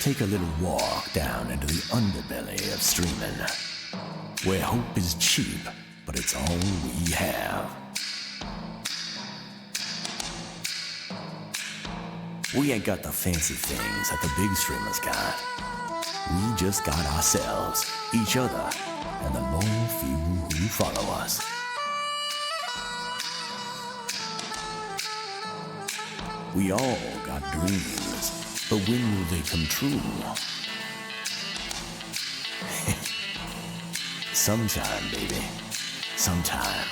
Take a little walk down into the underbelly of streaming, where hope is cheap, but it's all we have. We ain't got the fancy things that the big streamers got. We just got ourselves, each other, and the loyal few who follow us. We all got dreams, but when will they come true? Sometime, baby. Sometime.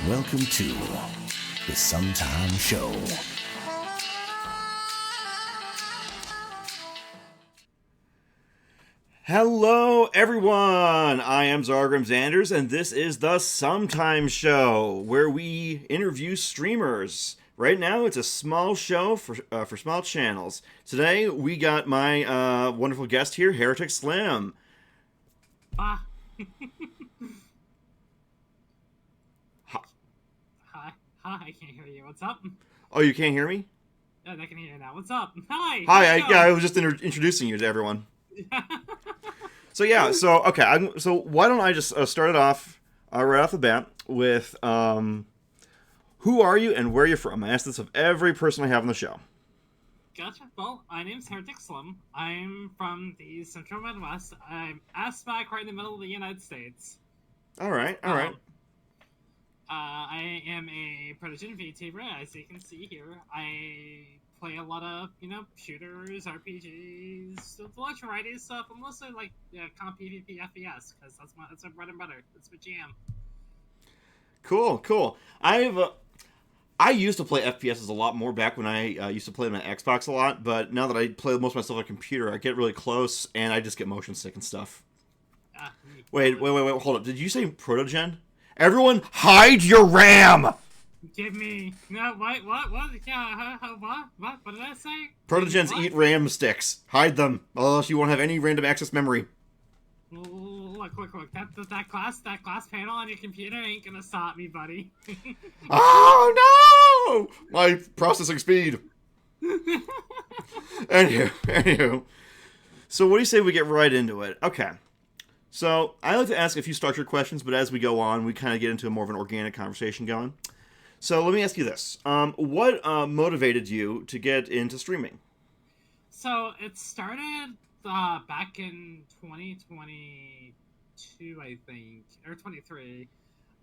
Welcome to the Sometime Show. Hello, everyone. I am Zargrim Zanders, and this is the Sometime Show, where we interview streamers. Right now, it's a small show for small channels. Today, we got my wonderful guest here, Heretic Slim. Hi. Hi. Hi, I can't hear you. What's up? Oh, you can't hear me? Yeah, I can hear you now. What's up? Hi. Hi. I was just introducing you to everyone. So why don't I just start it off right off the bat with who are you and where you're from? I ask this of every person I have on the show. Gotcha. Well, my name's Heretic Slim. I'm from the Central Midwest. I'm smack right in the middle of the United States. All right. I am a prodigious VTuber, as you can see here. I play a lot of, shooters, RPGs, a lot of variety of stuff. I'm mostly like comp PvP FPS, because that's my bread and butter. That's my jam. Cool. I used to play FPSs a lot more back when I used to play them on Xbox a lot, but now that I play most of my stuff on a computer, I get really close and I just get motion sick and stuff. Wait, hold up. Did you say protogen? Everyone, hide your RAM! Give me... No, what? Yeah, what did I say? Protogens eat RAM sticks. Hide them, or else you won't have any random access memory. Look. That glass panel on your computer ain't gonna stop me, buddy. Oh, no! My processing speed. Anywho. So what do you say we get right into it? Okay. So, I like to ask a few structured questions, but as we go on, we kind of get into more of an organic conversation going. So, let me ask you this. What motivated you to get into streaming? So, it started back in 2022, I think, or 23.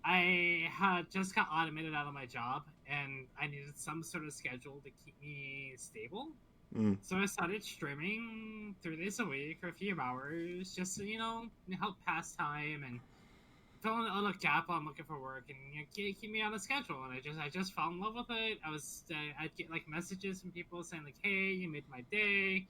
I had just got automated out of my job, and I needed some sort of schedule to keep me stable. So I started streaming 3 days a week for a few hours, just to, help pass time and fill in a little gap while I'm looking for work and keep me on a schedule. And I just fell in love with it. I'd get like messages from people saying like, "Hey, you made my day,"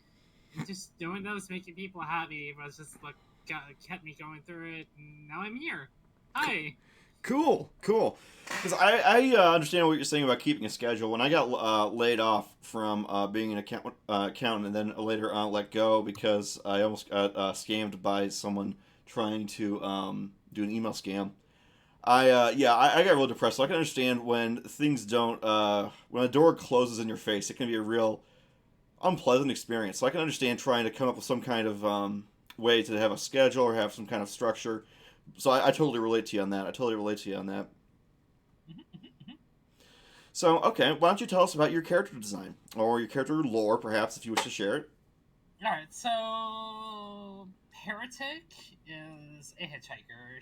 and just doing those, making people happy. Was just like kept me going through it. And now I'm here. Hi. Cool. Because I understand what you're saying about keeping a schedule. When I got laid off from being an accountant and then later let go because I almost got scammed by someone trying to do an email scam, I got real depressed. So I can understand when things don't, when a door closes in your face, it can be a real unpleasant experience. So I can understand trying to come up with some kind of way to have a schedule or have some kind of structure. So I totally relate to you on that. So, okay, why don't you tell us about your character design? Or your character lore, perhaps, if you wish to share it. Alright, so... Heretic is a hitchhiker.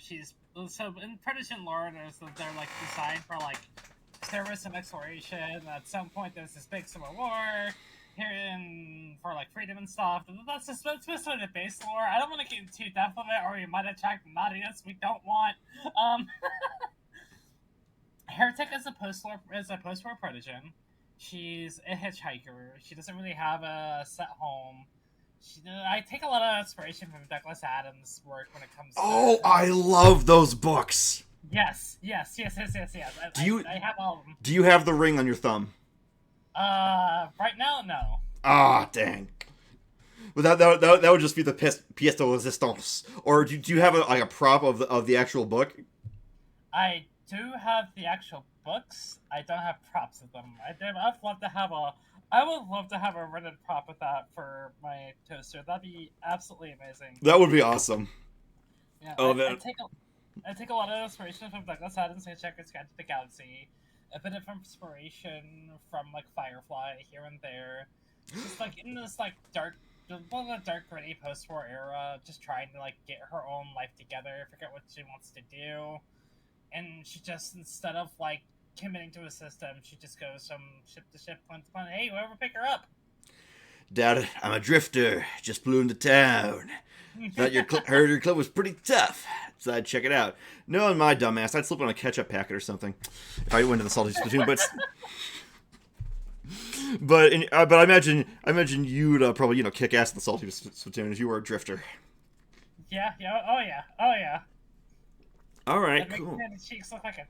So in Prediction lore, they're like designed for like service and exploration. At some point there's this big civil war for like freedom and stuff. That's basically the base lore. I don't want to get too depth of it or we might attract an audience we don't want. Heretic is a post-war Prodigen. She's a hitchhiker. She doesn't really have a set home. I take a lot of inspiration from Douglas Adams' work when it comes to... Oh, I love those books! Yes. I have all of them. Do you have the ring on your thumb? Right now, no. Ah, dang. But that would just be the pièce de résistance. Or do you have a prop of the actual book? I do have the actual books. I don't have props of them. I'd love to have a I would love to have a rented prop with that for my toaster. That'd be absolutely amazing. That would be awesome. Yeah, Oh, I man. take a lot of inspiration from Douglas Adams' Hitchhiker's Guide to the Galaxy. A bit of inspiration from like Firefly here and there. Just like in this like dark, the dark gritty post-war era, just trying to like get her own life together, figure out what she wants to do, and she just instead of like committing to a system, she just goes from ship to ship, planet to planet. Hey, whoever pick her up. Dad, I'm a drifter. Just flew into town. Thought heard your club was pretty tough, so I'd check it out. Knowing my dumbass, I'd slip on a ketchup packet or something if I went to the Salty Spittoon. But I imagine you'd probably kick ass at the Salty Spittoon if you were a drifter. Yeah, oh yeah. All right, That cool. makes the cheeks look like a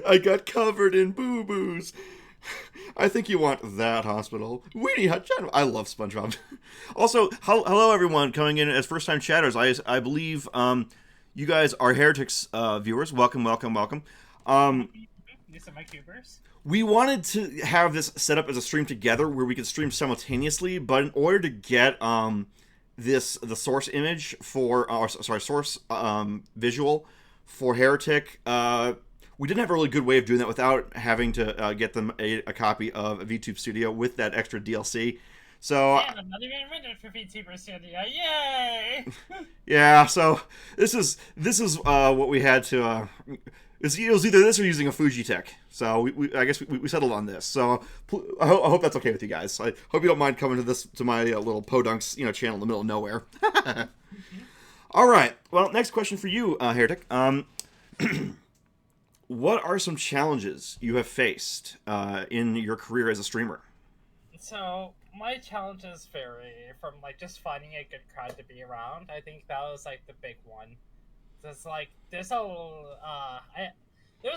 I got covered in boo-boos. I think you want that hospital. Weenie Hut Chat. I love SpongeBob. Also, hello everyone coming in as first-time chatters. I believe you guys are Heretics viewers. Welcome. These are my cubers. We wanted to have this set up as a stream together where we could stream simultaneously, but in order to get the source image for source visual for Heretic, we didn't have a really good way of doing that without having to get them a copy of VTube Studio with that extra DLC. So And I'm not even rendered for VTuber Studio. Yay! yeah, so this is what we had to. It was either this or using a Fujitech. So I guess we settled on this. So I hope that's okay with you guys. I hope you don't mind coming to my little Podunks channel in the middle of nowhere. All right. Well, next question for you, Heretic. What are some challenges you have faced in your career as a streamer? So my challenges vary from like just finding a good crowd to be around. I think that was like the big one. There's there's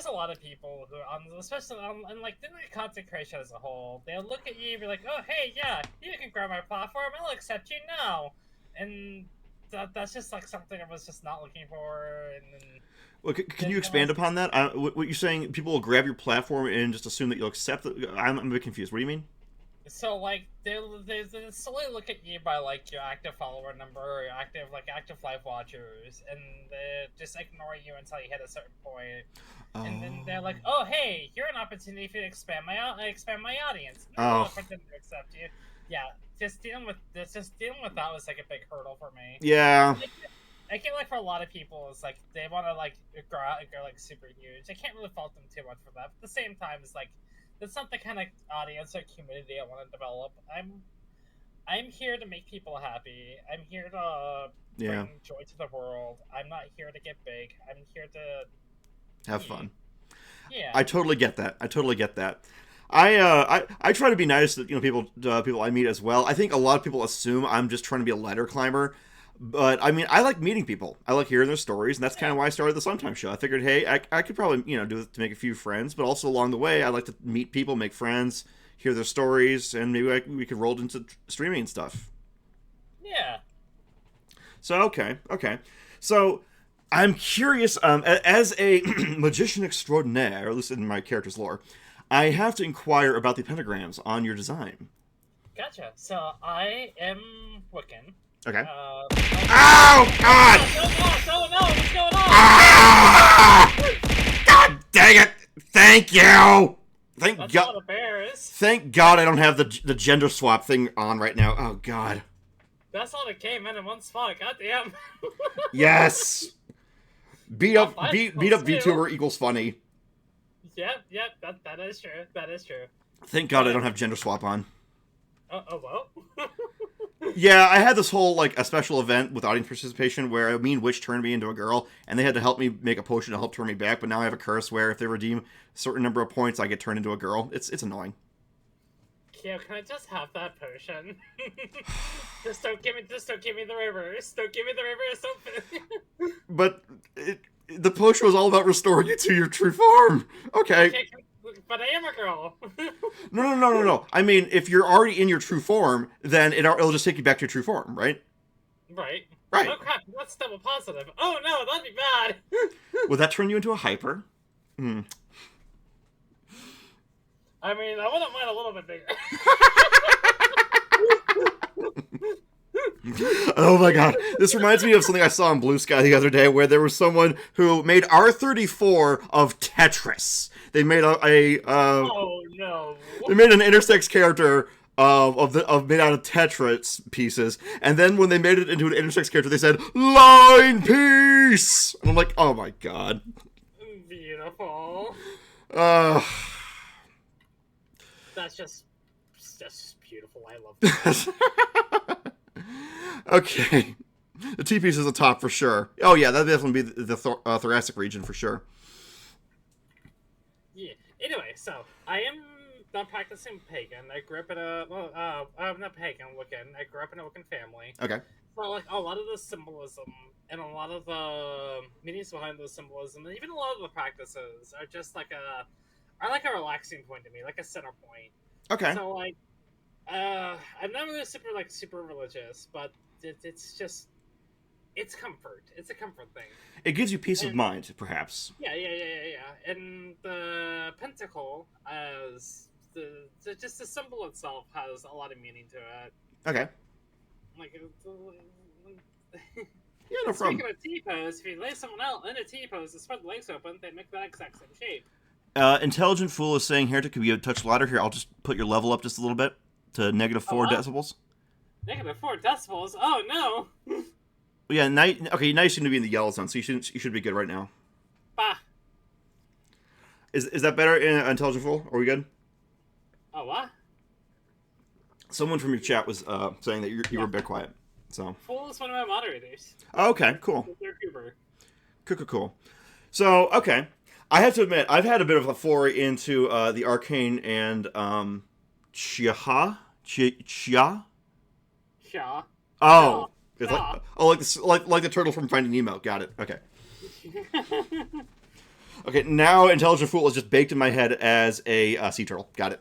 a lot of people who especially and like the content creation as a whole, they'll look at you and be like, oh hey, yeah, you can grab my platform, I'll accept you now. And that's just like something I was just not looking for. And then well, can you expand upon that? What you're saying, people will grab your platform and just assume that you'll accept it? I'm a bit confused. What do you mean? So like they slowly look at you by like your active follower number or your active live watchers, and they just ignore you until you hit a certain point. And then they're like, "Oh, hey, you're an opportunity for you to expand my audience." I'll pretend to accept you. Yeah, just dealing with that was like a big hurdle for me. Yeah. I feel like for a lot of people, it's like they want to like grow out and go like super huge. I can't really fault them too much for that. But at the same time, it's like that's not the kind of audience or community I want to develop. I'm here to make people happy. I'm here to bring joy to the world. I'm not here to get big. I'm here to have fun. Yeah, I totally get that. I try to be nice to people I meet as well. I think a lot of people assume I'm just trying to be a ladder climber, but I mean I like meeting people. I like hearing their stories, and that's kind of why I started the Sometimes Show. I figured, hey, I could probably do it to make a few friends, but also along the way I like to meet people, make friends, hear their stories, and maybe we could roll into streaming and stuff. Yeah. So okay. So I'm curious, as a magician extraordinaire, or at least in my character's lore, I have to inquire about the pentagrams on your design. Gotcha. So I am Wiccan. Okay. Oh God! No, what's going on? God dang it! Thank you! That's God. Not a bears. Thank God I don't have the gender swap thing on right now. Oh God. That's all that came in one spot. Goddamn. Yes. Beat up VTuber equals funny. Yep. That is true. Thank God I don't have gender swap on. Oh well. Yeah, I had this whole a special event with audience participation where Mean Witch turned me into a girl, and they had to help me make a potion to help turn me back. But now I have a curse where if they redeem a certain number of points, I get turned into a girl. It's annoying. Kyo, can I just have that potion? just don't give me the reverse. Don't give me the reverse. But the potion was all about restoring you to your true form. Okay. But I am a girl. No. I mean, if you're already in your true form, then it'll just take you back to your true form, right? Right. Right. Oh crap, that's double positive. Oh no, that'd be bad. Would that turn you into a hyper? I mean, I wouldn't mind a little bit bigger. Oh my god. This reminds me of something I saw on Blue Sky the other day where there was someone who made R34 of Tetris. They made Oh no. they made an intersex character of made out of Tetris pieces, and then when they made it into an intersex character, they said line piece, and I'm like, oh my god. Beautiful. That's just beautiful. I love that. Okay. The T-piece is the top for sure. Oh yeah, that'd definitely be the thoracic region for sure. Yeah. Anyway, so I am not practicing pagan. I grew up in I'm not pagan Wiccan. I grew up in a Wiccan family. Okay. So like a lot of the symbolism and a lot of the meanings behind those symbolism, and even a lot of the practices are just like a relaxing point to me, like a center point. Okay. So like, I'm not really super religious, but it's just, it's comfort. It's a comfort thing. It gives you peace of mind, perhaps. Yeah. And the pentacle, as just the symbol itself, has a lot of meaning to it. Okay. Like, Yeah, no problem. speaking of T-pose, if you lay someone else in a T-pose and spread the legs open, they make that exact same shape. Intelligent Fool is saying, Heretic, could be a touch louder here. I'll just put your level up just a little bit to -4 decibels. -4 decibels? Oh, no! Yeah, now you seem to be in the yellow zone, so you should be good right now. Bah! Is that better, Intelligent Fool? Are we good? Oh, what? Someone from your chat was saying that you were a bit quiet. So. Fool is one of my moderators. Oh, okay, cool. They're Uber. Cool. So, okay. I have to admit, I've had a bit of a foray into the arcane and Chia. Shaw. Oh, it's Shaw. like the turtle from Finding Nemo. Got it. Okay. Okay. Now, Intelligent Fool is just baked in my head as a sea turtle. Got it.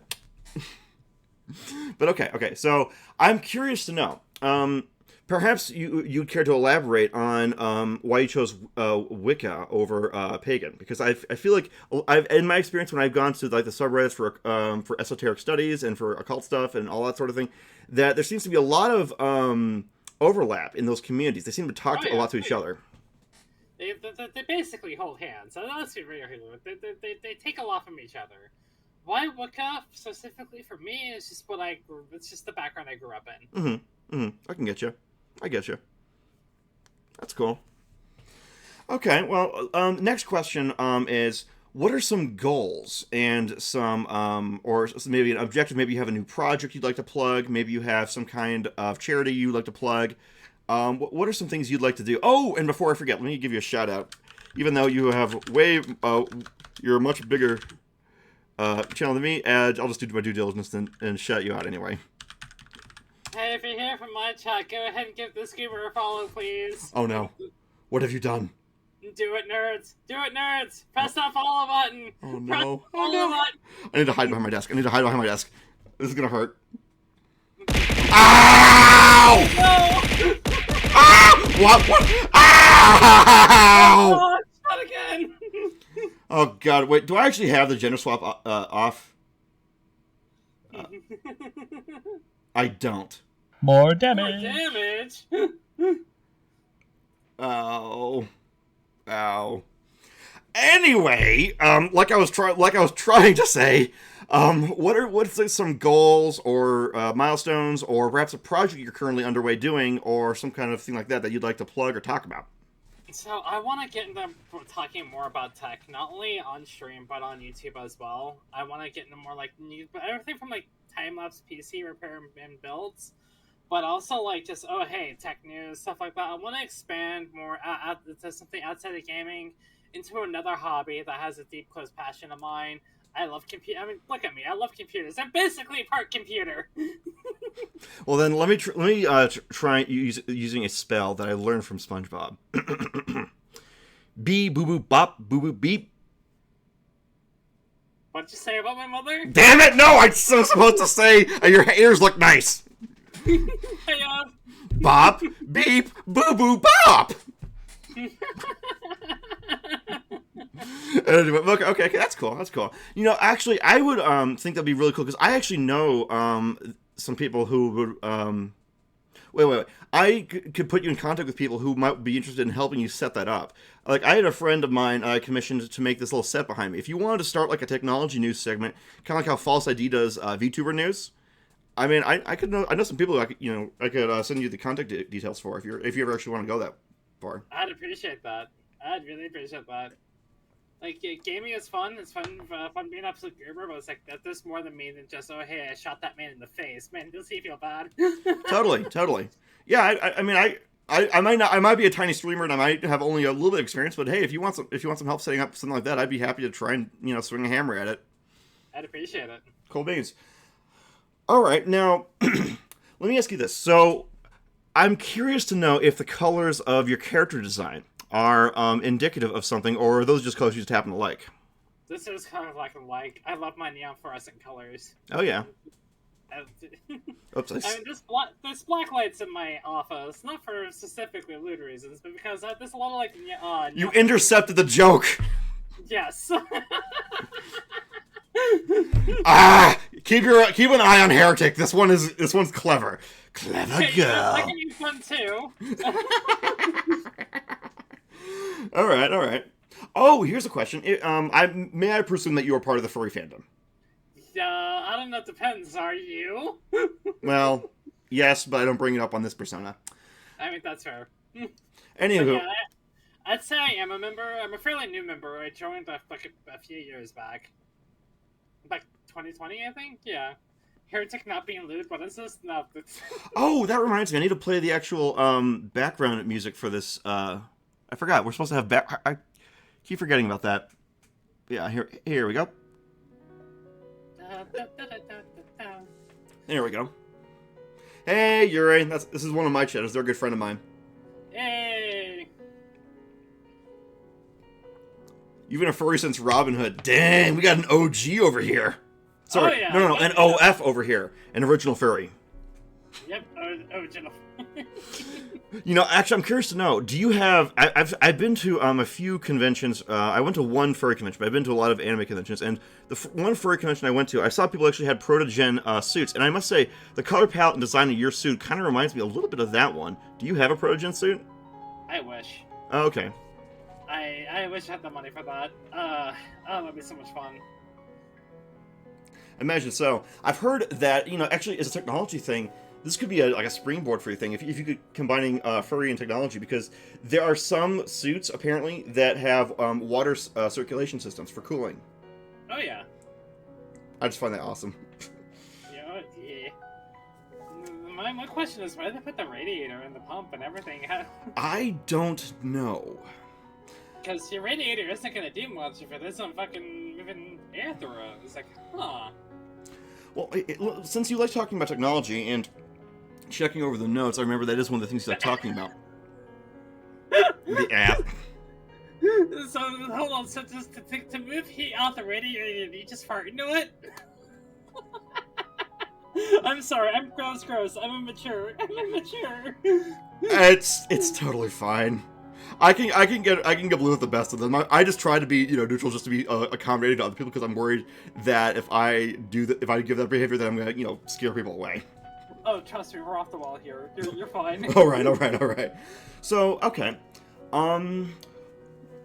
But okay. So I'm curious to know. Perhaps you'd care to elaborate on why you chose Wicca over pagan, because I feel like in my experience when I've gone to like the subreddits for esoteric studies and for occult stuff and all that sort of thing, that there seems to be a lot of overlap in those communities. They seem to talk a lot to each other. They basically hold hands. Let's be real here. They take a lot from each other. Why Wicca specifically for me is just it's just the background I grew up in. I can get you. I get you. That's cool. Okay, well, next question is, what are some goals and some, or maybe an objective? Maybe you have a new project you'd like to plug. Maybe you have some kind of charity you'd like to plug. What are some things you'd like to do? Oh, and before I forget, let me give you a shout out. Even though you have you're a much bigger channel than me, I'll just do my due diligence and shout you out anyway. Hey, if you're here from my chat, go ahead and give this goober a follow, please. Oh no. What have you done? Do it, nerds. Do it, nerds. Press that follow button. Oh no. Press follow button. I need to hide behind my desk. This is gonna hurt. Ow! No! Ah! What? Ow! Oh, not again. Oh god, wait, do I actually have the gender swap off? I don't. More damage. Ow. Anyway, like I was trying to say, what's like some goals or milestones, or perhaps a project you're currently underway doing, or some kind of thing like that you'd like to plug or talk about? So I want to get into talking more about tech, not only on stream but on YouTube as well. I want to get into more like everything from like time-lapse PC repair and builds, but also like just tech news, stuff like that. I want to expand more to something outside of gaming, into another hobby that has a deep, close passion of mine. I love look at me. I love computers. I'm basically part computer. Well, then let me try using a spell that I learned from SpongeBob. Bee boo boo bop boo boo beep. What'd you say about my mother? Damn it! No, I'm so supposed to say your ears look nice. Hey, Bop beep boo boo bop. Okay, that's cool. That's cool. You know, actually, I would think that'd be really cool because I actually know some people who would wait. Could put you in contact with people who might be interested in helping you set that up. Like, I had a friend of mine commissioned to make this little set behind me. If you wanted to start like a technology news segment, kind of like how False ID does VTuber news. I mean, I know some people who I could send you the contact details for if you ever actually want to go that far. I'd appreciate that. I'd really appreciate that. Like, gaming is fun. It's fun being an absolute gamer, but it's like that. There's more than me than just, oh hey, I shot that man in the face. Man, does he feel bad? Totally. Yeah, I mean, I might be a tiny streamer and I might have only a little bit of experience, but hey, if you want some help setting up something like that, I'd be happy to try and swing a hammer at it. I'd appreciate it. Cool beans. All right, now let me ask you this. So, I'm curious to know if the colors of your character design are indicative of something, or are those just colors you just happen to like? This is kind of like I love my neon fluorescent colors. Oh yeah. Oops, I mean, there's black lights in my office, not for specifically lewd reasons, but because there's a lot of like. You intercepted the joke. Yes. Keep an eye on Heretic. This one's clever. Clever girl. I can use one too. All right. Oh, here's a question. May I presume that you are part of the furry fandom? I don't know. It depends. Are you? Well, yes, but I don't bring it up on this persona. I mean, that's fair. Anywho, yeah, I'd say I am a member. I'm a fairly new member. I joined like a few years back. Like 2020, I think. Yeah. Heretic not being lewd. What is this? No. Oh, that reminds me. I need to play the actual background music for this. I forgot. We're supposed to have I keep forgetting about that. Yeah, here we go. There we go. Hey, Yuri. This is one of my chatters. They're a good friend of mine. Hey. You've been a furry since Robin Hood. Dang, we got an OG over here. Sorry, oh, yeah. No, an OF over here. An original furry. Yep, original. Actually, I'm curious to know. Do you have? I've been to a few conventions. I went to one furry convention, but I've been to a lot of anime conventions. And the one furry convention I went to, I saw people actually had proto-gen suits. And I must say, the color palette and design of your suit kind of reminds me a little bit of that one. Do you have a proto-gen suit? I wish. Oh, okay. I wish I had the money for that. That'd be so much fun. Imagine so. I've heard that, actually, as a technology thing, this could be like a springboard for your thing if you could combining furry and technology, because there are some suits apparently that have water circulation systems for cooling. Oh yeah. I just find that awesome. Yeah. My question is, why did they put the radiator in the pump and everything? I don't know. Because your radiator isn't gonna do much if it isn't fucking moving air through it. It's like, huh. Well, since you like talking about technology and checking over the notes, I remember that is one of the things you like talking about. The app. So, hold on, so just to move heat out the radiator, you just fart into it? I'm sorry, I'm gross. I'm immature. It's totally fine. I can get blue with the best of them. I just try to be neutral, just to be accommodating to other people, because I'm worried that if I give that behavior, that I'm gonna scare people away. Oh, trust me, we're off the wall here. You're fine. All right. So okay,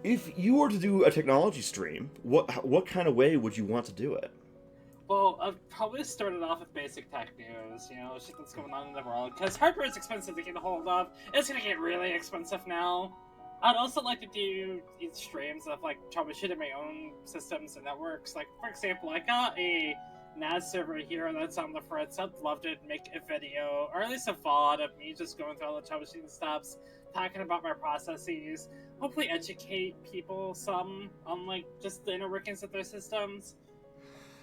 if you were to do a technology stream, what kind of way would you want to do it? Well, I've probably started off with basic tech news, shit that's going on in the world, because hardware is expensive to get a hold of. It's gonna get really expensive now. I'd also like to do streams of, like, troubleshooting my own systems and networks. Like, for example, I got a NAS server here that's on the fritz. I'd love to make a video, or at least a VOD of me just going through all the troubleshooting steps, talking about my processes, hopefully educate people some on, like, just the inner workings of their systems.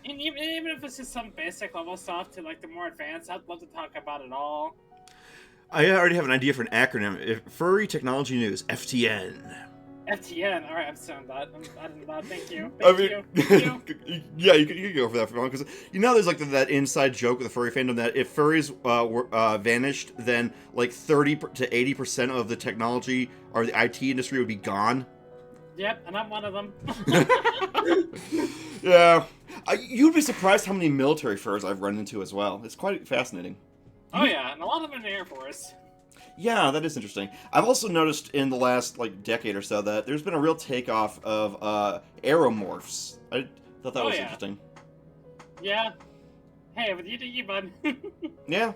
And even if it's just some basic level stuff to, like, the more advanced, I'd love to talk about it all. I already have an idea for an acronym. Furry Technology News, FTN. FTN, alright, I'm saying that. I'm not, thank you. Thank you. Yeah, you can go for that for a moment, because there's like that inside joke with the furry fandom that if furries were vanished, then like 30 to 80% of the technology or the IT industry would be gone. Yep, and I'm one of them. Yeah. You'd be surprised how many military furs I've run into as well. It's quite fascinating. Oh yeah, and a lot of them in the Air Force. Yeah, that is interesting. I've also noticed in the last decade or so that there's been a real takeoff of aeromorphs. I thought that was interesting. Yeah. Hey, what do you do, bud? Yeah.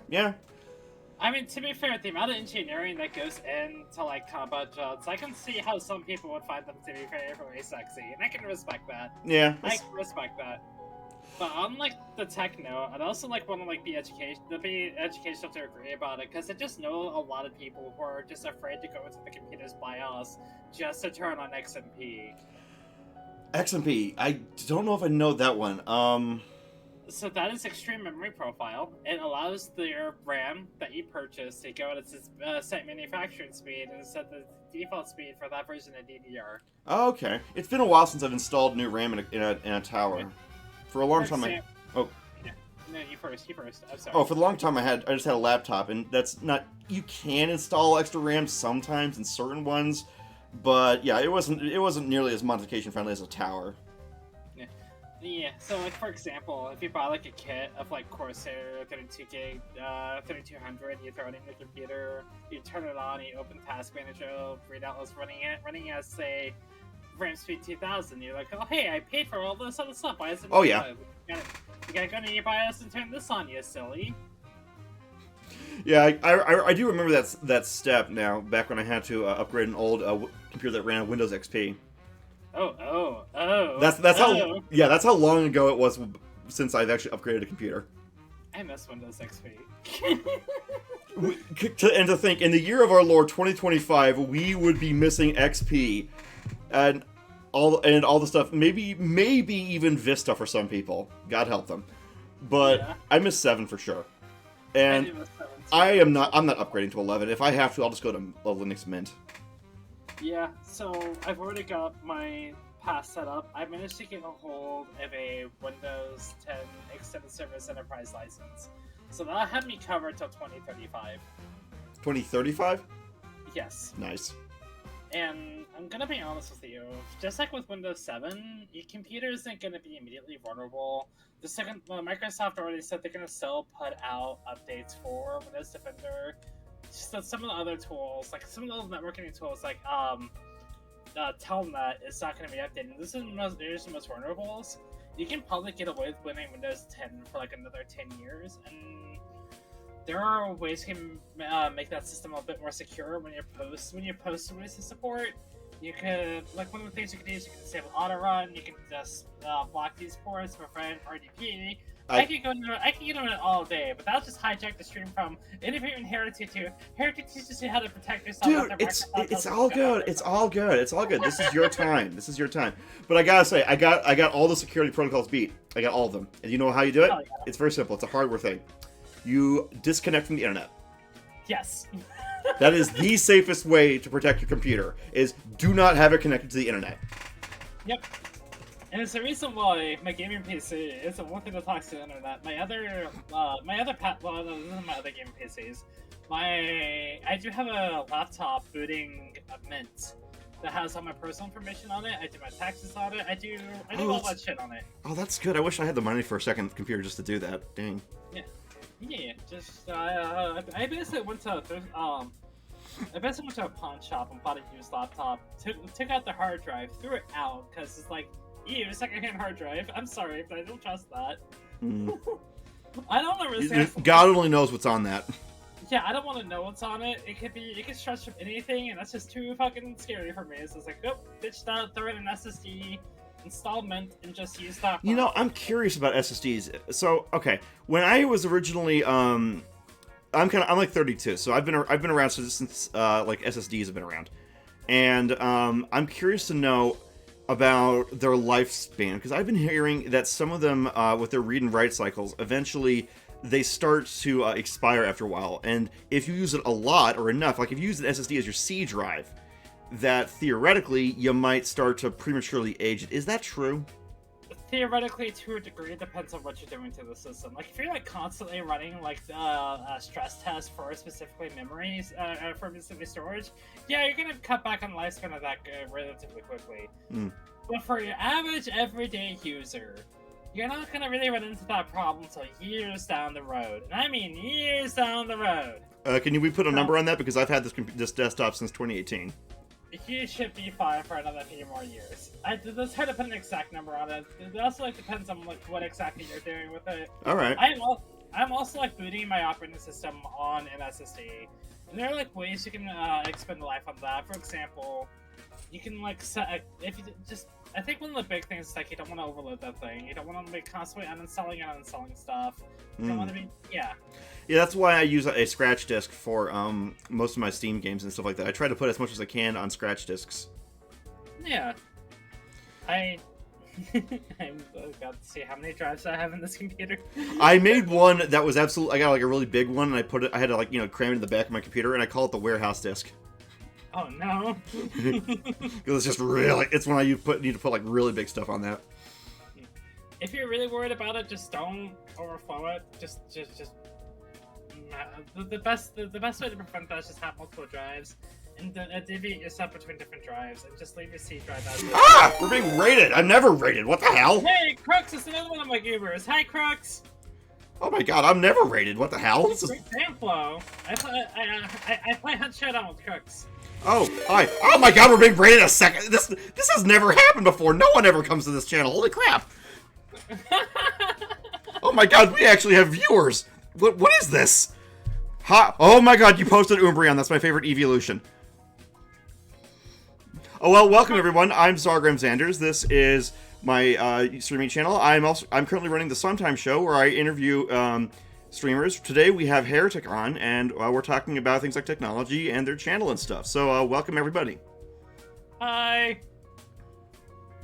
I mean, to be fair, the amount of engineering that goes into combat jets, I can see how some people would find them to be very, very sexy, and I can respect that. Yeah. I can respect that. But on the tech note, I'd also want to be educational to agree about it, because I just know a lot of people who are just afraid to go into the computer's BIOS just to turn on XMP. XMP. I don't know if I know that one. So that is extreme memory profile. It allows the RAM that you purchase to go at its set manufacturing speed and set the default speed for that version of DDR. Oh, okay. It's been a while since I've installed new RAM in a tower. Yeah. For a long time, No, you first. I'm sorry. Oh, for the long time I just had a laptop, and that's not. You can install extra RAM sometimes in certain ones, but yeah, it wasn't nearly as modification friendly as a tower. Yeah, so for example, if you buy a kit of Corsair 32 gig, 3200, you throw it in your computer, you turn it on, you open Task Manager, read out what's running as say RAM speed 2000. You're like, oh hey, I paid for all this other stuff. Why is it? Oh yeah. You gotta go to your BIOS and turn this on, you silly. Yeah, I do remember that step now. Back when I had to upgrade an old computer that ran Windows XP. Oh. That's how long ago it was since I've actually upgraded a computer. I miss Windows XP. And to think, in the year of our Lord 2025, we would be missing XP, and all the stuff. Maybe even Vista for some people. God help them. But yeah. I miss 7 for sure. And I'm not upgrading to 11. If I have to, I'll just go to a Linux Mint. Yeah, so I've already got my pass set up. I managed to get a hold of a Windows 10 Extended Service Enterprise license. So that'll have me covered till 2035. 2035? Yes. Nice. And I'm gonna be honest with you, just like with Windows 7, your computer isn't gonna be immediately vulnerable. The second, Microsoft already said they're gonna still put out updates for Windows Defender. Just that some of the other tools, some of those networking tools, Telnet is not going to be updated. This is the most vulnerables. You can probably get away with winning Windows 10 for another 10 years, and there are ways you can make that system a bit more secure when you post release support. You could, one of the things you can do is you can disable auto run. You can just block these ports for RDP. I can get on it all day, but that'll just hijack the stream from interviewing Heritage to Heritage teaches you how to protect yourself. Dude, it's all good. It's all good. This is your time. But I gotta say, I got all the security protocols beat. I got all of them. And you know how you do it? Oh, yeah. It's very simple. It's a hardware thing. You disconnect from the internet. Yes. That is the safest way to protect your computer. Is do not have it connected to the internet. Yep. And it's the reason why my gaming PC isn't working to talk to the internet. My other this isn't my other gaming PCs. I do have a laptop booting a Mint that has all my personal information on it. I do my taxes on it. I do all that shit on it. Oh, that's good. I wish I had the money for a second computer just to do that. Dang. Yeah. Just I basically went to a pawn shop and bought a used laptop. Took out the hard drive, threw it out because it's ew, secondhand hard drive. I'm sorry, but I don't trust that. I don't understand. God only knows what's on that. Yeah, I don't want to know what's on it. It could stretch from anything, and that's just too fucking scary for me. So it's nope, ditch that, throw in an SSD, install Mint, and just use that. I'm curious about SSDs. So, okay, when I was originally, I'm 32, so I've been around since SSDs have been around, and I'm curious to know about their lifespan, because I've been hearing that some of them with their read and write cycles eventually they start to expire after a while, and if you use it a lot or enough, if you use an SSD as your C drive, that theoretically you might start to prematurely age it. Is that true? theoretically, to a degree, it depends on what you're doing to the system. Like, if you're like constantly running like a stress test for specifically memories, for specific storage, yeah, you're gonna cut back on lifespan of that relatively quickly. But for your average everyday user, you're not gonna really run into that problem until years down the road, and I mean years down the road. Can we put a number on that, because I've had this desktop since 2018. You should be fine for another few more years. Let's try to put an exact number on it. It also like depends on like what exactly you're doing with it. All right. I'm also like booting my operating system on an SSD, and there are like ways you can expand the life on that. For example, you can like set if you just. I think one of the big things is like you don't want to overload that thing. You don't want to be constantly uninstalling and uninstalling stuff. You don't want to be Yeah, that's why I use a scratch disk for most of my Steam games and stuff like that. I try to put as much as I can on scratch disks. Yeah. I'm about to see how many drives I have in this computer. I made one that was absolutely. I got like a really big one, and I had to like cram it in the back of my computer, and I call it the warehouse disk. Oh no! Because it's just really. It's when I need to put like really big stuff on that. If you're really worried about it, just don't overflow it. Just the best way to prevent that is just have multiple drives and divvy yourself between different drives and just leave your C drive as well. Ah! We're being raided! I'm never raided! What the hell? Hey, Crux is another one of my gamers. Hi, Crux! Oh my god, I'm never raided! What the hell? This is... Damn flow. I play Hunt Showdown with Crux. Oh, hi. Oh my god, we're being raided a second! This has never happened before! No one ever comes to this channel! Holy crap! Oh my god, we actually have viewers! What is this? Ha! Oh my god, you posted Umbreon. That's my favorite evolution. Oh well, welcome everyone. I'm Zargram Zanders. This is my streaming channel. I'm currently running the Sometime Show, where I interview streamers. Today we have Heretic on, and we're talking about things like technology and their channel and stuff. So welcome everybody. Hi.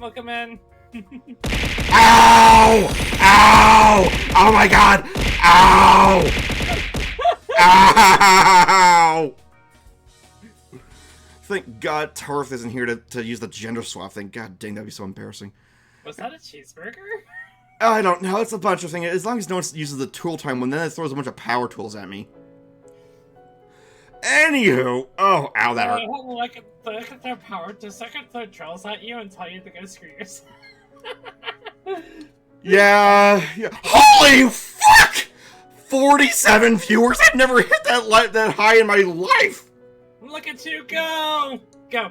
Welcome in. Ow! Ow! Oh my god! Ow! Ow! Thank God Tarth isn't here to use the gender swap thing. God dang, that'd be so embarrassing. Was that a cheeseburger? I don't know. It's a bunch of things. As long as no one uses the tool time one, then it throws a bunch of power tools at me. Anywho, oh, ow, that hurt. Like their power, just like throw drills at you and tell you to go screw yourself. Yeah. Holy fuck! 47 viewers. I've never hit that high in my life. Look at you go! Go.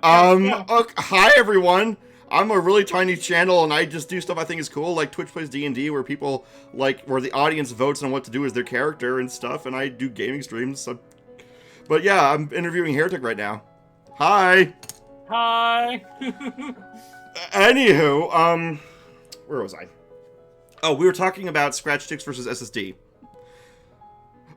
Hi everyone. I'm a really tiny channel, and I just do stuff I think is cool, like Twitch Plays D&D, where people, where the audience votes on what to do as their character and stuff, and I do gaming streams. So. But yeah, I'm interviewing Heretic right now. Hi! Hi! Anywho, where was I? Oh, we were talking about scratch sticks versus SSD.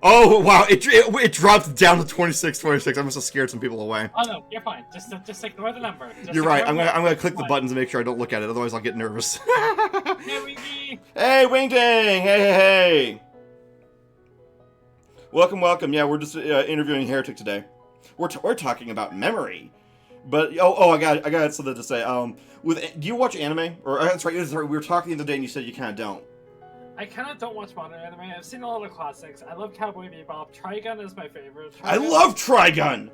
Oh, wow, it dropped down to 26. I must have scared some people away. Oh no, you're fine. Just ignore the number. You're right. I'm gonna click the buttons and make sure I don't look at it. Otherwise, I'll get nervous. Hey, Wingy. Hey, Wing Dang. Hey. Welcome. Yeah, we're just interviewing Heretic today. We're talking about memory, but I got something to say. Do you watch anime? Or that's right. We were talking the other day, and you said you kind of don't. I kind of don't watch modern anime. I've seen a lot of classics. I love Cowboy Bebop. Trigun is my favorite. I love Trigun!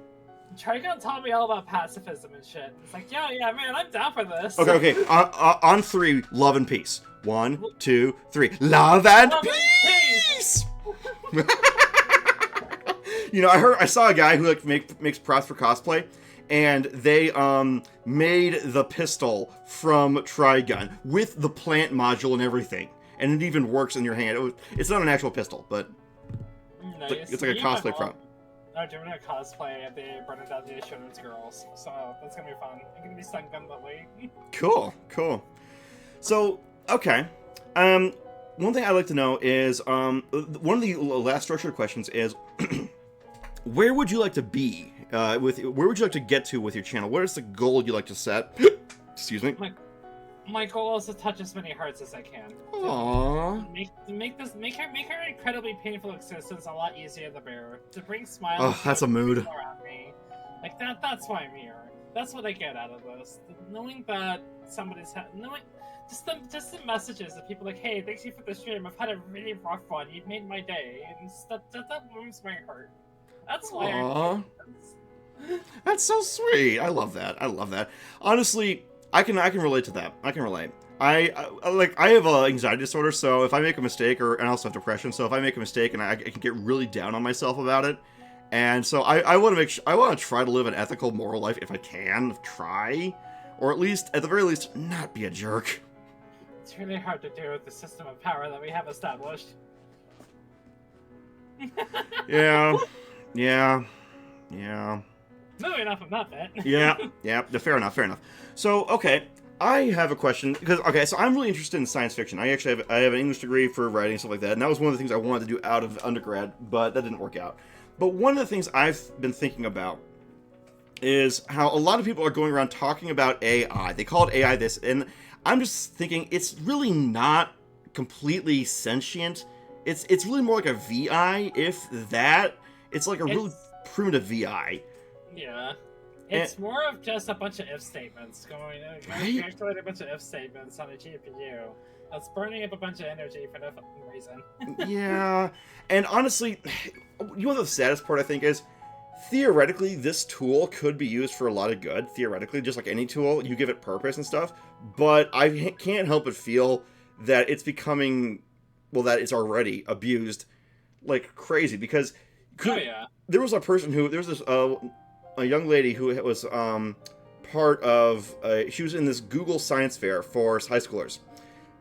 Trigun taught me all about pacifism and shit. It's like, yeah, man, I'm down for this. Okay. On three, love and peace. 1, 2, 3. Love and peace! I saw a guy who makes props for cosplay, and they made the pistol from Trigun with the plant module and everything. And it even works in your hand. It's not an actual pistol, but nice. It's like a cosplay prop. I'm doing a cosplay at the Burning Down the Children's Girls, so that's gonna be fun. I'm gonna be stun gun that way. Cool. So, okay. One thing I'd like to know is, one of the last structured questions is, where would you like to be? Where would you like to get to with your channel? What is the goal you'd like to set? Excuse me. My goal is to touch as many hearts as I can. Aww. Make her incredibly painful existence a lot easier to bear. To bring smiles. Oh, that's a mood. Around me. That's why I'm here. That's what I get out of this. Knowing that just the messages of people like, hey, thanks you for the stream. I've had a really rough one. You've made my day, and that warms my heart. That's why. Aww. That's so sweet. I love that. I love that. Honestly, I can relate to that. I can relate. I have an anxiety disorder, so if I make a mistake, and I also have depression, so if I make a mistake and I can get really down on myself about it, and so I want to I want to try to live an ethical, moral life if I can, try, or at the very least, not be a jerk. It's really hard to do with the system of power that we have established. Yeah. No, enough of that bit. Yeah. Fair enough. So, okay, I have a question so I'm really interested in science fiction. I actually have an English degree for writing and stuff like that, and that was one of the things I wanted to do out of undergrad, but that didn't work out. But one of the things I've been thinking about is how a lot of people are going around talking about AI. They call it AI this, and I'm just thinking it's really not completely sentient. It's really more like a VI, if that. It's like a really primitive VI. Yeah. It's more of just a bunch of if statements going calculating a bunch of if statements on a GPU. That's burning up a bunch of energy for no fucking reason. Yeah. And honestly, you know what the saddest part I think is? Theoretically, this tool could be used for a lot of good. Theoretically, just like any tool, you give it purpose and stuff. But I can't help but feel that it's becoming, that it's already abused like crazy. Because there was a person there was this a young lady who was part of she was in this Google Science Fair for high schoolers,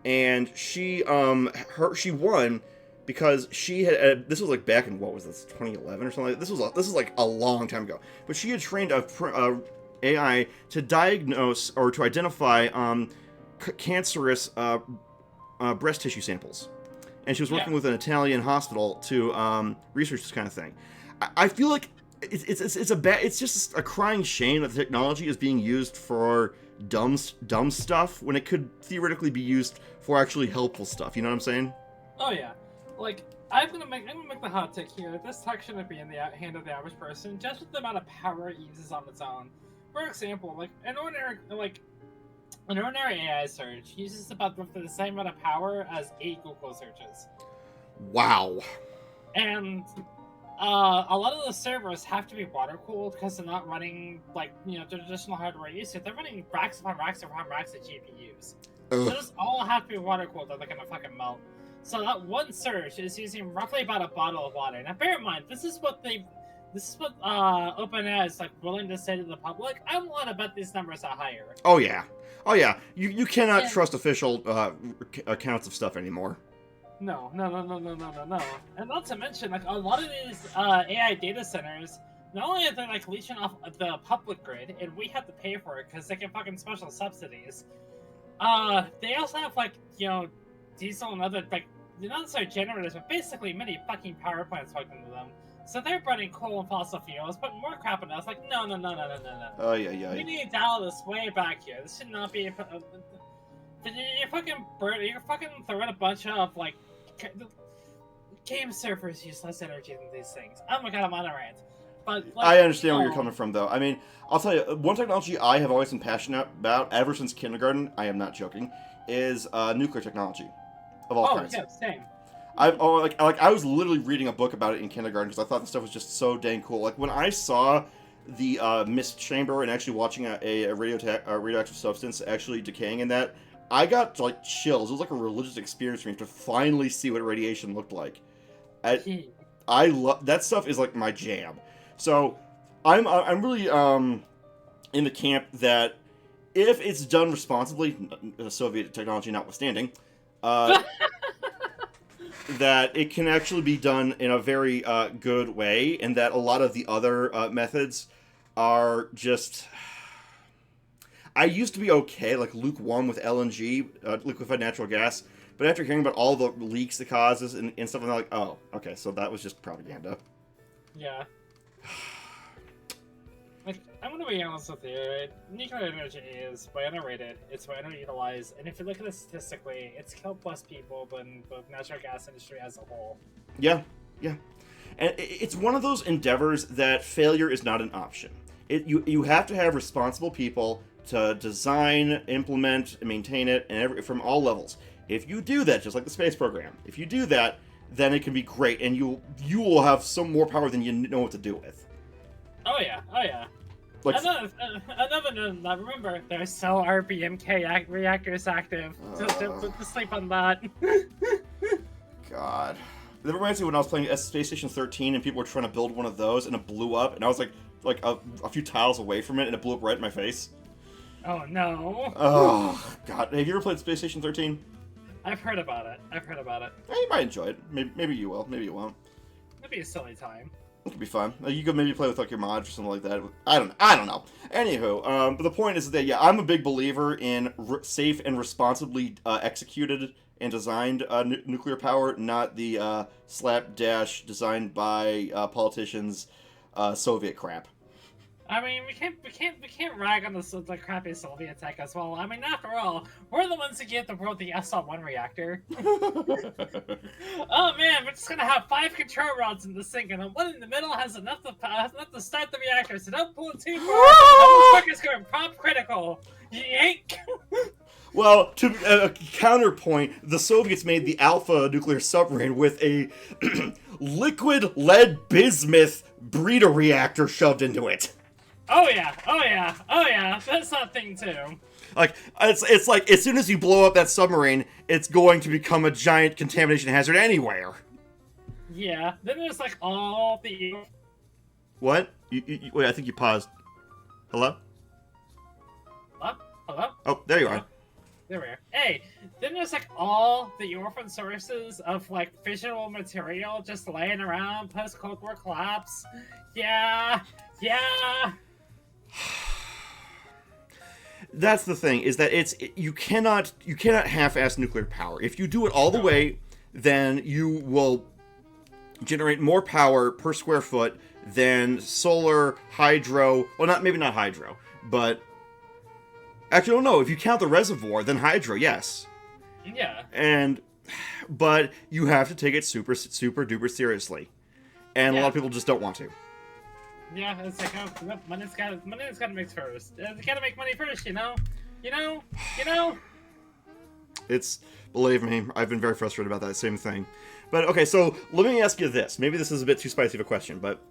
and she won because she had this was like back in, what was this, 2011 or something like that. This was like a long time ago, but she had trained a AI to diagnose or to identify cancerous breast tissue samples, and she was working with an Italian hospital to research this kind of thing. I feel like it's just a crying shame that the technology is being used for dumb stuff when it could theoretically be used for actually helpful stuff. You know what I'm saying? Oh yeah, like I'm gonna make the hot take here. This tech shouldn't be in the hand of the average person, just with the amount of power it uses on its own. For example, like an ordinary AI search uses about the same amount of power as 8 Google searches. Wow. And a lot of the servers have to be water cooled because they're not running traditional hardware use. They're running racks upon racks upon racks of GPUs. Those all have to be water cooled, or they're gonna fucking melt. So that one search is using roughly about a bottle of water. Now bear in mind, this is what OpenAI is willing to say to the public. I want to bet these numbers are higher. Oh yeah. You cannot trust official accounts of stuff anymore. No. And not to mention, a lot of these AI data centers, not only are they leeching off the public grid, and we have to pay for it because they get fucking special subsidies. They also have diesel and other they're not necessarily generators, but basically many fucking power plants plugged into them. So they're burning coal and fossil fuels, putting more crap in us. No. Oh yeah. We need to dial this way back here. This should not be. You're fucking throwing a bunch of game servers use less energy than these things. Oh my god, I'm on a rant. But I understand where you're coming from, though. I mean, I'll tell you, one technology I have always been passionate about ever since kindergarten. I am not joking. Is nuclear technology of all kinds. Oh yeah, same. I was literally reading a book about it in kindergarten because I thought the stuff was just so dang cool. Like when I saw the mist chamber and actually watching a radioactive substance actually decaying in that, I got chills. It was like a religious experience for me to finally see what radiation looked like. I love that stuff. Is like my jam. So I'm really in the camp that if it's done responsibly, Soviet technology notwithstanding, that it can actually be done in a very good way, and that a lot of the other methods are just... I used to be okay, lukewarm with LNG, liquefied natural gas, but after hearing about all the leaks it causes and stuff, I'm like, oh, okay, so that was just propaganda. Yeah. I'm gonna be honest with you, nuclear energy is way underrated, it's way underutilized, and if you look at it statistically, it's killed less people than the natural gas industry as a whole. Yeah. And it's one of those endeavors that failure is not an option. You have to have responsible people to design, implement, and maintain it, and from all levels. If you do that, just like the space program, if you do that, then it can be great, and you will have some more power than you know what to do with. Oh yeah. Like, Another note, remember, there's still RBMK reactors active. Just sleep on that. God. That reminds me when I was playing Space Station 13 and people were trying to build one of those and it blew up, and I was like a few tiles away from it and it blew up right in my face. Oh no. Oh, God. Have you ever played Space Station 13? I've heard about it. Yeah, you might enjoy it. Maybe you will. Maybe you won't. It'd be a silly time. It could be fun. You could maybe play with like your mods or something like that. I don't know. Anywho, but the point is that I'm a big believer in safe and responsibly executed and designed nuclear power, not the slapdash designed by politicians Soviet crap. I mean, we can't rag on the crappy Soviet tech as well. I mean, after all, we're the ones who gave the world the SL-1 reactor. Oh man, we're just gonna have 5 control rods in the sink, and the one in the middle has enough to start the reactor. So don't pull it too far. The fucker's going prompt critical. Yank. Well, to counterpoint, the Soviets made the Alpha nuclear submarine with a liquid lead bismuth breeder reactor shoved into it. Oh yeah, that's that thing too. Like, it's like, as soon as you blow up that submarine, it's going to become a giant contamination hazard anywhere. Yeah, then there's like all the... What? Wait, I think you paused. Hello? Hello? Oh, there you are. There we are. Hey, then there's like all the orphan sources of like fissionable material just laying around post-Cold War collapse. Yeah. That's the thing, is that you cannot half-ass nuclear power. If you do it all the way, then you will generate more power per square foot than solar, hydro. Well, maybe not hydro, but actually, oh no. If you count the reservoir, then hydro, yes. Yeah. But you have to take it super duper seriously, and a lot of people just don't want to. Yeah, it's like, oh, money's gotta mix first. You gotta make money first, you know? It's, believe me, I've been very frustrated about that same thing. But, okay, so let me ask you this. Maybe this is a bit too spicy of a question, but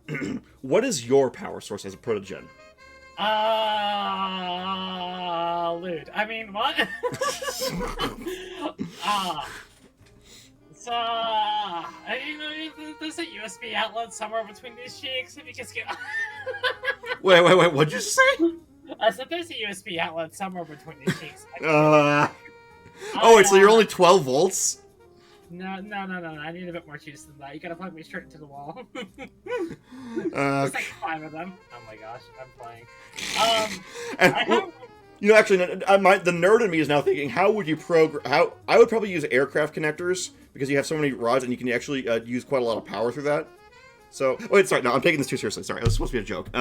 what is your power source as a protogen? Lewd. I mean, what? There's a USB outlet somewhere between these cheeks. If you just get... Wait, what'd you say? I said there's a USB outlet somewhere between these cheeks. Wait, so you're only 12 volts? No, I need a bit more juice than that. You gotta plug me straight into the wall. There's like 5 of them. Oh my gosh, I'm playing. You know, actually, the nerd in me is now thinking, how would you program... I would probably use aircraft connectors, because you have so many rods, and you can actually use quite a lot of power through that. So... Wait, sorry, no, I'm taking this too seriously. Sorry, it was supposed to be a joke.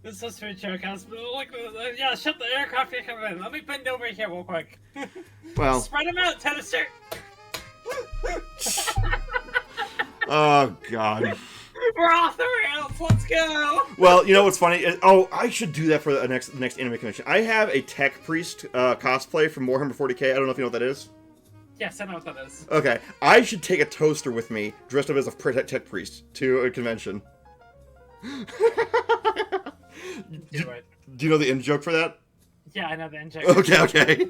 This is supposed to be a joke. I was like, yeah, shut the aircraft coming in. Let me bend over here real quick. Well... Spread them out, Tennessee! Oh, God. We're off the rails. Let's go. Well, you know what's funny? I should do that for the next anime convention. I have a Tech Priest cosplay from Warhammer 40k. I don't know if you know what that is. Yes, I know what that is. Okay, I should take a toaster with me, dressed up as a Tech Priest, to a convention. Do it. Do you know the in joke for that? Yeah, I know the in joke. Okay.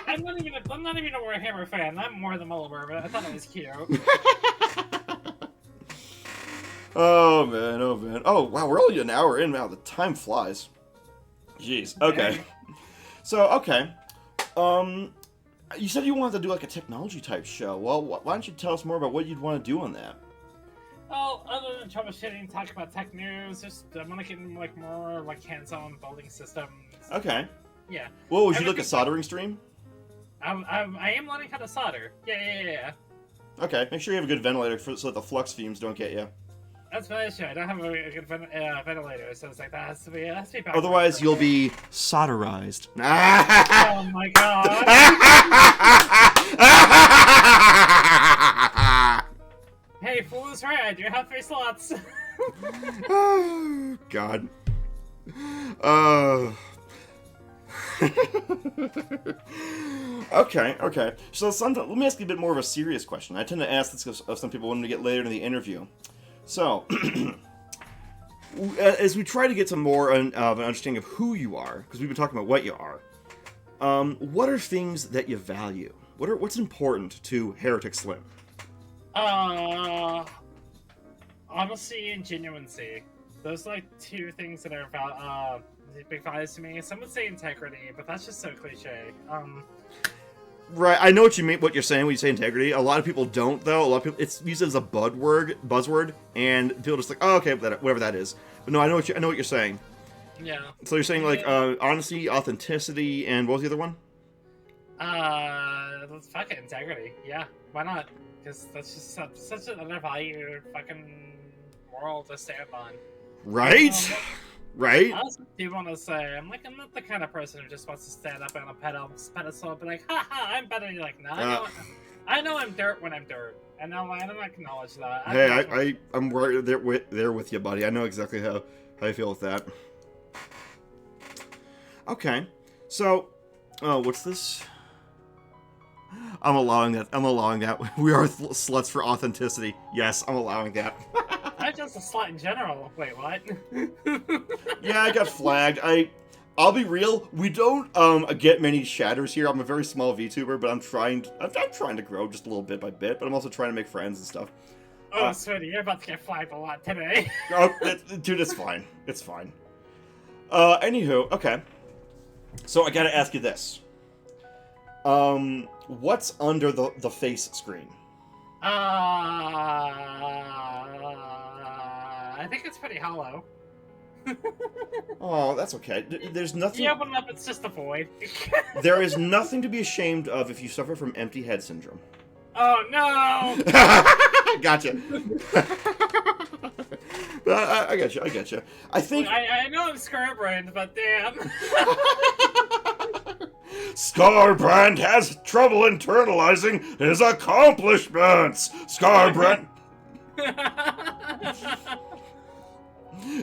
I'm not even a Warhammer fan. I'm more than well aware of it. I thought it was cute. Oh man. Oh wow, we're only an hour in now. The time flies. Jeez. Okay. So okay. You said you wanted to do like a technology type show. Well, why don't you tell us more about what you'd want to do on that? Well, other than troubleshooting, talk about tech news, I want to get like more like hands-on building systems. Okay. Yeah. Well, would you like a soldering stream? I am learning how to solder. Yeah. Okay, make sure you have a good ventilator so that the flux fumes don't get you. That's my issue. I don't have a good ventilator, so it's like that has to be back. Otherwise, you'll be solderized. Oh my god. Hey, fool is right. I do have 3 slots. Oh, God. Uh... okay. So let me ask you a bit more of a serious question. I tend to ask this of some people when we get later in the interview. So, as we try to get some more of an understanding of who you are, because we've been talking about what you are, what are things that you value? What's important to Heretic Slim? Honesty and genuineness. Those are like 2 things that are big values to me. Some would say integrity, but that's just so cliche. Right, I know what you mean. What you're saying when you say integrity. A lot of people don't, though. A lot of people, it's used as a buzzword, and people just like, oh, okay, whatever that is. But no, I know what you're saying. Yeah. So you're saying like honesty, authenticity, and what was the other one? Let's fuck it, integrity. Yeah, why not? Because that's just such an undervalued fucking moral to stand on. Right? Right? I also do want to say, I'm not the kind of person who just wants to stand up on a pedestal and be like, haha, I'm better. You're like, no, I know I'm dirt when I'm dirt. And I don't acknowledge that. I'm right there with you, buddy. I know exactly how you feel with that. Okay. So, what's this? I'm allowing that. We are sluts for authenticity. Yes, I'm allowing that. I'm just a slut in general. Wait, what? Yeah, I got flagged. I'll be real. We don't get many shatters here. I'm a very small VTuber, but I'm trying to grow just a little bit by bit. But I'm also trying to make friends and stuff. Oh, sweetie, you're about to get flagged a lot today. Dude, it's fine. It's fine. Anywho, okay. So I gotta ask you this. What's under the face screen? I think it's pretty hollow. Oh, that's okay. There's nothing. You open it up, it's just a void. There is nothing to be ashamed of if you suffer from empty head syndrome. Oh no! Gotcha. I got you. I think I know I'm Scarbrand, but damn. Scarbrand has trouble internalizing his accomplishments. Scarbrand.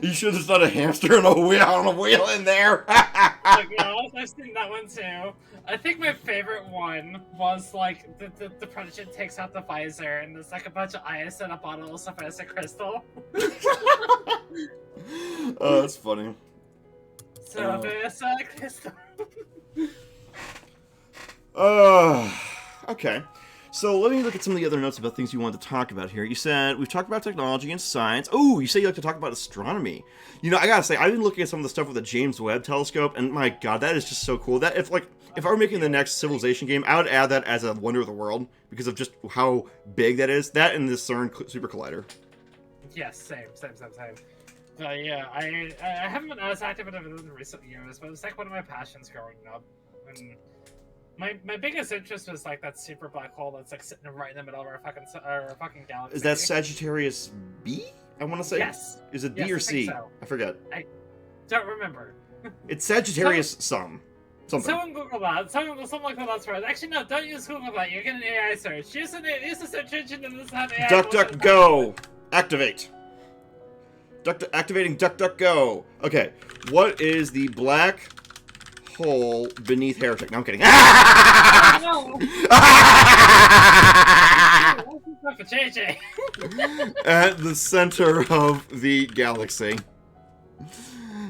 You sure there's not a hamster on a wheel in there? Like, yeah, I've seen that one too. I think my favorite one was like the Predator takes out the visor and there's like a bunch of ice in a bottle of Sophistic Crystal. Oh, that's funny. Sophistic Crystal. Okay. So let me look at some of the other notes about things you wanted to talk about here. You said we've talked about technology and science. Oh, you say you like to talk about astronomy. You know, I gotta say, I've been looking at some of the stuff with the James Webb Telescope, and my God, that is just so cool. That if I were making the next Civilization game, I would add that as a wonder of the world because of just how big that is. That and the CERN Super Collider. Yes, same. Yeah, I haven't been as active in it in recent years, but it's like one of my passions growing up. And my biggest interest was like that super black hole that's like sitting right in the middle of our fucking galaxy. Is that Sagittarius B? I want to say. Yes. Is it B or C? So. I forget. I don't remember. It's Sagittarius something. Someone Google that. Someone like that's right. Actually, no, don't use Google that. You get an AI search. Use a search engine and this have AI. DuckDuckGo. Activate. Activating DuckDuckGo. Okay. What is the black hole beneath Heretic? No, I'm kidding. No. For JJ. At the center of the galaxy.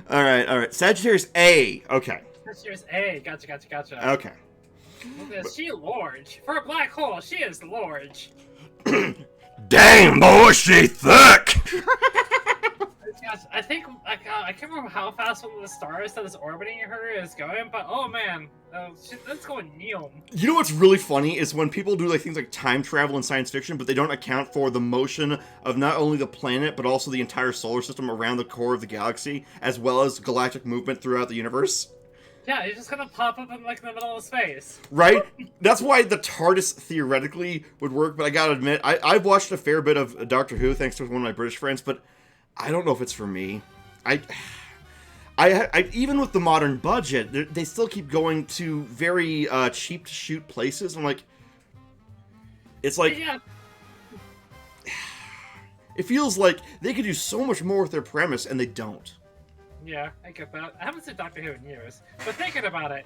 All right. Sagittarius A. Okay. Sagittarius A. Gotcha. Okay. She large for a black hole. She is large. Damn, boy, she thick. I think I can't remember how fast one of the stars that is orbiting her is going, but oh man, that's going neon. You know what's really funny is when people do like things like time travel in science fiction, but they don't account for the motion of not only the planet but also the entire solar system around the core of the galaxy, as well as galactic movement throughout the universe. Yeah, you're just gonna pop up in like the middle of space. Right? That's why the TARDIS theoretically would work, but I gotta admit, I've watched a fair bit of Doctor Who thanks to one of my British friends, but I don't know if it's for me. I even with the modern budget, they still keep going to very cheap to shoot places. I'm like, it's like, Yeah. It feels like they could do so much more with their premise, and they don't. Yeah, I get that. I haven't seen Doctor Who in years. But thinking about it,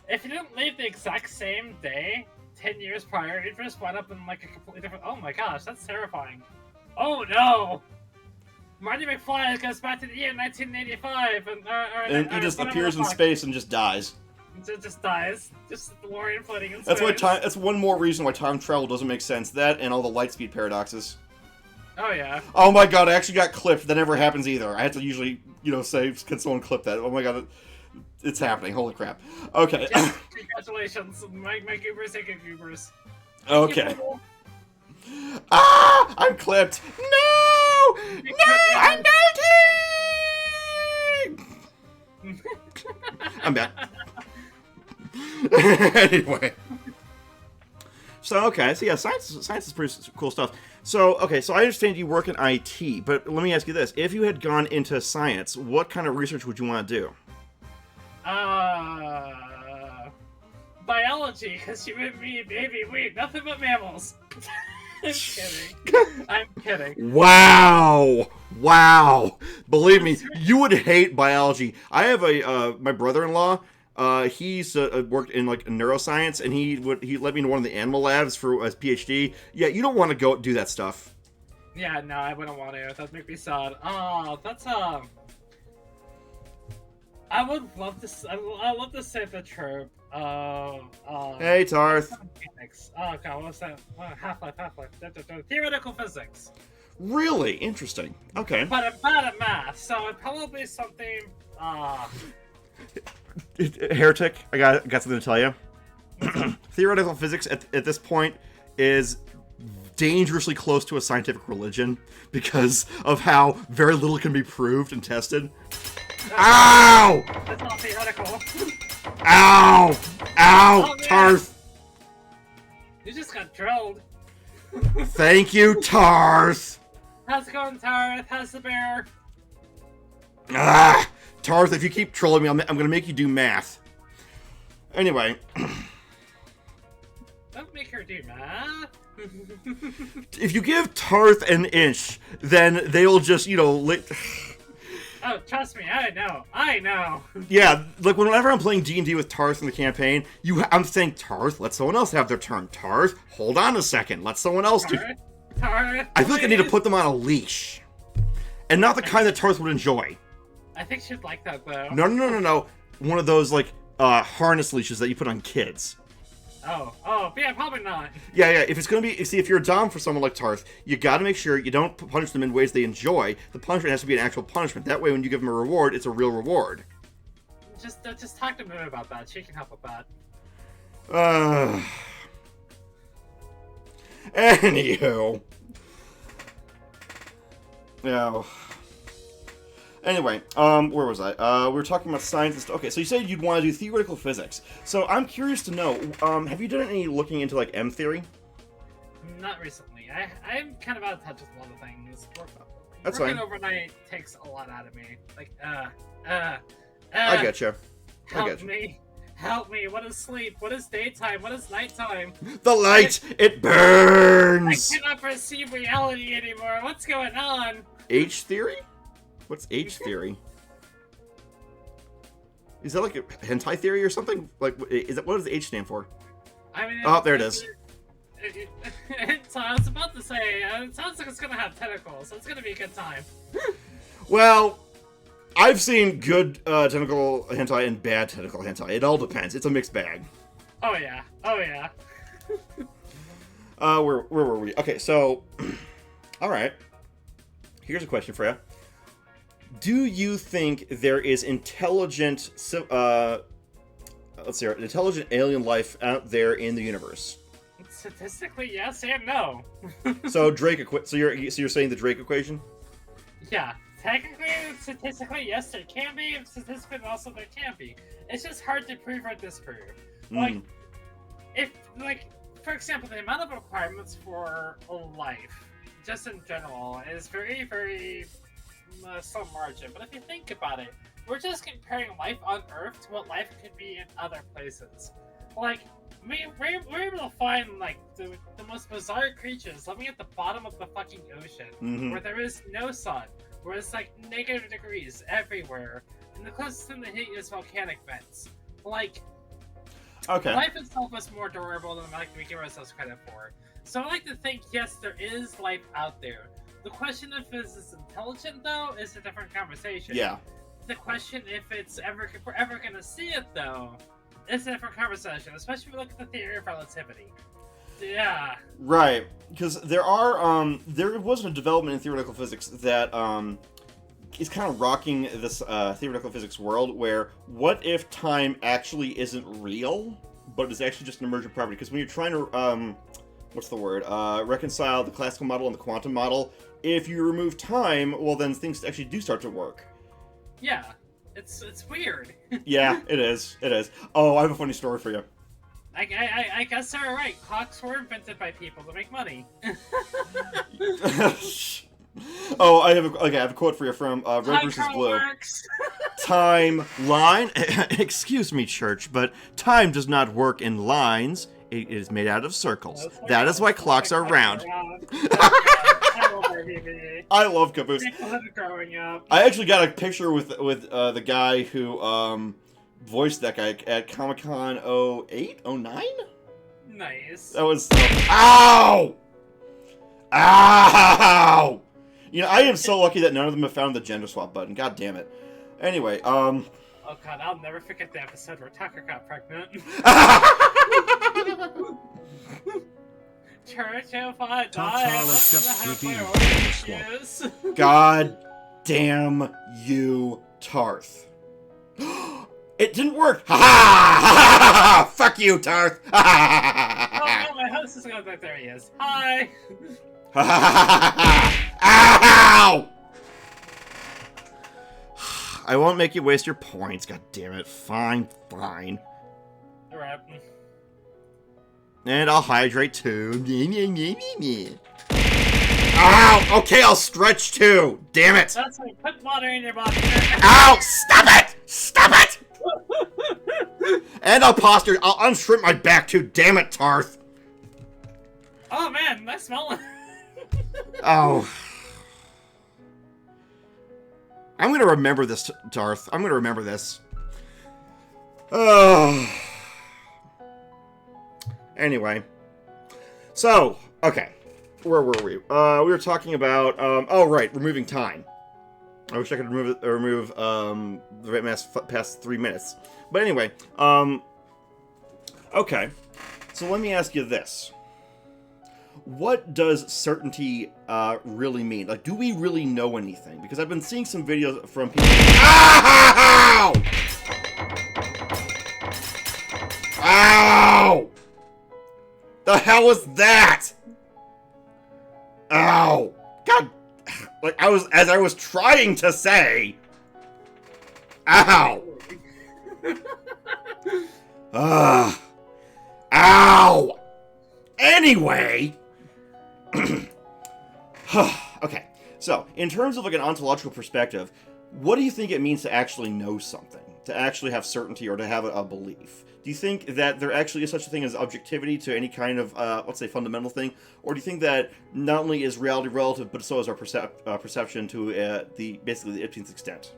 if you didn't leave the exact same day 10 years prior, you'd just wind up in like a completely different... Oh my gosh, that's terrifying. Oh no! Marty McFly goes back to the year 1985 and he just appears in space and just dies. Just dies. Just the DeLorean floating in That's space. That's one more reason why time travel doesn't make sense. That and all the light speed paradoxes. Oh yeah. Oh my god, I actually got clipped. That never happens either. I have to usually, say, can someone clip that? Oh my god, it's happening. Holy crap. Okay. Yes, congratulations. My goobers and good goobers. Okay. Ah! I'm clipped! No! No! I'm melting! I'm back. Anyway. So, okay, so yeah, science is pretty cool stuff. So, okay, so I understand you work in IT, but let me ask you this. If you had gone into science, what kind of research would you want to do? Biology, because you and me, baby, we eat nothing but mammals. I'm kidding. I'm kidding. Wow! Believe me, you would hate biology. I have my brother-in-law. He's worked in like neuroscience, and he let me into one of the animal labs for his PhD. Yeah, you don't want to go do that stuff. Yeah, no, I wouldn't want to. That'd make me sad. Oh, that's I would love to. I love to say the trope. Hey, Tarth. Oh god, what was that? Half-Life. Theoretical physics. Really interesting. Okay. But I'm bad at math, so it'd probably be something. Heretic, I got something to tell you. Theoretical physics at this point is dangerously close to a scientific religion because of how very little can be proved and tested. Ow! That's not theoretical. Ow! Oh, Tarth! You just got drilled. Thank you, Tarth! How's it going, Tarth? How's the bear? Tarth, if you keep trolling me, I'm gonna make you do math. Anyway. Don't make her do math. If you give Tarth an inch, then they'll just, Oh, trust me, I know. Yeah, like whenever I'm playing D&D with Tarth in the campaign, I'm saying, Tarth, let someone else have their turn. Tarth, hold on a second, let someone else do. Tarth, I feel like I need to put them on a leash. And not the kind that Tarth would enjoy. I think she'd like that, though. No. One of those, harness leashes that you put on kids. Oh, yeah, probably not. Yeah, if it's gonna be... See, if you're a dom for someone like Tarth, you gotta make sure you don't punish them in ways they enjoy. The punishment has to be an actual punishment. That way, when you give them a reward, it's a real reward. Just talk to Moon about that. She can help with that. Anywho. Yeah. Anyway, where was I? We were talking about science and stuff. Okay, so you said you'd want to do theoretical physics. So I'm curious to know, have you done any looking into, M theory? Not recently. I'm kind of out of touch with a lot of things. That's Working fine. overnight takes a lot out of me. I get you. Help me. What is sleep? What is daytime? What is nighttime? The light! It burns! I cannot perceive reality anymore. What's going on? H theory? What's H theory? Is that like a hentai theory or something? What does H stand for? I mean, there it is. So I was about to say, it sounds like it's gonna have tentacles, so it's gonna be a good time. Well, I've seen good tentacle hentai and bad tentacle hentai. It all depends. It's a mixed bag. Oh yeah. Where were we? Okay, so, all right. Here's a question for you. Do you think there is intelligent alien life out there in the universe? Statistically, yes and no. So you're saying the Drake equation? Yeah, technically, statistically, yes, there can be. Statistically, also there can be. It's just hard to prove or disprove. For example, the amount of requirements for life, just in general, is very, very some margin. But if you think about it, we're just comparing life on Earth to what life could be in other places. we're able to find like the most bizarre creatures living at the bottom of the fucking ocean, where there is no sun, where it's like -degrees everywhere, and the closest thing to heat is volcanic vents. Like, life itself is more durable than like we give ourselves credit for. So I like to think, yes, there is life out there. The question if it's intelligent, though, is a different conversation. Yeah. The question if we're ever gonna see it, though, is a different conversation. Especially if we look at the theory of relativity. Yeah. Right, because there was a development in theoretical physics that is kind of rocking this theoretical physics world, where what if time actually isn't real, but is actually just an emergent property? Because when you're trying to reconcile the classical model and the quantum model, if you remove time, well, then things actually do start to work. Yeah, it's weird. Yeah, it is. It is. Oh, I have a funny story for you. I guess they're right. Clocks were invented by people to make money. Oh, I have a quote for you from Red vs. Blue. Timeline. Excuse me, church, but time does not work in lines. It is made out of circles. That is why clocks are round. I love Caboose. Growing up. I actually got a picture with the guy who voiced that guy at Comic-Con 08, 09? Nice. That was ow! Ow! You know, I am so lucky that none of them have found the gender swap button. God damn it. Anyway, oh god, I'll never forget the episode where Tucker got pregnant. Church, if I die, God damn you, Tarth. It didn't work! Ha ha! Fuck you, Tarth! Oh no, my host is going back. There he is. Hi! Ow! I won't make you waste your points, god damn it. Fine, fine. Alright. And I'll hydrate too. Ow! Okay, I'll stretch too. Damn it! That's like, put water in your body. Ow! Stop it! Stop it! And I'll posture. I'll unstrip my back too. Damn it, Tarth. Oh man, I smell it. Oh. I'm gonna remember this, Tarth. I'm gonna remember this. Oh. Anyway. So, okay. Where were we? We were talking about, oh right, removing time. I wish I could remove the mass past 3 minutes. But anyway, okay. So let me ask you this. What does certainty really mean? Like, do we really know anything? Because I've been seeing some videos from people. Ow! Ow! The hell was that? Ow! God, like as I was trying to say. Ow! Ow! Anyway. Okay, so in terms of like an ontological perspective, what do you think it means to actually know something? To actually have certainty or to have a belief? Do you think that there actually is such a thing as objectivity to any kind of, let's say, fundamental thing? Or do you think that not only is reality relative, but so is our perception to basically the 15th extent?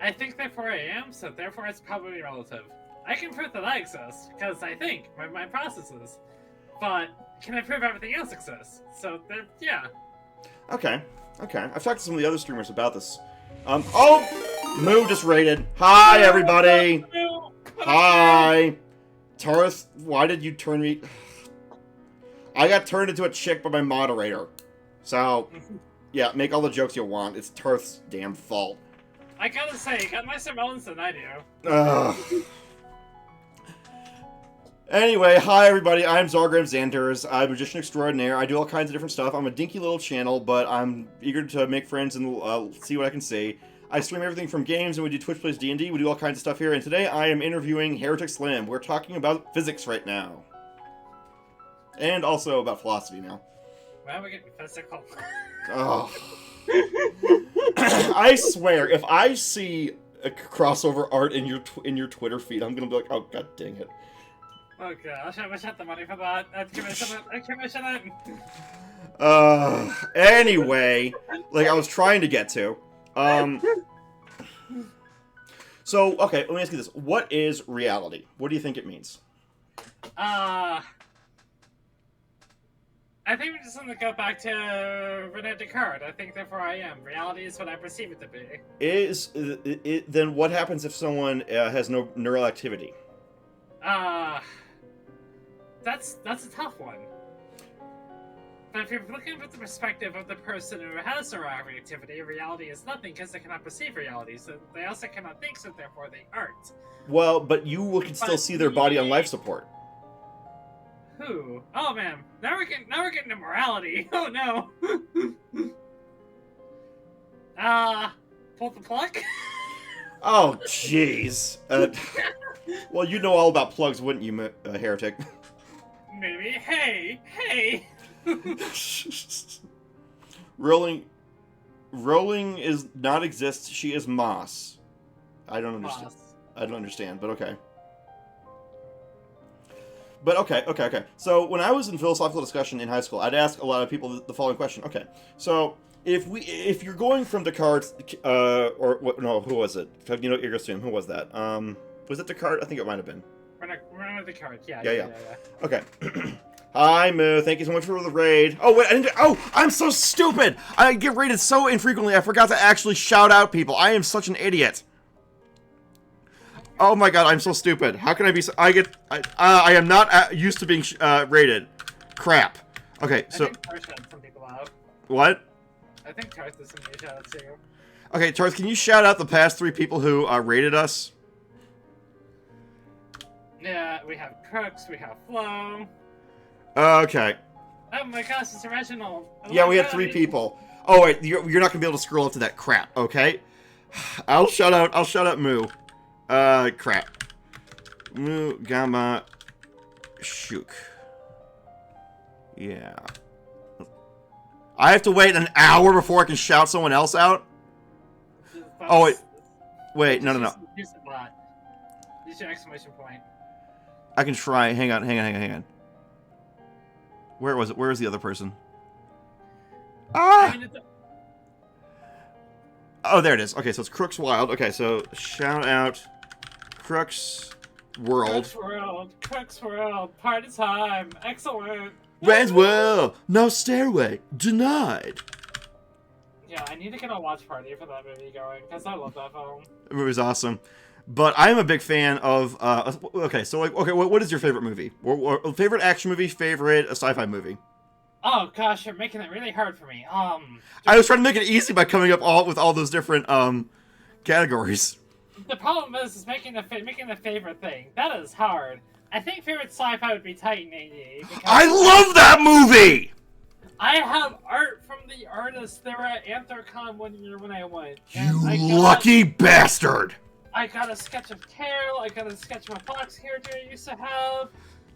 I think therefore I am, so therefore it's probably relative. I can prove that I exist, because I think, my processes. But can I prove everything else exists? So, yeah. Okay. I've talked to some of the other streamers about this. Oh! Moo just raided. Hi, everybody! Hi! Tarth, why did you turn me... I got turned into a chick by my moderator. So, yeah, make all the jokes you want. It's Tarth's damn fault. I gotta say, you got nicer melons than I do. Anyway, hi everybody, I'm Zargram Xanders. I'm a magician extraordinaire. I do all kinds of different stuff. I'm a dinky little channel, but I'm eager to make friends and see what I can see. I stream everything from games, and we do Twitch Plays D&D. We do all kinds of stuff here, and today I am interviewing Heretic Slim. We're talking about physics right now. And also about philosophy now. Why are we getting physical? Oh. I swear, if I see a crossover art in your Twitter feed, I'm gonna be like, oh god dang it. Oh gosh, I wish I had the money for that. I'd commission it. I'd commission it. Anyway, like I was trying to get to. So, okay, let me ask you this. What is reality? What do you think it means? I think we're just gonna go back to Rene Descartes. I think therefore I am. Reality is what I perceive it to be. Then what happens if someone has no neural activity? That's a tough one. But if you're looking from the perspective of the person who has neural activity, reality is nothing because they cannot perceive reality, so they also cannot think, so therefore they aren't. Well, but you can still see their body on life support. Who? Oh man, now we're getting to morality. Oh no. Pull the plug. Oh jeez. Well, you know all about plugs, wouldn't you, heretic? Maybe. Hey. Rolling is not exist. She is Moss. I don't understand. Moss. I don't understand, but okay. But okay. So when I was in philosophical discussion in high school, I'd ask a lot of people the following question. Okay, so if you're going from Descartes, or what? No, who was it? You know, Irgasum. Who was that? Was it Descartes? I think it might have been. Run the card. Yeah. Okay. Hi, Moo. Thank you so much for the raid. Oh, wait. I'm so stupid. I get raided so infrequently. I forgot to actually shout out people. I am such an idiot. Oh my god, I'm so stupid. How can I be so... I am not used to being raided. Crap. Okay, so... I think Tarth shouted some people out. What? I think Tarth did some new shoutouts too. Okay, Tarth, can you shout out the past 3 people who raided us? Yeah, we have Crooks, we have Flo. Okay. Oh my gosh, it's original. Yeah, we had 3 people. Oh wait, you're not gonna be able to scroll up to that crap, okay? I'll shout out Moo. Crap. Moo Gamma Shook. Yeah. I have to wait an hour before I can shout someone else out? Oh wait, no. Use the bot. Use your exclamation point. I can try. Hang on. Where was it? Where is the other person? Oh, there it is. Okay, so it's Crooks Wild. Okay, so shout out Crooks World. Crooks World, party time, excellent. Renswell, no stairway, denied. Yeah, I need to get a watch party for that movie going, because I love that film. The movie's awesome. But I'm a big fan of, what is your favorite movie? Or favorite action movie, favorite sci-fi movie? Oh gosh, you're making it really hard for me. I was trying to make it easy by coming up with all those different, categories. The problem is making the favorite thing. That is hard. I think favorite sci-fi would be Titan AD. I love that movie! I have art from the artist. They were at Anthrocon one year when I went. You lucky bastard! I got a sketch of Carol. I got a sketch of a Fox character I used to have.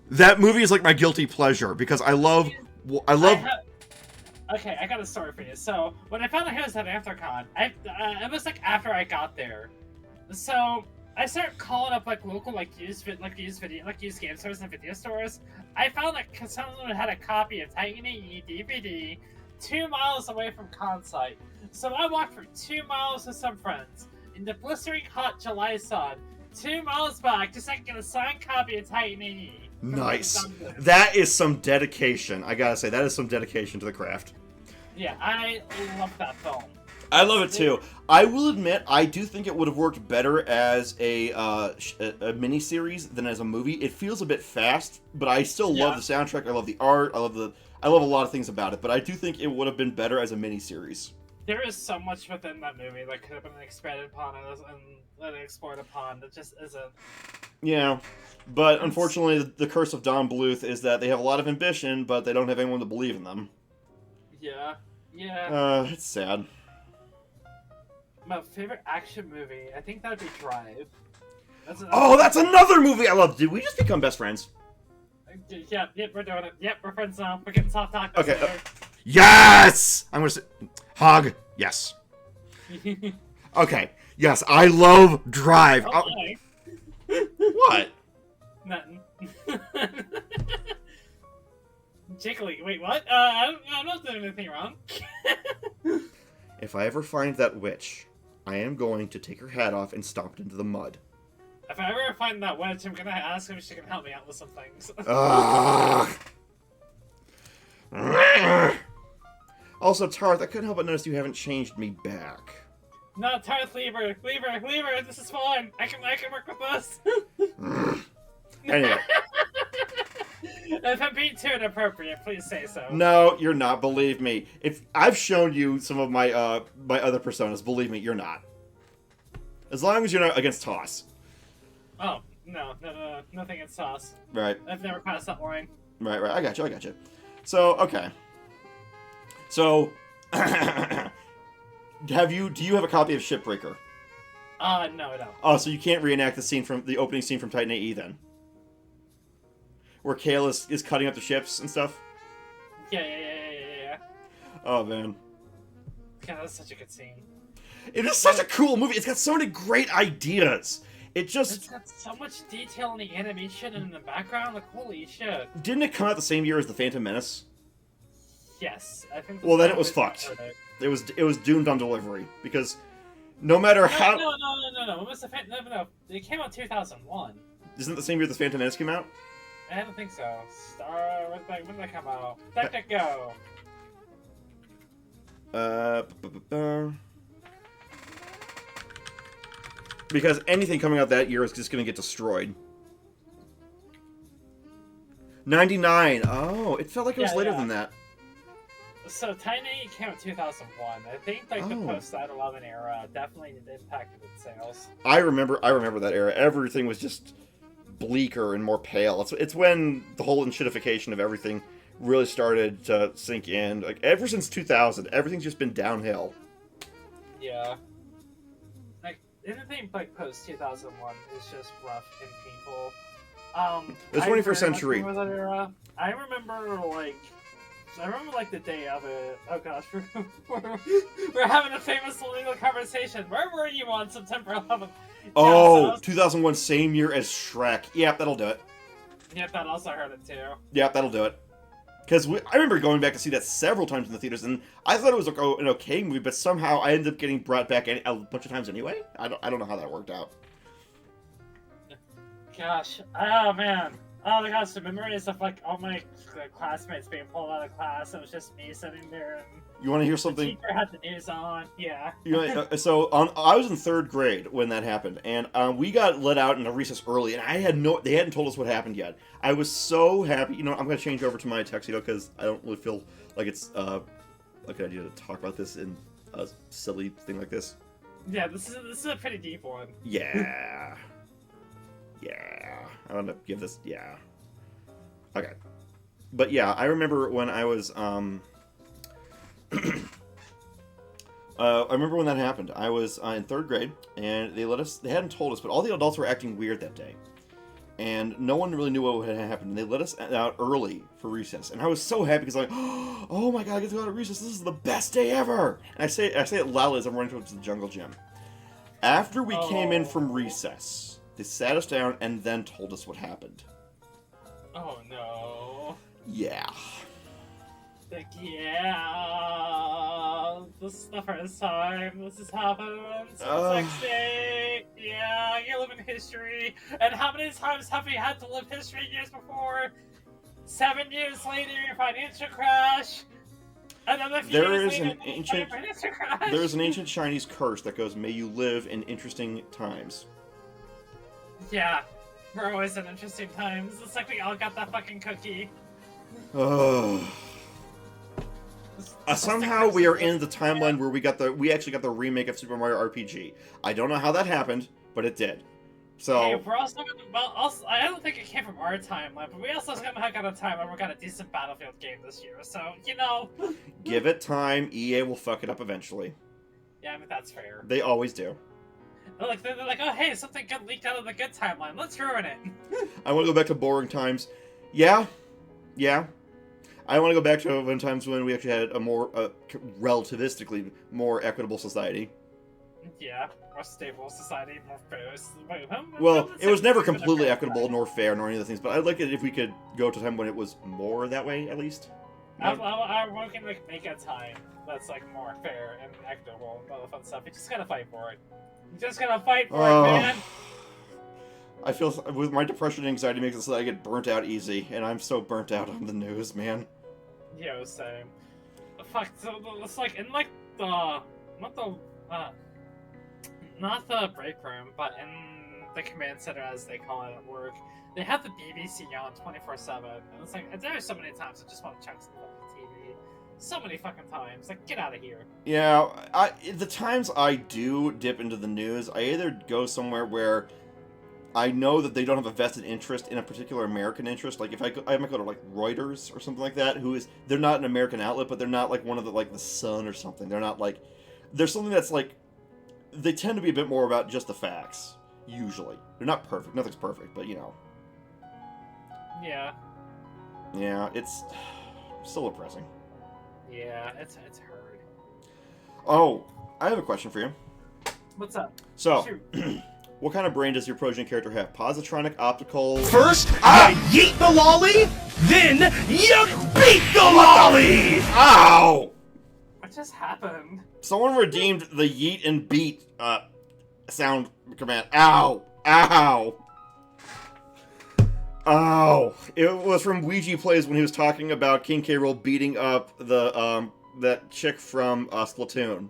That movie is like my guilty pleasure because I love. Okay, I got a story for you. So when I found out he was at Anthrocon, it was like after I got there. So I started calling up like local used game stores and video stores. I found that someone had a copy of Titan AE DVD 2 miles away from con site. So I walked for 2 miles with some friends in the blistering hot July sun, 2 miles back, just so I could get a signed copy of Titan AE. Nice. That is some dedication. I gotta say, that is some dedication to the craft. Yeah, I love that film. I love it too. I will admit, I do think it would have worked better as a miniseries than as a movie. It feels a bit fast, but I still love the soundtrack. I love the art. I love a lot of things about it. But I do think it would have been better as a miniseries. There is so much within that movie that could have been expanded upon and explored upon that just isn't. Yeah. But unfortunately, the curse of Don Bluth is that they have a lot of ambition, but they don't have anyone to believe in them. Yeah. It's sad. My favorite action movie, I think that'd be Drive. That's another movie I love. Did we just become best friends? Yep, we're doing it. Yep, we're friends now. We're getting soft tacos. Okay. Yes! I'm gonna say... Hog. Yes. Okay. Yes, I love Drive. Okay. What? Nothing. Jiggly. Wait, what? I'm not doing anything wrong. If I ever find that witch, I am going to take her hat off and stomp it into the mud. If I ever find that witch, I'm gonna ask if she can help me out with some things. Also, Tarth, I couldn't help but notice you haven't changed me back. No, Tarth, leave her. This is fine. I can work with this. Anyway. If I'm being too inappropriate, please say so. No, you're not. Believe me. If I've shown you some of my my other personas, believe me, you're not. As long as you're not against Toss. Oh, no, nothing against Toss. Right. I've never passed that line. Right. I got you. So, okay. So, do you have a copy of Shipbreaker? No, I don't. Oh, so you can't reenact the opening scene from Titan AE then? Where Kale is cutting up the ships and stuff? Yeah. Oh, man. God, that's such a good scene. It is such a cool movie. It's got so many great ideas. It's got so much detail in the animation and in the background. Like, holy shit. Didn't it come out the same year as The Phantom Menace? Yes, I think. Well, then it was fucked. It was doomed on delivery because no matter how. No. It was no. It came out in 2001. Isn't it the same year the Phantom Menace came out? I don't think so. When did that come out? Let it go. Because anything coming out that year is just going to get destroyed. 99. Oh, it felt like it was later than that. So Titan AE came out in 2001. I think the post 9/11 era definitely impacted its sales. I remember that era. Everything was just bleaker and more pale. It's when the whole shitification of everything really started to sink in. Like ever since 2000, everything's just been downhill. Yeah. Like anything like post 2001 is just rough and painful. The 21st century. I remember the day of it. Oh gosh, we're having a famous legal conversation. Where were you on September 11th? Oh, 2001, same year as Shrek. Yep, that'll do it. Yep, that also heard it too. Yep, that'll do it. Because I remember going back to see that several times in the theaters, and I thought it was an okay movie, but somehow I ended up getting brought back a bunch of times anyway. I don't know how that worked out. Gosh, oh man. Oh my gosh, the memories of like all my classmates being pulled out of class. It was just me sitting there and you want to hear something? The teacher had the news on. Yeah. I was in 3rd grade when that happened, and we got let out in a recess early, and they hadn't told us what happened yet. I was so happy. I'm going to change over to my tuxedo because I don't really feel like it's a good idea to talk about this in a silly thing like this. Yeah, this is a pretty deep one. Yeah. Yeah. I want to give this. Yeah. Okay. But yeah, I remember when I was I remember when that happened. I was in 3rd grade, and they hadn't told us, but all the adults were acting weird that day. And no one really knew what had happened. And they let us out early for recess. And I was so happy because oh my god, I get to go out of recess. This is the best day ever. And I say it loudly as I'm running towards the jungle gym. After we came in from recess, they sat us down and then told us what happened. Oh no. Yeah. Like, yeah, this is the first time this has happened. So sexy. Yeah, you live in history. And how many times have we had to live history years before? 7 years later, financial crash. Another few years later, financial crash. There is an ancient Chinese curse that goes, "May you live in interesting times." Yeah, we're always in interesting times. It's like we all got that fucking cookie. Somehow we are in the timeline where we actually got the remake of Super Mario RPG. I don't know how that happened, but it did. So hey, we're also I don't think it came from our timeline, but we also somehow got a time where we got a decent Battlefield game this year. So give it time. EA will fuck it up eventually. Yeah, I mean that's fair. They always do. They're like, oh hey, something good leaked out of the good timeline. Let's ruin it. I want to go back to boring times. Yeah. I want to go back to times when we actually had a more relativistically more equitable society. Yeah, more stable society, more fair. Well, it was never completely equitable nor fair nor any of the things, but I'd like it if we could go to a time when it was more that way, at least. I'm working to make a time that's like more fair and equitable and all the fun stuff. You just gotta fight for it. You just gotta fight for it, man. I feel with my depression and anxiety makes it so that I get burnt out easy, and I'm so burnt out on the news, man. Yo, same. Fuck. So it's like in like the not the break room, but in the command center, as they call it at work, they have the BBC on 24/7, and it's like there are so many times I just want to check some fucking TV. So many fucking times, like get out of here. Yeah, the times I do dip into the news, I either go somewhere where I know that they don't have a vested interest in a particular American interest. Like if I might go to like Reuters or something like that, they're not an American outlet, but they're not like one of the Sun or something. They're not like there's something that's like they tend to be a bit more about just the facts. Usually, they're not perfect. Nothing's perfect, but you know. Yeah. Yeah, it's still depressing. Yeah, it's hard. Oh, I have a question for you. What's up? So, what kind of brain does your progeny character have? Positronic, optical... First, you yeet the lolly, then you beat the lolly! Ow! What just happened? Someone redeemed the yeet and beat sound command. Ow! Ow! Ow! It was from Ouija Plays when he was talking about King K. Rool beating up the that chick from Splatoon.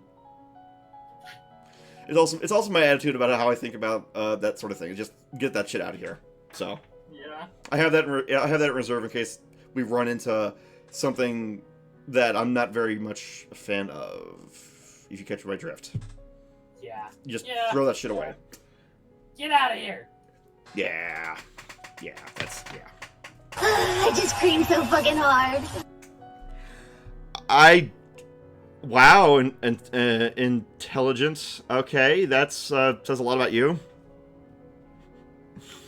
It's also my attitude about how I think about that sort of thing. Just get that shit out of here. So yeah, I have that in reserve in case we run into something that I'm not very much a fan of. If you catch my drift. Yeah. Just throw that shit away. Get out of here. Yeah. Yeah. I just screamed so fucking hard. Wow, intelligence. Okay, that's says a lot about you.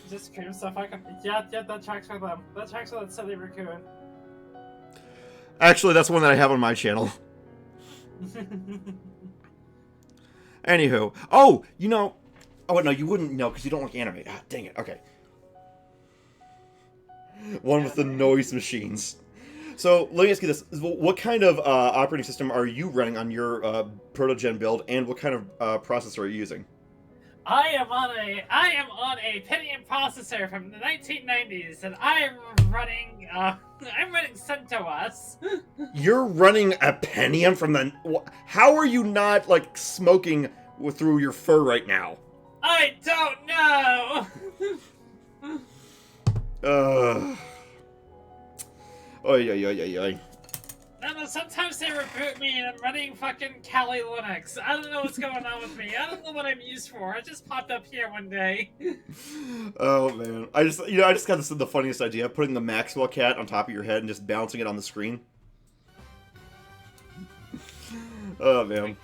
Just scream stuff I can. Yeah, that tracks for them. That tracks for that silly raccoon. Actually, that's one that I have on my channel. Anywho, oh, you know, oh no, you wouldn't know because you don't like anime. Ah, dang it. Okay. One with the noise machines. So let me ask you this: what kind of operating system are you running on your proto-gen build, and what kind of processor are you using? I am on a Pentium processor from the 1990s, and I'm running CentOS. You're running a Pentium from the. How are you not like smoking through your fur right now? I don't know. Oy. I don't know, sometimes they reboot me and I'm running fucking Kali Linux. I don't know what's going on with me. I don't know what I'm used for. I just popped up here one day. Oh man, I just got the funniest idea: putting the Maxwell cat on top of your head and just bouncing it on the screen. Oh man.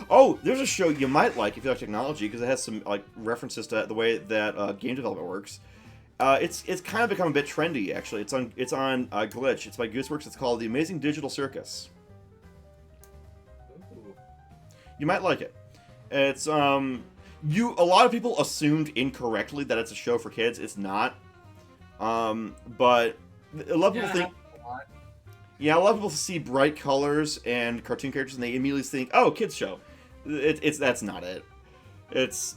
Oh, there's a show you might like if you like technology because it has some like references to the way that game development works. It's kind of become a bit trendy actually. It's on Glitch. It's by Gooseworks. It's called The Amazing Digital Circus. Ooh. You might like it. It's a lot of people assumed incorrectly that it's a show for kids. It's not. But a lot of people think. Yeah, a lot of people see bright colors and cartoon characters and they immediately think, "Oh, kids show." That's not it. It's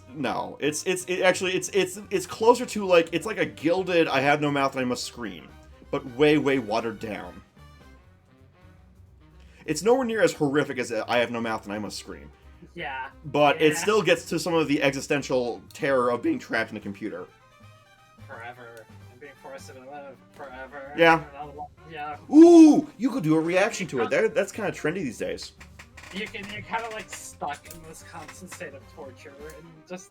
closer to like it's like a gilded I have no mouth and I must scream, but way watered down. It's nowhere near as horrific as I have no mouth and I must scream. Yeah. But it still gets to some of the existential terror of being trapped in a computer. Forever. And being forced to live forever. Yeah. Yeah. Ooh, you could do a reaction to it. That's kind of trendy these days. You're kind of like stuck in this constant state of torture, and just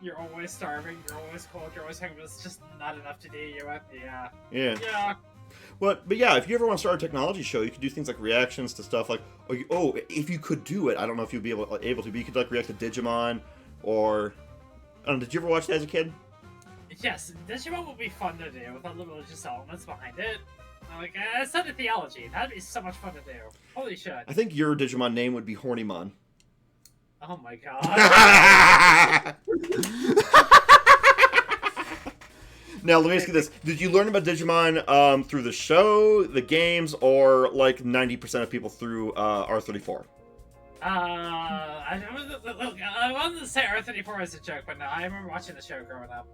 you're always starving, you're always cold, you're always hungry. But it's just not enough to do you up. Yeah. Yeah. But yeah, if you ever want to start a technology show, you could do things like reactions to stuff like if you could do it. I don't know if you'd be able to, but you could like react to Digimon, or I don't know. Did you ever watch that as a kid? Yes, Digimon would be fun to do with all the religious elements behind it. Like, it's not a theology. That'd be so much fun to do. Holy shit. I think your Digimon name would be Hornymon. Oh my god. Now, let me ask you this. Did you learn about Digimon through the show, the games, or like 90% of people through R34? I wanted to say R34 as a joke, but no, I remember watching the show growing up.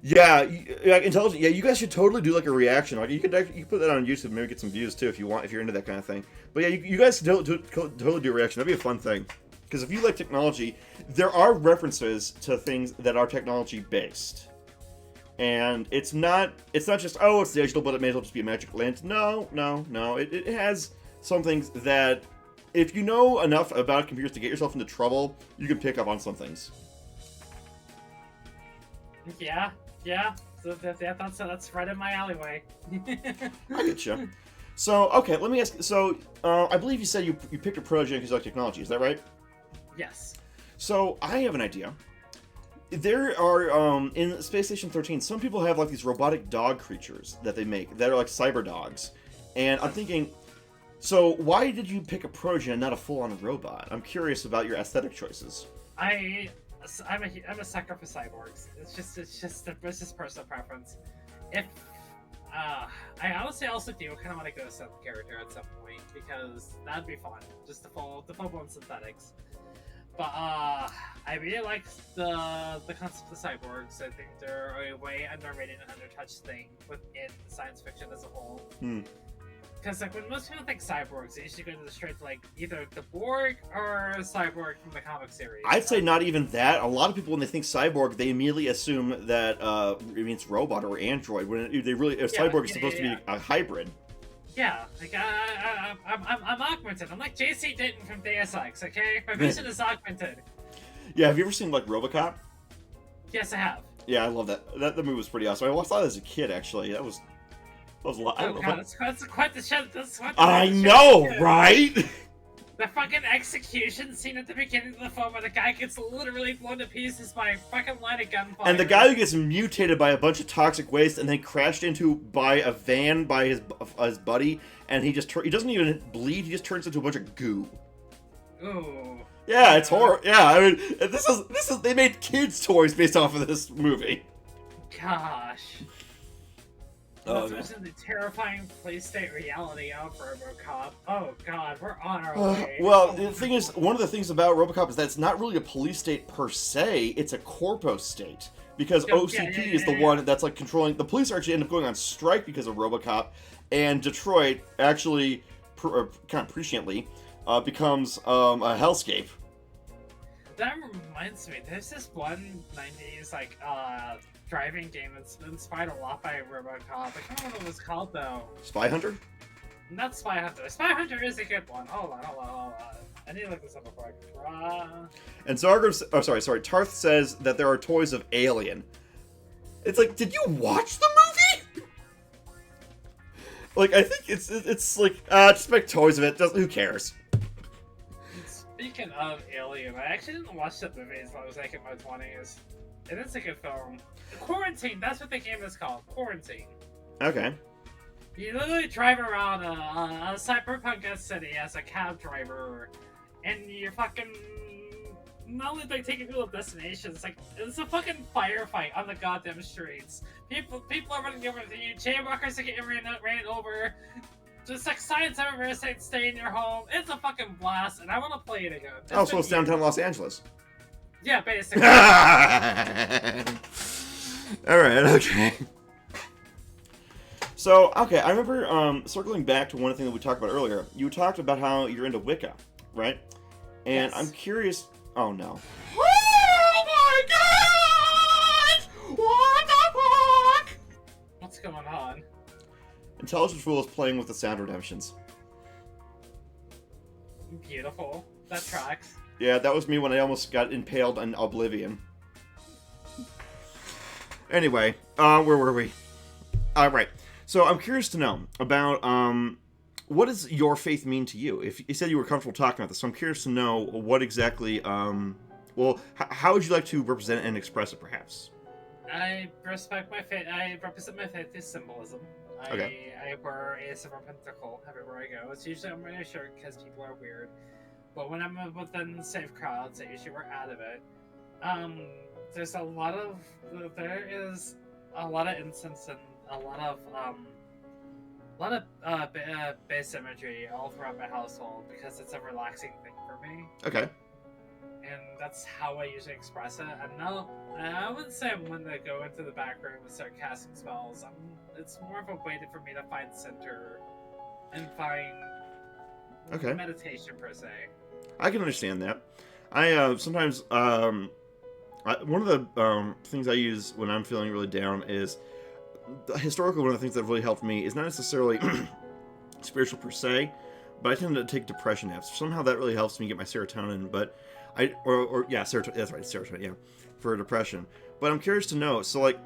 Yeah, intelligent. Yeah, you guys should totally do like a reaction. Like you could put that on YouTube, maybe get some views too if you want, if you're into that kind of thing. But yeah, you guys totally do a reaction. That'd be a fun thing. Because if you like technology, there are references to things that are technology based, and it's not just it's digital, but it may as well just be a magic lint. No. It has some things that if you know enough about computers to get yourself into trouble, you can pick up on some things. Yeah. So that's right in my alleyway. I get you. So, okay, let me ask. So, I believe you said you picked a protege because you like technology. Is that right? Yes. So, I have an idea. There are, in Space Station 13, some people have, like, these robotic dog creatures that they make that are like cyber dogs. And I'm thinking, so why did you pick a protege and not a full-on robot? I'm curious about your aesthetic choices. I'm a sucker for cyborgs. It's just personal preference. If I honestly also do kind of want to go sub character at some point because that'd be fun, just the full blown synthetics. But I really like the concept of cyborgs. I think they're a way underrated and undertouched thing within science fiction as a whole. Because like when most people think cyborgs, they usually go to the straight to like either the Borg or Cyborg from the comic series. I'd say not even that. A lot of people when they think cyborg, they immediately assume that it means robot or android. When they really, cyborg is supposed to be a hybrid. Yeah, like I'm augmented. I'm like JC Denton from Deus Ex. Okay, my vision is augmented. Yeah, have you ever seen like RoboCop? Yes, I have. Yeah, I love that. That movie was pretty awesome. I saw that as a kid actually. That was a lot. Oh god, that's quite the show. I know, right? The fucking execution scene at the beginning of the film where the guy gets literally blown to pieces by a fucking line of gunfire. And the guy who gets mutated by a bunch of toxic waste and then crashed into by a van by his buddy, and he doesn't even bleed. He just turns into a bunch of goo. Ooh. Yeah, it's horror. Yeah, I mean, this is they made kids' toys based off of this movie. Gosh. Oh, That's the terrifying PlayStation reality of RoboCop. Oh god, we're on our way. Well, the thing is, one of the things about RoboCop is that it's not really a police state per se; it's a corpo state because OCP is the one that's like controlling. The police actually end up going on strike because of RoboCop, and Detroit actually, kind of presciently, becomes a hellscape. That reminds me, there's this one 90s like driving game that's been inspired a lot by RoboCop. I can't remember what it was called though. Spy Hunter? Not Spy Hunter. Spy Hunter is a good one. Hold on. I need to look this up before I draw. And Tarth says that there are toys of Alien. It's like, did you watch the movie? Like, I think it's like, just make toys of it. Who cares? Speaking of Alien, I actually didn't watch that movie until I was like in my 20s. It is a good film. Quarantine, that's what the game is called. Quarantine. Okay. You literally drive around a cyberpunk city as a cab driver, and you're fucking not only like taking people to destinations, like it's a fucking firefight on the goddamn streets. People are running over to you. Jaywalkers are getting ran over. Just like science everywhere saying stay in your home. It's a fucking blast, and I want to play it again. So it's downtown Los Angeles. Yeah, basically. Alright, okay. So, okay, I remember circling back to one thing that we talked about earlier. You talked about how you're into Wicca, right? And Yes. I'm curious... Oh, no. Oh, my God! What the fuck? What's going on? Intelligence Fool is playing with the sound redemptions. Beautiful. That tracks. Yeah, that was me when I almost got impaled in Oblivion. Anyway, where were we? Right. So I'm curious to know about what does your faith mean to you? If you said you were comfortable talking about this, so I'm curious to know what exactly. Well, how would you like to represent and express it, perhaps? I respect my faith. I represent my faith through symbolism. Okay. I wear a silver pentacle everywhere I go. It's usually on my shirt because people are weird. but when I'm within safe crowds, I usually work out of it. There's there is a lot of instance and a lot of base imagery all throughout my household because it's a relaxing thing for me. Okay. And that's how I usually express it. I wouldn't say I'm one to go into the back room and start casting spells. It's more of a way for me to find center and find meditation per se. I can understand that. I sometimes one of the things I use when I'm feeling really down is historically one of the things that really helped me is not necessarily spiritual per se, but I tend to take depression naps. Somehow that really helps me get my serotonin. But serotonin. That's right, serotonin. Yeah, for depression. But I'm curious to know. So like,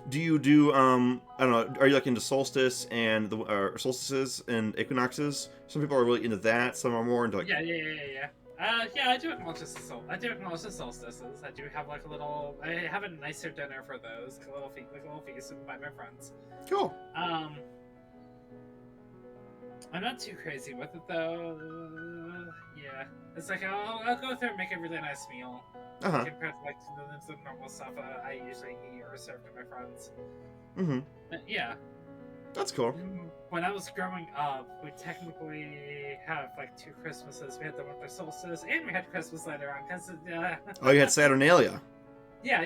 do you do I don't know? Are you like into solstice and the solstices and equinoxes? Some people are really into that. Some are more into like. Yeah. I do acknowledge the solstices. I do have like I have a nicer dinner for those, like a little feast with my friends. Cool. I'm not too crazy with it though. Yeah, it's like I'll go through and make a really nice meal compared to like the normal stuff I usually eat or serve to my friends. Mm-hmm. But, yeah. That's cool. When I was growing up, we technically have like 2 Christmases. We had the winter solstice, and we had Christmas later on. Cause oh, you had Saturnalia. Yeah.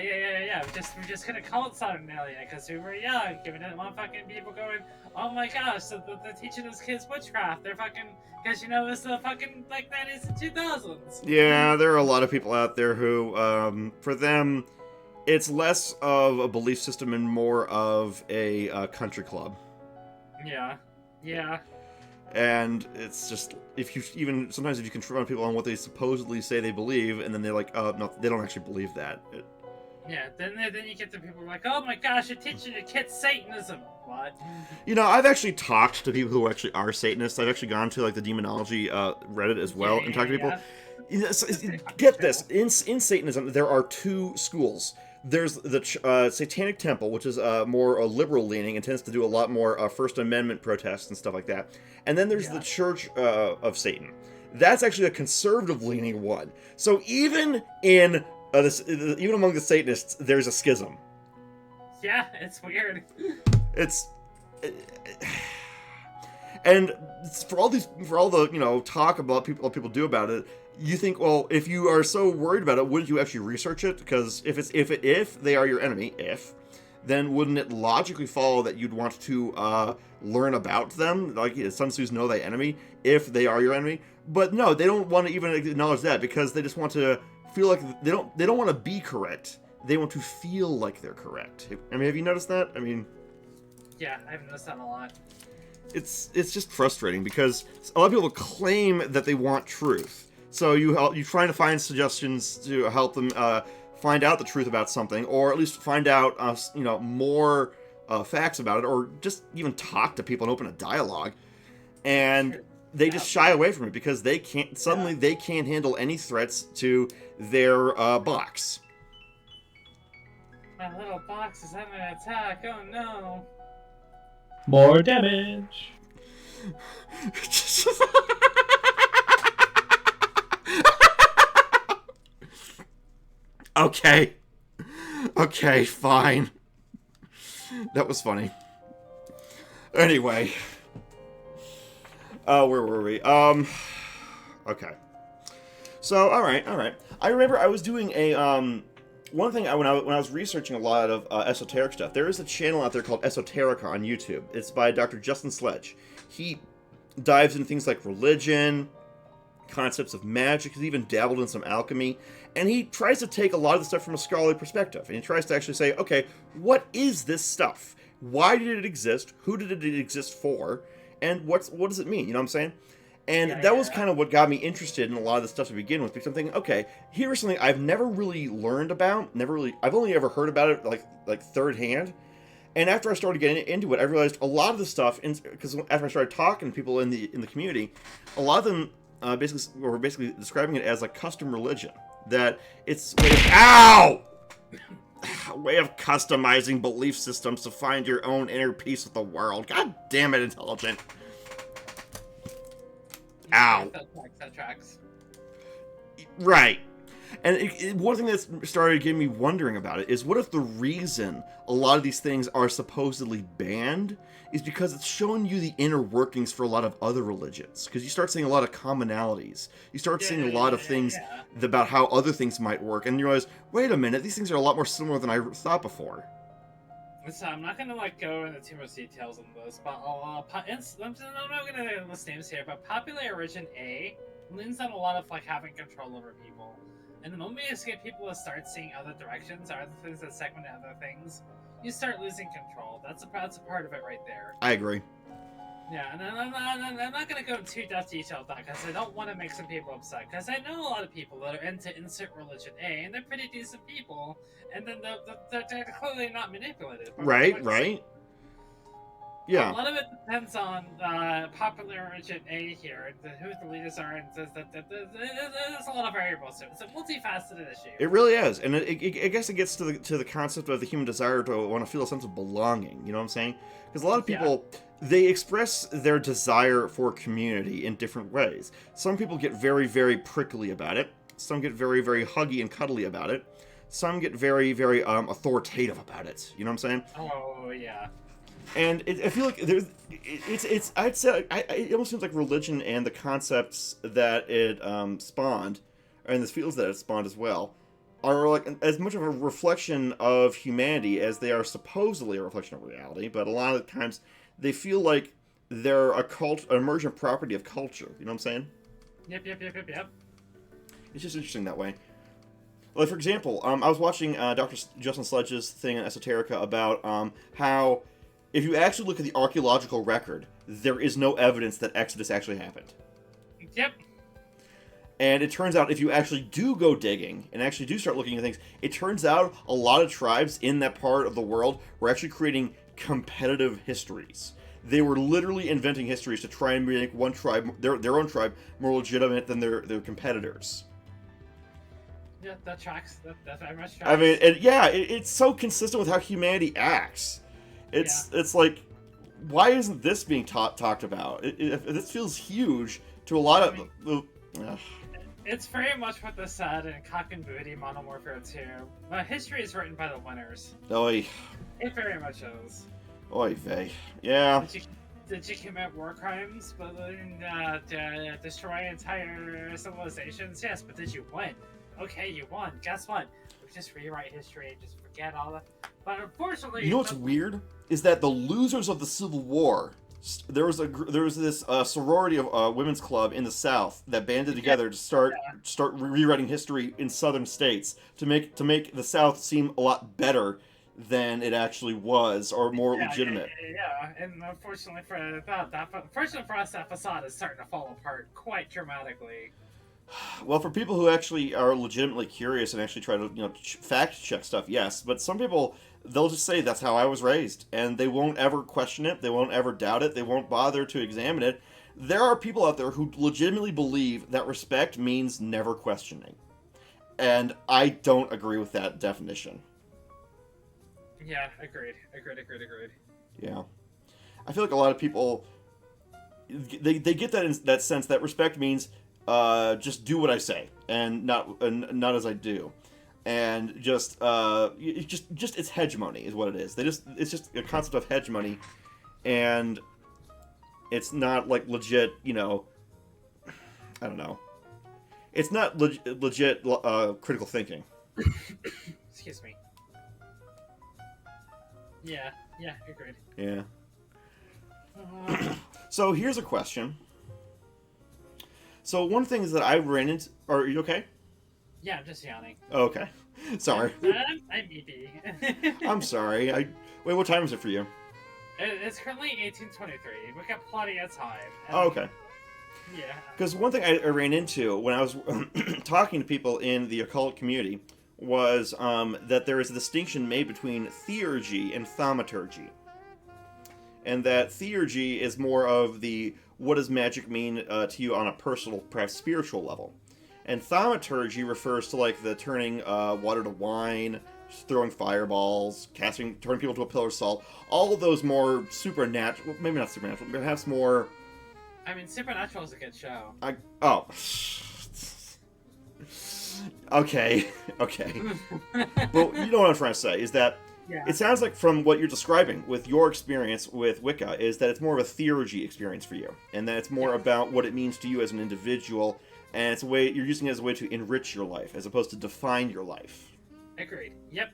We're just gonna call it Saturnalia because we were young, giving it one fucking people going, oh my gosh, so they're teaching those kids witchcraft. They're fucking, because it's the fucking like 90s and 2000s. Yeah, there are a lot of people out there who, for them, it's less of a belief system and more of a country club. Yeah. And it's just, sometimes if you confront people on what they supposedly say they believe, and then they're like, no, they don't actually believe that. Yeah, then you get the people like, oh my gosh, you're teaching your kids Satanism. What? I've actually talked to people who actually are Satanists. I've actually gone to like the demonology Reddit as well and talked to people. Get this, in Satanism, there are 2 schools. There's the Satanic Temple, which is more liberal leaning and tends to do a lot more First Amendment protests and stuff like that. And then there's the Church of Satan. That's actually a conservative leaning one. So even in even among the Satanists, there's a schism. Yeah, it's weird. And for all the talk about what people do about it, you think, well, if you are so worried about it, wouldn't you actually research it? Because if they are your enemy, then wouldn't it logically follow that you'd want to learn about them? Like Sun Tzu's know thy enemy, if they are your enemy. But no, they don't want to even acknowledge that because they just want to feel like they don't want to be correct. They want to feel like they're correct. I mean, have you noticed that? I mean, yeah, I've noticed that a lot. It's just frustrating because a lot of people claim that they want truth. So you trying to find suggestions to help them find out the truth about something, or at least find out more facts about it, or just even talk to people and open a dialogue, and they just shy away from it because they can't handle any threats to their box. My little box is under attack. Oh no! More damage. Okay, fine. That was funny. Anyway. Where were we? Okay. So, alright. I remember I was doing a, one thing when I was researching a lot of esoteric stuff, there is a channel out there called Esoterica on YouTube. It's by Dr. Justin Sledge. He dives into things like religion, concepts of magic. He's even dabbled in some alchemy, and he tries to take a lot of the stuff from a scholarly perspective, and he tries to actually say, okay, what is this stuff? Why did it exist? Who did it exist for? And what does it mean? You know what I'm saying? And that was kind of what got me interested in a lot of this stuff to begin with, because I'm thinking, okay, here's something I've never really learned about, I've only ever heard about it like third hand. And after I started getting into it, I realized a lot of the stuff, because after I started talking to people in the community, a lot of them were basically describing it as like custom religion. That it's a way of customizing belief systems to find your own inner peace with the world. God damn it, Intelligent. Ow. That tracks. Right. And one thing that's started getting me wondering about it is, what if the reason a lot of these things are supposedly banned is because it's showing you the inner workings for a lot of other religions? Because you start seeing a lot of commonalities. You start seeing a lot of things about how other things might work, and you realize, wait a minute, these things are a lot more similar than I thought before. So I'm not gonna go into too much details on this, but I'm not gonna list names here. But Popular Origin A leans on a lot of having control over people, and the moment you get people to start seeing other directions or other things that segment other things, you start losing control. That's a part of it right there. I agree. Yeah, and I'm not gonna go into too depth detail of that because I don't want to make some people upset. Because I know a lot of people that are into insert religion A, and they're pretty decent people, and then they're clearly not manipulated. Right. Yeah. A lot of it depends on Popular Origin A here, who the leaders are, and there's a lot of variables to it. It's a multifaceted issue. It really is, and I guess it gets to the concept of the human desire to want to feel a sense of belonging. You know what I'm saying? Because a lot of people, they express their desire for community in different ways. Some people get very, very prickly about it. Some get very, very huggy and cuddly about it. Some get very, very authoritative about it. You know what I'm saying? Oh yeah. And I feel like I'd say it almost seems like religion and the concepts that it spawned, and the fields that it spawned as well, are like as much of a reflection of humanity as they are supposedly a reflection of reality. But a lot of the times, they feel like they're an emergent property of culture. You know what I'm saying? Yep. It's just interesting that way. Like, for example, I was watching Dr. Justin Sledge's thing on Esoterica about how, if you actually look at the archaeological record, there is no evidence that Exodus actually happened. Yep. And it turns out if you actually do go digging and actually do start looking at things, it turns out a lot of tribes in that part of the world were actually creating competitive histories. They were literally inventing histories to try and make one tribe, their own tribe, more legitimate than their competitors. Yeah, that tracks. That very much tracks. I mean, it's so consistent with how humanity acts. It's like, why isn't this being talked about? This feels huge to a lot of... It's very much what they said in Cock and Booty Modern Warfare 2. History is written by the winners. Oy. It very much is. Oy vey. Yeah. Did you commit war crimes, but destroy entire civilizations? Yes, but did you win? Okay, you won. Guess what? We just rewrite history and just forget all that. But unfortunately, you know what's weird is that the losers of the Civil War, there was this sorority of women's club in the South that banded together to start rewriting history in Southern states to make the South seem a lot better than it actually was, or more legitimate. Yeah, and unfortunately for us, that facade is starting to fall apart quite dramatically. Well, for people who actually are legitimately curious and actually try to, fact check stuff, yes. But some people, they'll just say that's how I was raised, and they won't ever question it. They won't ever doubt it. They won't bother to examine it. There are people out there who legitimately believe that respect means never questioning, and I don't agree with that definition. Yeah, agreed. Yeah, I feel like a lot of people they get that in that sense that respect means just do what I say and not as I do, and just it's hegemony is what it is. It's just a concept of hegemony, and it's not like legit. I don't know. It's not legit critical thinking. Excuse me. Yeah, agreed. Yeah. So here's a question. So one thing is that I ran into... Are you okay? Yeah, I'm just yawning. Okay. Sorry. I'm ED. I'm sorry. Wait, what time is it for you? It's currently 18:23. We got plenty of time. Oh, okay. Yeah. Because one thing I ran into when I was talking to people in the occult community was that there is a distinction made between theurgy and thaumaturgy. And that theurgy is more of the what does magic mean to you on a personal, perhaps spiritual level. And thaumaturgy refers to like the turning water to wine, throwing fireballs, turning people into a pillar of salt. All of those more supernatural, well, maybe not supernatural, but perhaps more... I mean, Supernatural is a good show. Okay, okay. Well, you know what I'm trying to say is that Yeah. it sounds like from what you're describing with your experience with Wicca is that it's more of a theurgy experience for you, and that it's more about what it means to you as an individual, and it's a way you're using it as a way to enrich your life as opposed to define your life. Agreed. Yep.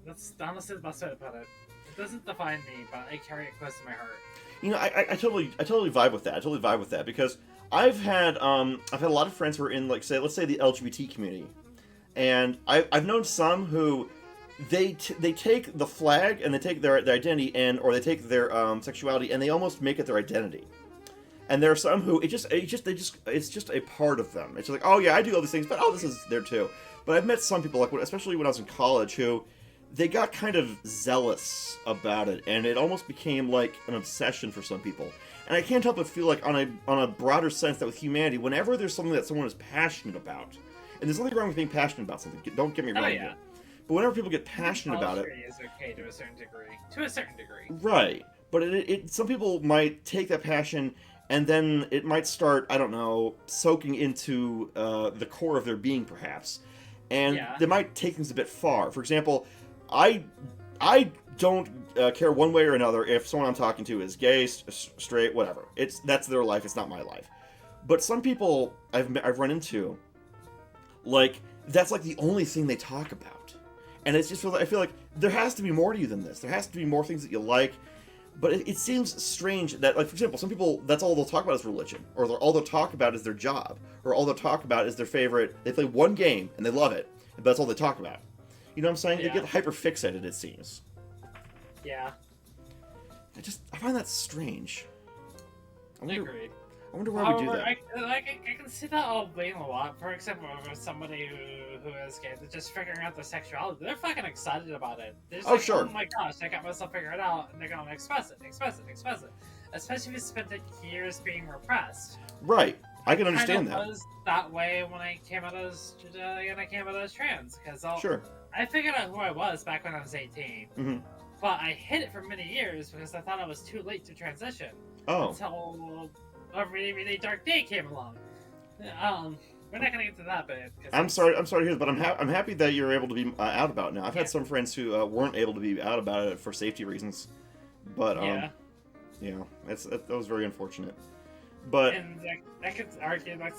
That's honestly the best way to put it. It doesn't define me, but I carry it close to my heart. You know, I totally vibe with that. I totally vibe with that because I've had a lot of friends who are in, like, let's say the LGBT community, and I've known some who they take the flag and they take their identity or they take their sexuality and they almost make it their identity. And there are some who it's just a part of them. It's just like, oh yeah, I do all these things, but oh, this is there too. But I've met some people, like especially when I was in college, who they got kind of zealous about it, and it almost became like an obsession for some people. And I can't help but feel like, on a broader sense, that with humanity, whenever there's something that someone is passionate about, and there's nothing wrong with being passionate about something. Don't get me wrong. Yeah. But whenever people get passionate about it, is okay to a certain degree. To a certain degree. right? But some people might take that passion, and then it might start, I don't know, soaking into the core of their being, perhaps, and they might take things a bit far. For example, I don't care one way or another if someone I'm talking to is gay, straight, whatever. That's their life. It's not my life. But some people I've run into, like, that's like the only thing they talk about, and it's just I feel like there has to be more to you than this. There has to be more things that you like. But it seems strange that, like, for example, some people, that's all they'll talk about is religion, or all they'll talk about is their job, or all they'll talk about is their favorite. They play one game and they love it, but that's all they talk about. You know what I'm saying? Yeah. They get hyper fixated, it seems. Yeah. I find that strange. Agreed. I wonder why we do that. I can see that all being a lot. For example, with somebody who is gay, they're just figuring out their sexuality. They're fucking excited about it. They're just sure. Oh my gosh, I got myself figured out, and they're gonna express it. Especially if you spent years being repressed. Right. I can understand that. I was that way when I came out as trans, because Sure. I figured out who I was back when I was 18. Mm-hmm. But I hid it for many years because I thought I was too late to transition. Oh. Until a really, really dark day came along. We're not gonna get to that bit. I'm sorry to hear that, but I'm happy that you're able to be out about it now. I've had some friends who weren't able to be out about it for safety reasons, but that was very unfortunate. But and I could argue like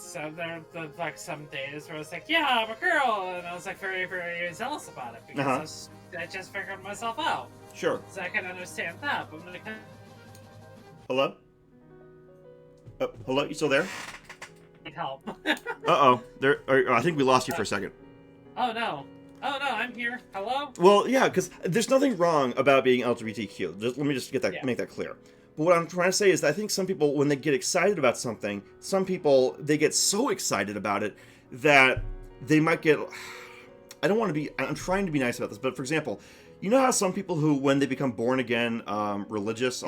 some days where it's like, yeah, I'm a girl, and I was like very, very zealous about it because I just figured myself out. Sure. So I can understand that, but when it comes hello. Hello, you still there? need help. Uh-oh. I think we lost you for a second. Oh no, I'm here. Hello? Well, yeah, because there's nothing wrong about being LGBTQ. Let me just make that clear. But what I'm trying to say is that I think some people, when they get excited about something, they get so excited about it that they might get... I'm trying to be nice about this, but for example, you know how some people who, when they become born again religious,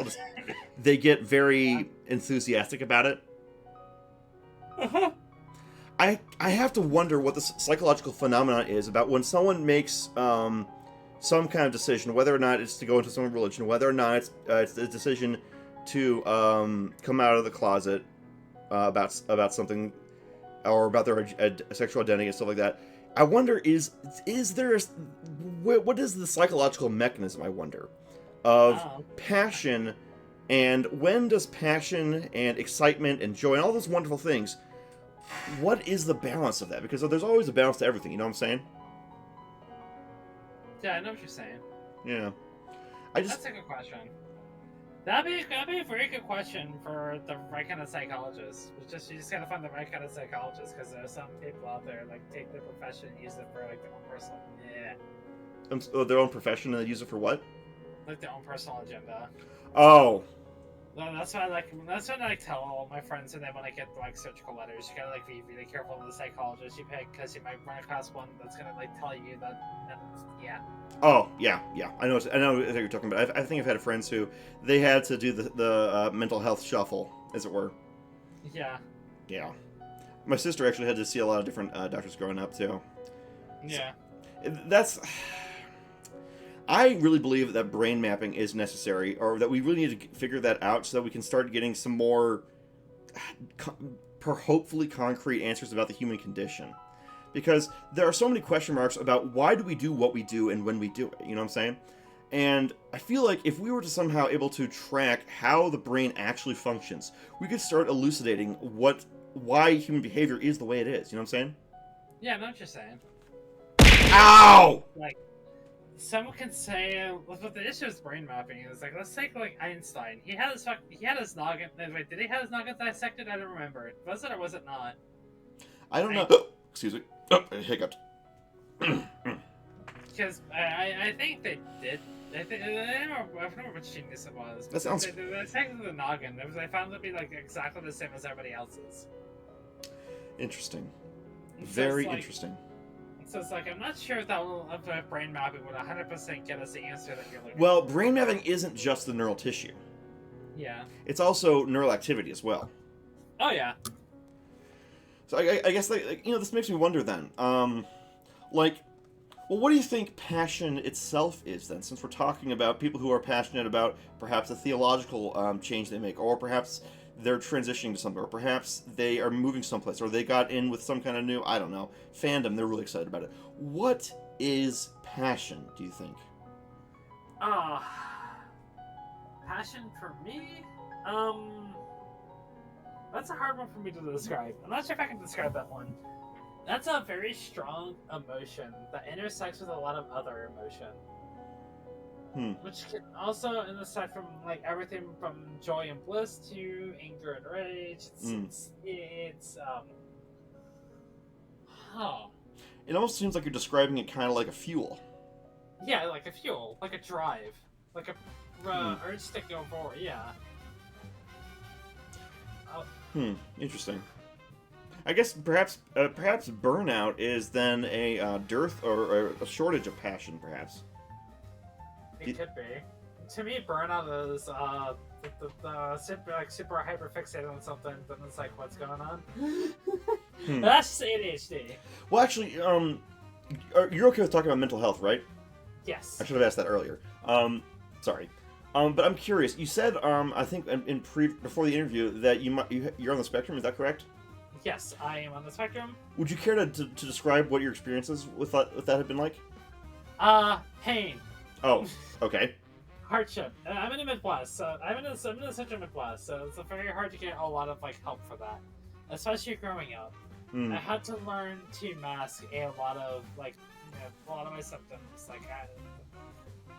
they get very enthusiastic about it? Uh-huh. I have to wonder what the psychological phenomenon is about when someone makes some kind of decision, whether or not it's to go into some religion, whether or not it's a decision to come out of the closet about something, or about their sexual identity and stuff like that. I wonder, what is the psychological mechanism, I wonder, of passion, and when does passion and excitement and joy and all those wonderful things, what is the balance of that? Because there's always a balance to everything, you know what I'm saying? Yeah, I know what you're saying. Yeah. That's a good question. That'd be a very good question for the right kind of psychologist. You just gotta find the right kind of psychologist, because there are some people out there like take their profession and use it for like their own personal their own profession and they use it for what? like their own personal agenda. Oh. No, that's what I tell all my friends when they want to get like surgical letters. You gotta like be really careful with the psychologist you pick, because you might run across one that's gonna like tell you that yeah. Oh, yeah. I know what you're talking about. I think I've had friends who they had to do the mental health shuffle, as it were. Yeah. Yeah. My sister actually had to see a lot of different doctors growing up too. Yeah. So, I really believe that brain mapping is necessary, or that we really need to figure that out so that we can start getting some more hopefully concrete answers about the human condition. Because there are so many question marks about why do we do what we do and when we do it, you know what I'm saying? And I feel like if we were to somehow able to track how the brain actually functions, we could start elucidating why human behavior is the way it is, you know what I'm saying? Yeah, I know what you're saying. Ow! Like, someone can say, what the issue is brain mapping is, like, let's take, like, Einstein. He had his noggin, wait, did he have his noggin dissected? I don't remember. Was it or was it not? I don't know. Excuse me. I hiccuped. Because I think they did. I don't remember which genius it was. That sounds... They dissected the noggin. They found it to be, like, exactly the same as everybody else's. Interesting. And so Very it's like, interesting. So it's like, I'm not sure if that brain mapping would 100% get us the answer that you're looking Well, for. brain mapping isn't just the neural tissue. Yeah. It's also neural activity as well. Oh, yeah. So I guess, like, you know, this makes me wonder then. Like, well, what do you think passion itself is then? Since we're talking about people who are passionate about perhaps a theological change they make, or perhaps they're transitioning to something, or perhaps they are moving someplace, or they got in with some kind of new, I don't know, fandom. They're really excited about it. What is passion, do you think? Passion for me? That's a hard one for me to describe. I'm not sure if I can describe that one. That's a very strong emotion that intersects with a lot of other emotion. Which can also intersect from, like, everything from joy and bliss to anger and rage. It almost seems like you're describing it kind of like a fuel. Yeah, like a fuel, like a drive, like a urge to go forward. Yeah. Interesting. I guess perhaps burnout is then a dearth or a shortage of passion, perhaps. It could be. To me, burnout is super hyper fixated on something, then it's like, what's going on? That's ADHD. Well, actually, you're okay with talking about mental health, right? Yes. I should have asked that earlier. Sorry. But I'm curious. You said, I think before the interview that you're on the spectrum. Is that correct? Yes, I am on the spectrum. Would you care to describe what your experiences with that have been like? Pain. Oh, okay. Hardship. I'm in the Midwest, so I'm in the central Midwest, so it's very hard to get a lot of, like, help for that, especially growing up. I had to learn to mask a lot of, like, a lot of my symptoms. Like,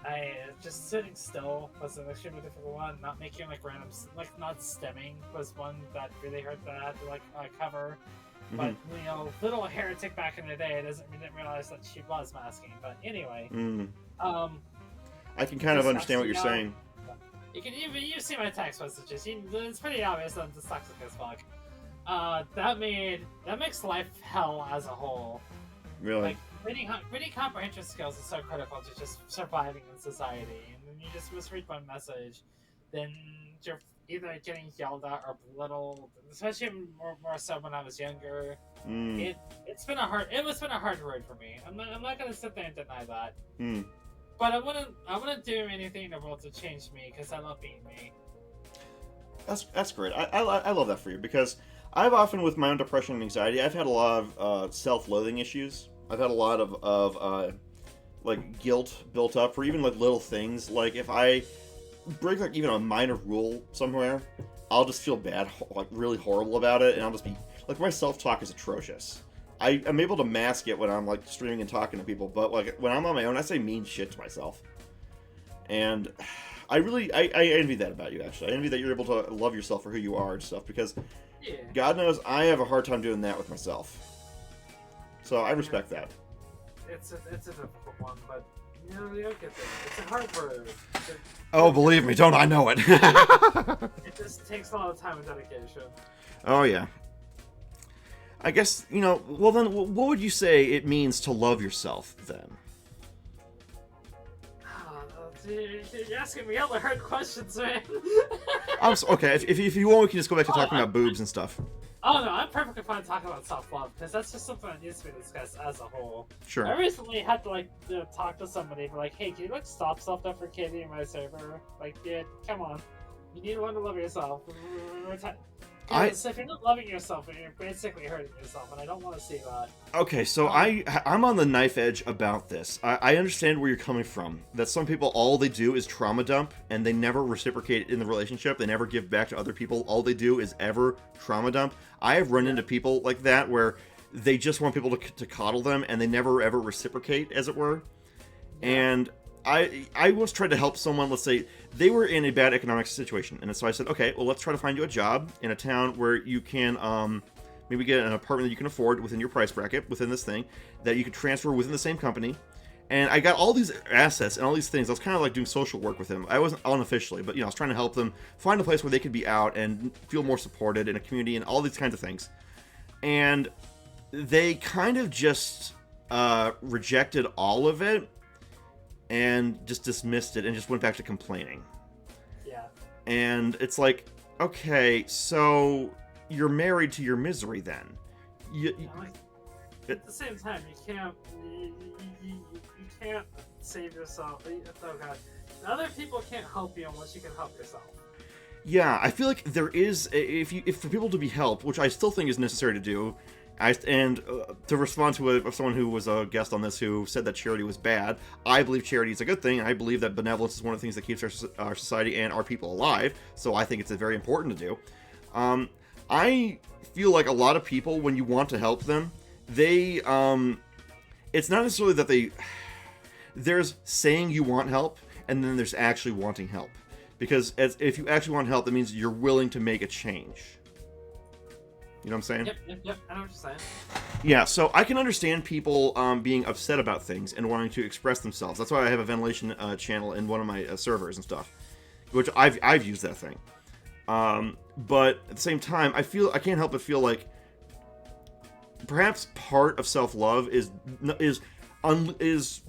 I just sitting still was an extremely difficult one. Not making, like, random, like, not stimming was one that really hurt that I had to, like, cover. But, you know, little heretic back in the day didn't realize that she was masking. But anyway, I can kind of understand what you're saying. You see my text messages. It's pretty obvious that I'm dyslexic as fuck. That makes life hell as a whole. Really? Like, reading comprehension skills is so critical to just surviving in society. And when you just misread one message, then you're either getting yelled at or belittled. Especially more so when I was younger. It's been a hard road for me. I'm not gonna sit there and deny that. But I wouldn't do anything in the world to change me because I love being me. That's great. I love that for you, because I've often, with my own depression and anxiety, I've had a lot of self-loathing issues. I've had a lot of like guilt built up for even, like, little things. Like, if I break, like, even a minor rule somewhere, I'll just feel bad, like, really horrible about it, and I'll just be like, my self-talk is atrocious. I'm able to mask it when I'm, like, streaming and talking to people, but, like, when I'm on my own, I say mean shit to myself. And I envy that about you, actually. I envy that you're able to love yourself for who you are and stuff, because God knows I have a hard time doing that with myself. So I respect that. It's a difficult one, but you'll get there. It's a hard road. Oh, believe me, don't I know it? It just takes a lot of time and dedication. Oh, yeah. I guess, you know, well then, what would you say it means to love yourself, then? You're asking me all the hard questions, man. Okay, if you want, we can just go back to talking about boobs and stuff. Oh no, I'm perfectly fine talking about self-love, because that's just something that needs to be discussed as a whole. Sure. I recently had to, like, talk to somebody, be like, hey, can you, like, stop self-deprecating in my server? Like, dude, come on. You need to learn to love yourself. Because if you're not loving yourself, you're basically hurting yourself, and I don't want to see that. Okay, so I'm on the knife edge about this. I understand where you're coming from. That some people, all they do is trauma dump, and they never reciprocate in the relationship. They never give back to other people. All they do is ever trauma dump. I have run into people like that where they just want people to coddle them, and they never ever reciprocate, as it were. And I once tried to help someone. Let's say they were in a bad economic situation, and so I said, okay, well, let's try to find you a job in a town where you can maybe get an apartment that you can afford within your price bracket, within this thing, that you could transfer within the same company. And I got all these assets and all these things. I was kind of like doing social work with them. I wasn't unofficially, but I was trying to help them find a place where they could be out and feel more supported in a community and all these kinds of things. And they kind of just rejected all of it and just dismissed it and just went back to complaining. Yeah. And it's like, okay, so you're married to your misery then. At the same time, you can't save yourself. Oh god, other people can't help you unless you can help yourself. Yeah, I feel like there is, if for people to be helped, which I still think is necessary to do. To respond to someone who was a guest on this who said that charity was bad, I believe charity is a good thing. I believe that benevolence is one of the things that keeps our society and our people alive. So I think it's very important to do. I feel like a lot of people, when you want to help them, they it's not necessarily that there's saying you want help, and then there's actually wanting help. Because if you actually want help, that means you're willing to make a change. You know what I'm saying? Yep. I know what you're saying. Yeah, so I can understand people being upset about things and wanting to express themselves. That's why I have a ventilation channel in one of my servers and stuff, which I've used that thing. But at the same time, I can't help but feel like perhaps part of self-love is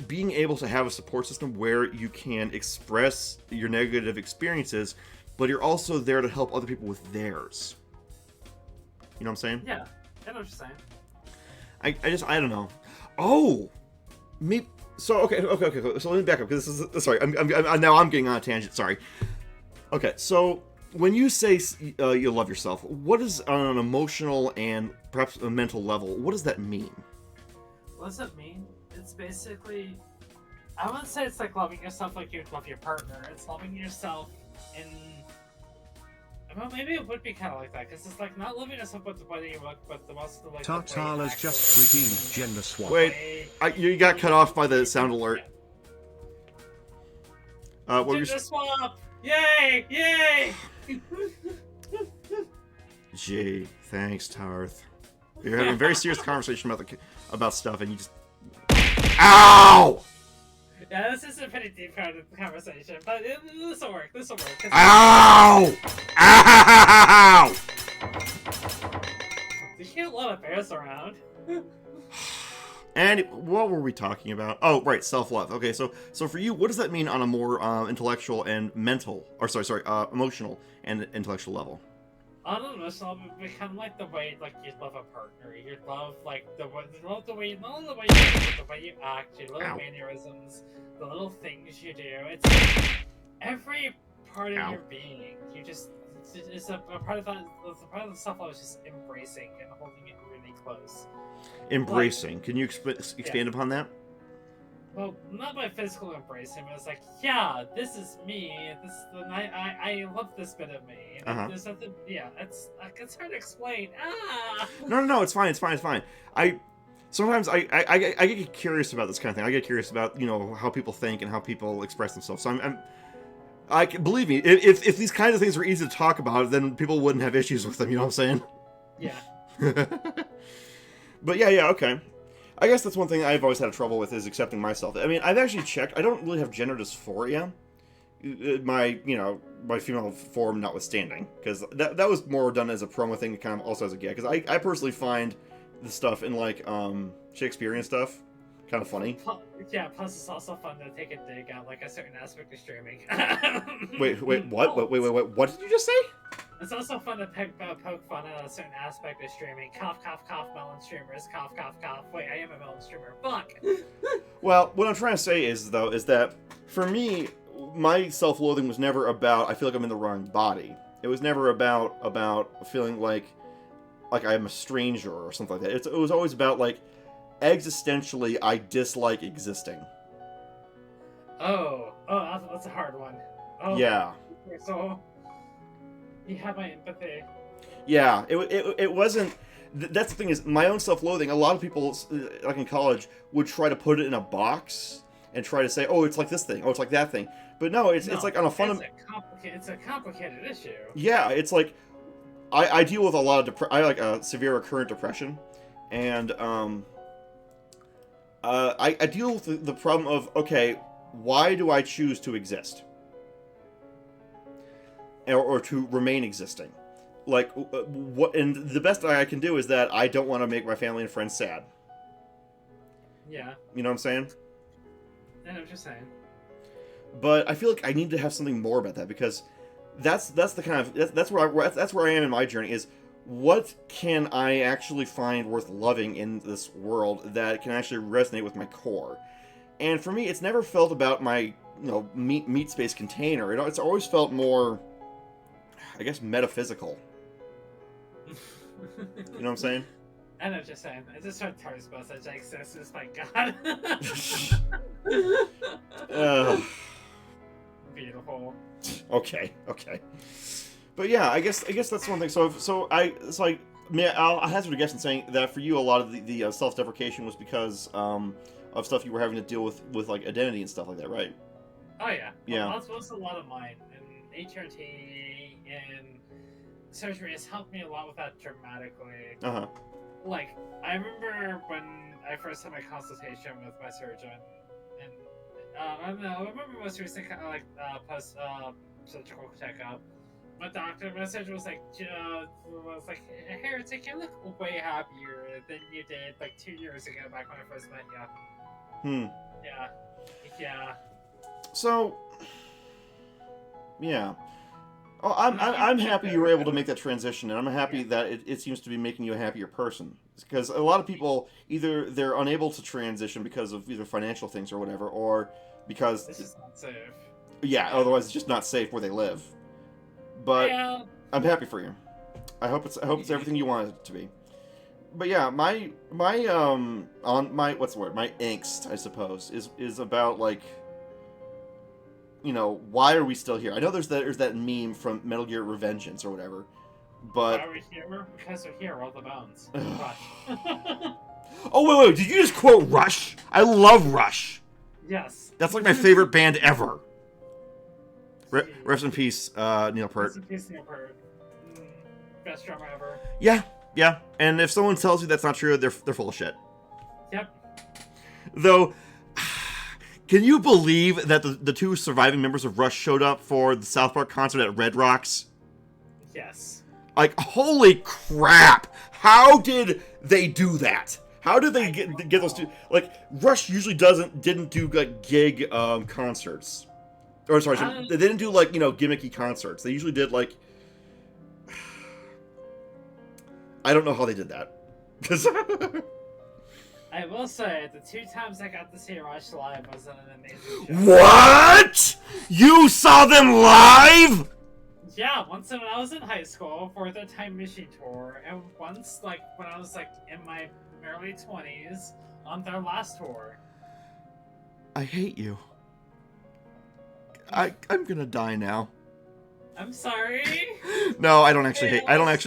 being able to have a support system where you can express your negative experiences, but you're also there to help other people with theirs. You know what I'm saying? Yeah, I know what you're saying. I don't know. Oh, me. So okay. So let me back up because this is sorry. Now I'm getting on a tangent. Sorry. Okay, so when you say you love yourself, what is on an emotional and perhaps a mental level? What does that mean? What does it mean? It's basically, I wouldn't say it's like loving yourself like you'd love your partner. It's loving yourself in. Well, maybe it would be kind of like that, because it's like not living yourself with the body you look, but the most like. Tartal has just redeemed gender swap. Wait, you got cut off by the sound alert. What gender swap! Yay! Yay! Gee, thanks, Tarth. You're having a very serious conversation about stuff, and you just. Ow! Yeah, this is a pretty deep part of the conversation, but this will work. Ow! Ow! You can't let a bears around. And what were we talking about? Oh, right, self-love. Okay, so for you, what does that mean on a more intellectual and mental, or emotional and intellectual level? On an emotional level, it become like the way you'd love a partner. You'd love the way you act, your little mannerisms, the little things you do. It's like every part of your being. You just it's a part of that. The part of the self-love is just embracing and holding it really close. Embracing. Can you expand upon that? Well, not by physical embracing, but it's like, yeah, this is me. I love this bit of me. There's something, it's hard to explain. No, it's fine. Sometimes I get curious about this kind of thing. I get curious about how people think and how people express themselves. So believe me, if these kinds of things were easy to talk about, then people wouldn't have issues with them. You know what I'm saying? Yeah. But yeah, okay. I guess that's one thing I've always had trouble with is accepting myself. I mean, I've actually checked. I don't really have gender dysphoria. My female form notwithstanding, because that was more done as a promo thing, kind of also as a gag. Because I personally find the stuff in Shakespearean stuff kind of funny. Yeah, plus it's also fun to take a dig at a certain aspect of streaming. Wait, what? Wait, what did you just say? It's also fun to poke fun at a certain aspect of streaming. Cough, cough, cough, melon streamers. Cough, cough, cough. Wait, I am a melon streamer. Fuck! Well, what I'm trying to say is that for me, my self-loathing was never about, I feel like I'm in the wrong body. It was never about feeling like I'm a stranger or something like that. It was always about, like, existentially, I dislike existing. Oh, that's a hard one. Oh, Yeah. So, you have my empathy. Yeah, it wasn't... That's the thing is, my own self-loathing, a lot of people, like in college, would try to put it in a box and try to say, oh, it's like this thing, oh, it's like that thing. But no, it's like on a fundamental... It's a complicated issue. Yeah, it's like... I deal with a lot of I like severe recurrent depression, and I deal with the problem of, okay, why do I choose to exist? Or to remain existing? Like, what? And the best I can do is that I don't want to make my family and friends sad. Yeah. You know what I'm saying? I know what you're saying. But I feel like I need to have something more about that, because that's the kind of that's where I am in my journey, is what can I actually find worth loving in this world that can actually resonate with my core. And for me, it's never felt about my meat space container. It's always felt more, I guess, metaphysical. You know what I'm saying? I know what you're saying. I just heard Tar's message. I exists. My God. Beautiful. Okay. But yeah, I guess that's one thing. I'll hazard a guess in saying that for you, a lot of the self-deprecation was because of stuff you were having to deal with like identity and stuff like that, right? Oh yeah. Yeah. Well, that's a lot of mine, and HRT and surgery has helped me a lot with that dramatically. Uh-huh. Like, I remember when I first had my consultation with my surgeon, and I don't know, I remember most recent post surgical checkup. My surgeon was like, hey, Heretic, you look way happier than you did like 2 years ago back when I first met you. Yeah. So, yeah. Oh, I'm happy you were able to make that transition, and I'm happy that it seems to be making you a happier person. Because a lot of people, either they're unable to transition because of either financial things or whatever, or because... This is not safe. Yeah, otherwise it's just not safe where they live. But yeah. I'm happy for you. I hope it's everything you want it to be. But yeah, my what's the word? My angst, I suppose, is about, like, why are we still here? I know there's that meme from Metal Gear Revengeance or whatever, but... Why are we here? Because we're here, all the bones. Rush. Oh, wait, did you just quote Rush? I love Rush. Yes. That's like my favorite band ever. Rest in peace, Neil Peart. Rest in peace, Neil Peart. Best drummer ever. Yeah. And if someone tells you that's not true, they're full of shit. Yep. Though... Can you believe that the two surviving members of Rush showed up for the South Park concert at Red Rocks? Yes. Like, holy crap! How did they do that? How did they get those two? Like, Rush usually didn't do like gig concerts. Or sorry, they didn't do like gimmicky concerts. They usually did like... I don't know how they did that. I will say, the 2 times I got to see Rush live was an amazing show. What? You saw them live? Yeah, once when I was in high school for the Time Machine tour, and once like when I was like in my early 20s on their last tour. I hate you. I'm gonna die now. I'm sorry. No, I don't actually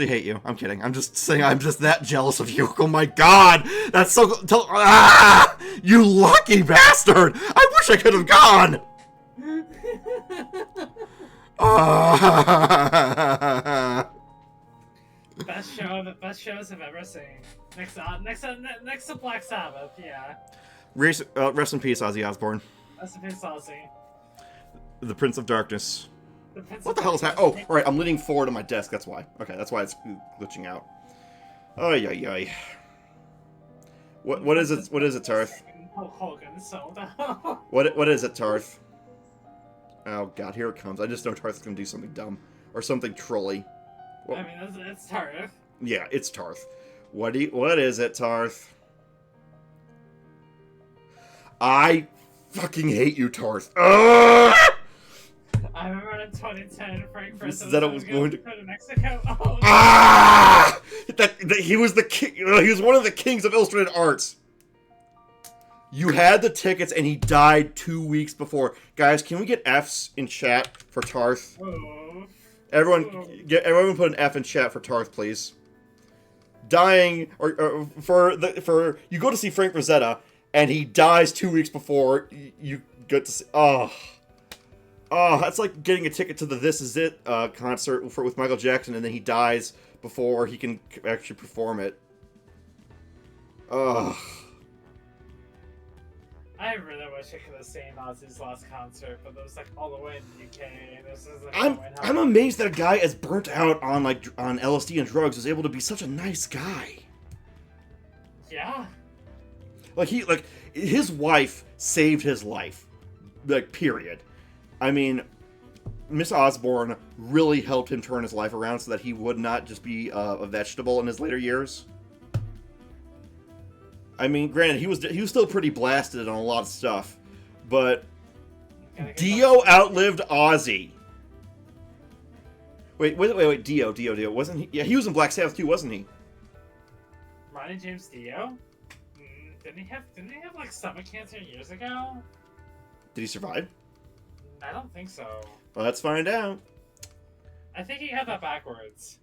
hate you. I'm kidding. I'm just saying I'm just that jealous of you. Oh my god! That's so... You lucky bastard! I wish I could have gone! Best shows I've ever seen. Next to Black Sabbath, yeah. Rest in peace, Ozzy Osbourne. Rest in peace, Ozzy. The Prince of Darkness. What the hell is that? Oh, alright, I'm leaning forward on my desk, that's why. Okay, that's why it's glitching out. Ay. What is it, Tarth? Hogan sold What is it, Tarth? Oh god, here it comes. I just know Tarth's gonna do something dumb. Or something trolly. I mean, it's Tarth. Yeah, it's Tarth. What is it, Tarth? I fucking hate you, Tarth. Ugh! I remember 2010, Frank Zeta was going to go to Mexico. Oh, ah! He was the king. He was one of the kings of illustrated arts. You had the tickets, and he died 2 weeks before. Guys, can we get Fs in chat for Tarth? oh. Everyone put an F in chat for Tarth, please. Dying, or for you go to see Frank Rosetta, and he dies 2 weeks before you get to see. Oh, that's like getting a ticket to the This Is It concert with Michael Jackson, and then he dies before he can actually perform it. Oh. I really wish I could have seen Ozzy's last concert, but it was like all the way in the UK, and this is like I'm amazed that a guy as burnt out on on LSD and drugs was able to be such a nice guy. Yeah. Like his wife saved his life. Like, period. I mean, Miss Osborne really helped him turn his life around so that he would not just be a vegetable in his later years. I mean, granted, he was still pretty blasted on a lot of stuff, but Dio outlived Ozzy. Wait, Dio, wasn't he? Yeah, he was in Black Sabbath too, wasn't he? Ronnie James Dio? Didn't he have like stomach cancer years ago? Did he survive? I don't think so. Well, let's find out. I think he had that backwards.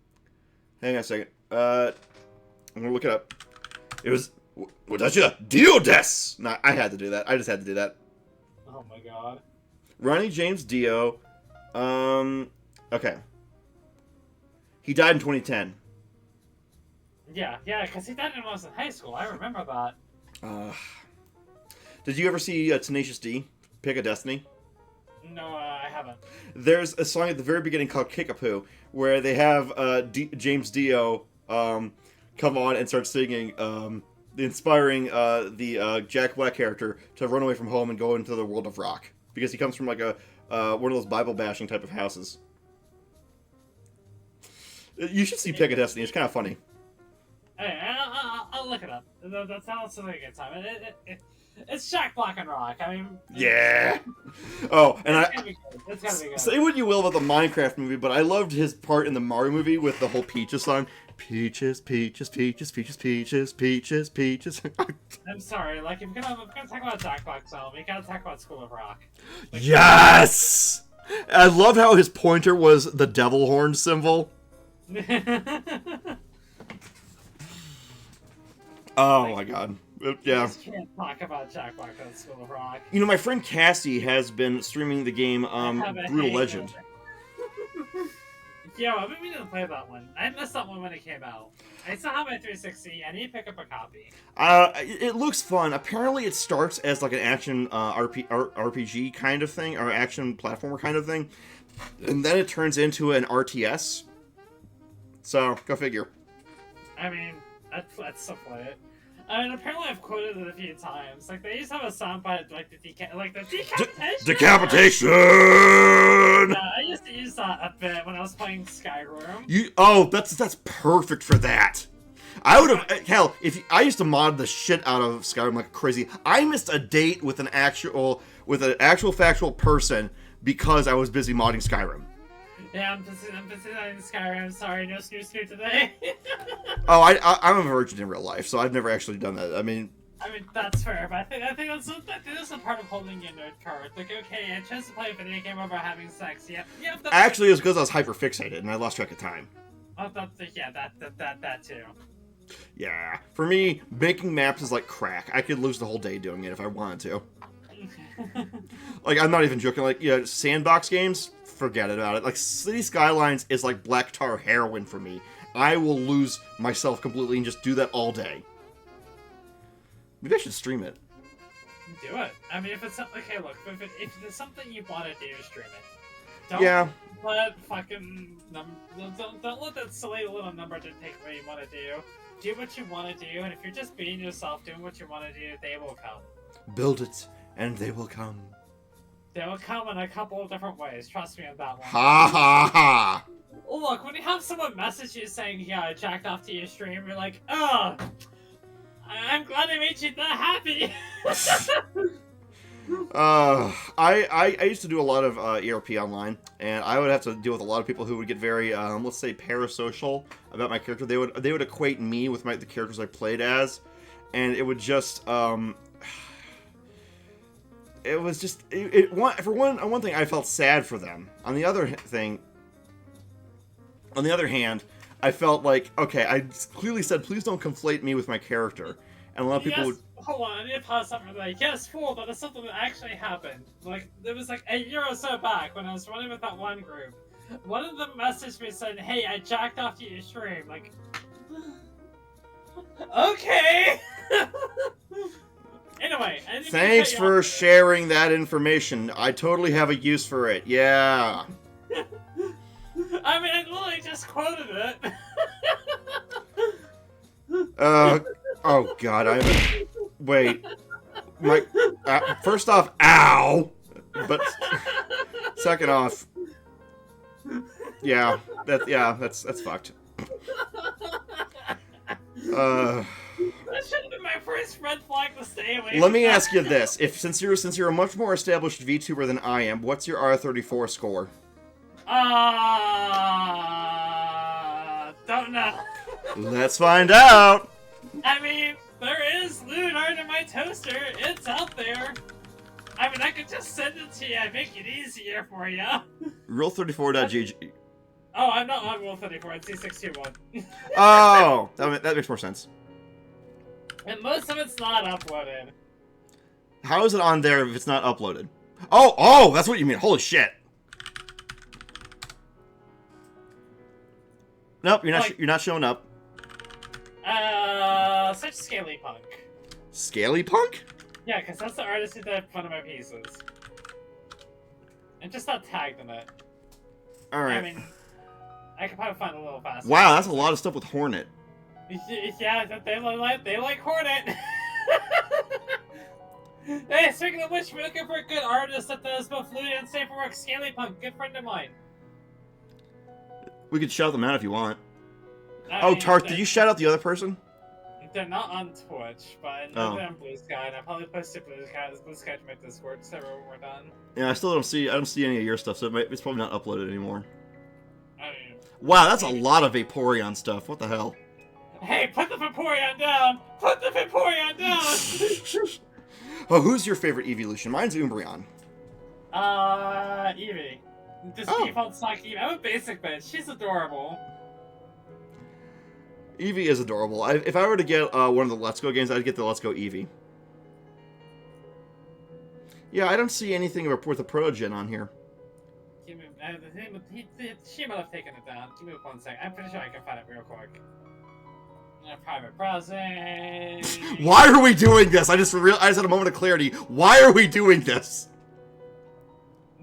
Hang on a second. I'm gonna look it up. It was Dio des. No, I had to do that. I just had to do that. Oh my god. Ronnie James Dio. Okay. He died in 2010. Yeah, because he died when I was in high school. I remember that. Did you ever see Tenacious D, Pick a Destiny? No, I haven't. There's a song at the very beginning called Kickapoo, where they have James Dio come on and start singing, inspiring the Jack Black character to run away from home and go into the world of rock. Because he comes from like one of those Bible bashing type of houses. You should see Pick a Destiny, it's kind of funny. Hey, I'll look it up. That sounds like a good time. It's Jack Black and rock. I mean... Yeah! Oh, and it's gotta be good. Say what you will about the Minecraft movie, but I loved his part in the Mario movie with the whole Peaches song. Peaches, peaches, peaches, peaches, peaches, peaches, peaches. I'm sorry, like, if we're gonna talk about Jack Black's film, we gotta talk about School of Rock. Like, Yes! I love how his pointer was the devil horn symbol. Oh my god. Yeah. You just can't talk about Jack Black on School of Rock. You know, my friend Cassie has been streaming the game Brutal Legend. Yo, I've been meaning to play that one. I missed that one when it came out. I still have my 360. I need to pick up a copy. It looks fun. Apparently, it starts as like an action RPG kind of thing, or action platformer kind of thing, and then it turns into an RTS. So, go figure. I mean, let's still play it. I mean, apparently I've quoted it a few times. Like, they used to have a soundbite, like the decapitation. Decapitation. Yeah, I used to use that a bit when I was playing Skyrim. That's perfect for that. I would have hell if I used to mod the shit out of Skyrim like crazy. I missed a date with an actual factual person because I was busy modding Skyrim. Yeah, I'm busy on Skyrim. Sorry, no snooze today. Oh, I'm a virgin in real life, so I've never actually done that. I mean, that's fair, but I think that's a part of holding your nerd card. Like, okay, I chose to play a video game over having sex. Yep. Actually, it was because I was hyper fixated and I lost track of time. Oh, that too. Yeah, for me, making maps is like crack. I could lose the whole day doing it if I wanted to. Like, I'm not even joking. Like, sandbox games, forget about it. Like, City Skylines is like black tar heroin for me. I will lose myself completely and just do that all day. Maybe I should stream it. Do it. I mean, if it's something, okay, look, if it's something you want to do, stream it. Don't let don't let that silly little number dictate what you want to do. Do what you want to do, and if you're just being yourself, doing what you want to do, they will come. Build it, and they will come. They will come in a couple of different ways. Trust me on that one. Ha ha ha! Look, when you have someone message you saying, yeah, I jacked off to your stream, you're like, oh, I'm glad I made you that happy. I used to do a lot of ERP online, and I would have to deal with a lot of people who would get very, let's say, parasocial about my character. They would equate me with the characters I played as, and it would just it was just one thing I felt sad for them. On the other hand, I felt like, okay, I clearly said please don't conflate me with my character, and a lot of people would. Hold on, I need to pause something like, yes, fool, that is something that actually happened. Like, it was like a year or so back when I was running with that one group. One of them messaged me saying, hey, I jacked off to your stream. Like, okay. Anyway. Thanks for sharing that information. I totally have a use for it. Yeah. I mean, I literally just quoted it. Oh god, wait. First off, ow! But second off, that's fucked. That should have been my first red flag to stay away. Let me ask you this: since you're a much more established VTuber than I am, what's your R34 score? Don't know. Let's find out. I mean, there is lewd art in my toaster. It's out there. I mean, I could just send it to you. I make it easier for you. Rule34.gg. Oh, I'm not on Rule34. It's C621. Oh, that makes more sense. And most of it's not uploaded. How is it on there if it's not uploaded? Oh, that's what you mean. Holy shit. Nope, you're not showing up. Search Scaly Punk. Scaly Punk? Yeah, because that's the artist who did one of my pieces. And just not tagged in it. Alright. I mean, I could probably find a little faster. Wow, that's a lot of stuff with Hornet. Yeah, they like Hornet. Hey, speaking of which, we're looking for a good artist that does both lewd and safe work. Scaly Punk, good friend of mine. We could shout them out if you want. Tart, did you shout out the other person? They're not on Twitch, but I know they're on Blue Sky, and I probably posted Blue Sky to my Discord server when we're done. Yeah, I don't see any of your stuff, so it's probably not uploaded anymore. I mean, wow, that's a lot of Vaporeon stuff. What the hell? Hey, put the Vaporeon down! Put the Vaporeon down! Oh, who's your favorite evolution? Mine's Umbreon. Eevee. Just default stock Eevee. I'm a basic bitch. She's adorable. Eevee is adorable. If I were to get one of the Let's Go games, I'd get the Let's Go Eevee. Yeah, I don't see anything with the Protogen on here. She might have taken it down. Give me 1 sec. I'm pretty sure I can find it real quick. Private browsing. Why are we doing this? I just had a moment of clarity. Why are we doing this?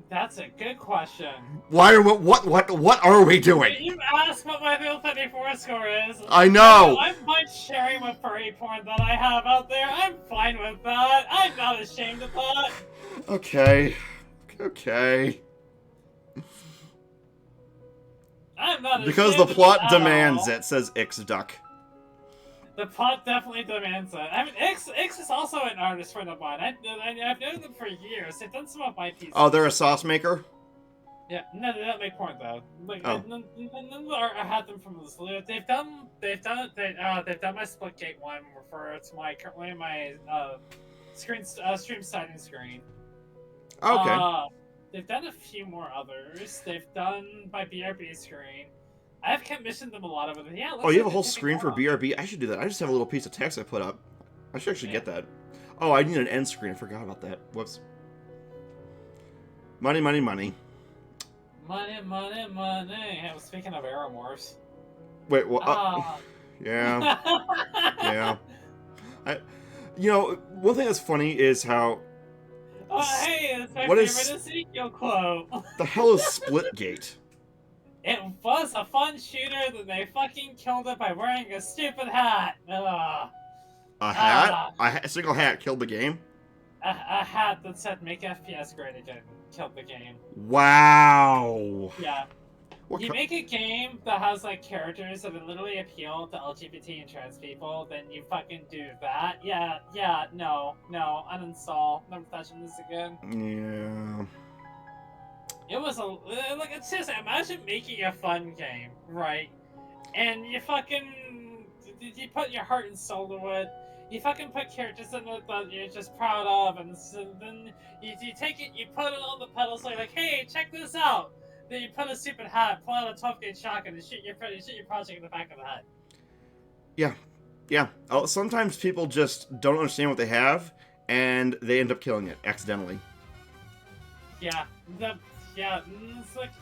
That's a good question. What are we doing? You asked what my Rule 34 score is. I know. I'm fine sharing what furry porn that I have out there. I'm fine with that. I'm not ashamed of that. Okay. I'm not ashamed because the plot of demands it, says Ixduck. The plot definitely demands it. I mean, X is also an artist friend of mine. I've known them for years. They've done some of my pieces. Oh, they're a sauce maker? Yeah, no, they don't make porn though. Like, none I had them from the salute. They've done my Splitgate one for my stream starting screen. Okay. They've done a few more others. They've done my BRB screen. I've commissioned them a lot of it. Yeah. Oh, you have a whole screen for BRB? I should do that. I just have a little piece of text I put up. I should actually get that. Oh, I need an end screen. I forgot about that. Whoops. Money. Money. Speaking of Aeromorphs. Wait, what? Yeah. Yeah. One thing that's funny is how... Oh, hey, it's my favorite Ezekiel quote. The hell is Splitgate? It was a fun shooter that they fucking killed it by wearing a stupid hat. Ugh. A hat? A single hat killed the game? A hat that said make FPS great again killed the game. Wow. Yeah. You make a game that has like characters that literally appeal to LGBT and trans people, then you fucking do that. Yeah, no, uninstall. Never touching this again. Yeah. It was like it's just imagine making a fun game, right? And you fucking you put your heart and soul to it. You fucking put characters in it that you're just proud of, and so then you take it, you put it on the pedestal, like, hey, check this out. Then you put a stupid hat, pull out a 12-gauge shotgun, and shoot your project in the back of the head. Yeah. Sometimes people just don't understand what they have, and they end up killing it accidentally. Yeah, it's like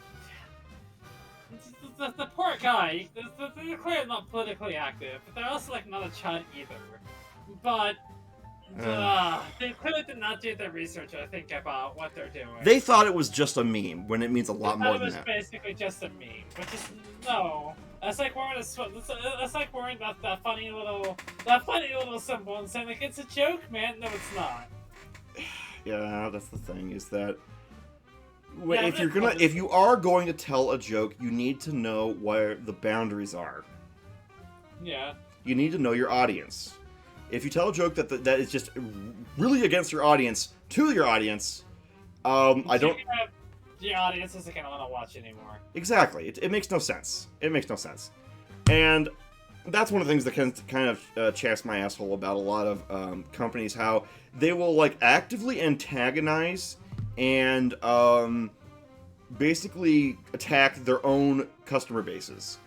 the poor guy. They're clearly not politically active, but they're also like not a chud either. But they clearly did not do their research, I think, about what they're doing. They thought it was just a meme, when it means a lot more than that. It was basically just a meme, which is no. That's like wearing that funny little symbol and saying like it's a joke, man. No, it's not. Yeah, that's the thing. Is that if you are going to tell a joke, you need to know where the boundaries are. Yeah. You need to know your audience. If you tell a joke that is just really against your audience, to your audience, I don't. The audience isn't gonna want to watch anymore. Exactly. It makes no sense. It makes no sense. And that's one of the things that can kind of chaps my asshole about a lot of companies, how they will like actively antagonize and basically attack their own customer bases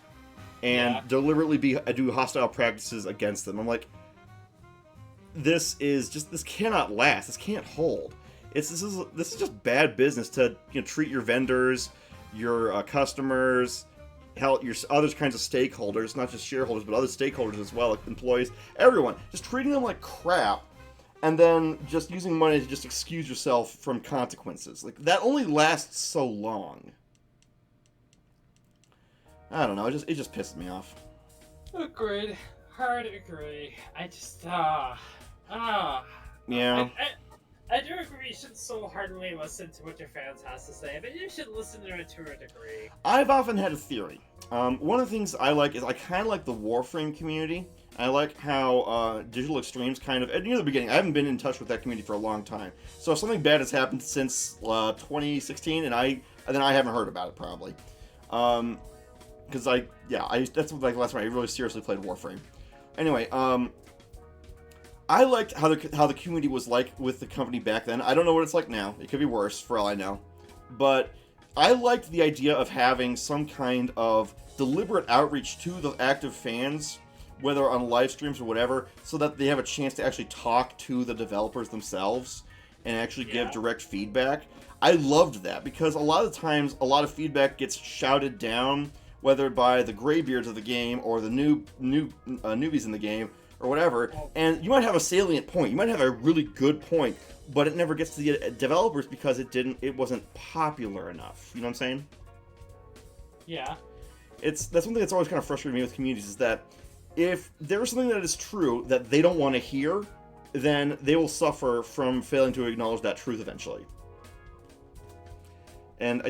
and deliberately do hostile practices against them. I'm like, this cannot last. This can't hold. This is just bad business to treat your vendors, your customers, hell, your other kinds of stakeholders, not just shareholders, but other stakeholders as well, like employees, everyone, just treating them like crap, and then just using money to just excuse yourself from consequences. Like, that only lasts so long. I don't know, it just pisses me off. Agreed. Hard agree. I just, Yeah. I do agree you should so heartily listen to what your fans has to say, but you should listen to it to a degree. I've often had a theory. One of the things I like is I kind of like the Warframe community. I like how Digital Extremes kind of, near the beginning, I haven't been in touch with that community for a long time. So if something bad has happened since 2016, and I haven't heard about it probably. Because that's like the last time I really seriously played Warframe. Anyway, I liked how the community was like with the company back then. I don't know what it's like now. It could be worse, for all I know. But I liked the idea of having some kind of deliberate outreach to the active fans, whether on live streams or whatever, so that they have a chance to actually talk to the developers themselves and actually give direct feedback. I loved that, because a lot of times, a lot of feedback gets shouted down, whether by the graybeards of the game or the newbies in the game, or whatever, and you might have a salient point, you might have a really good point, but it never gets to the developers because it wasn't popular enough. You know what I'm saying? Yeah. That's one thing that's always kind of frustrated me with communities, is that if there's something that is true that they don't want to hear, then they will suffer from failing to acknowledge that truth eventually. And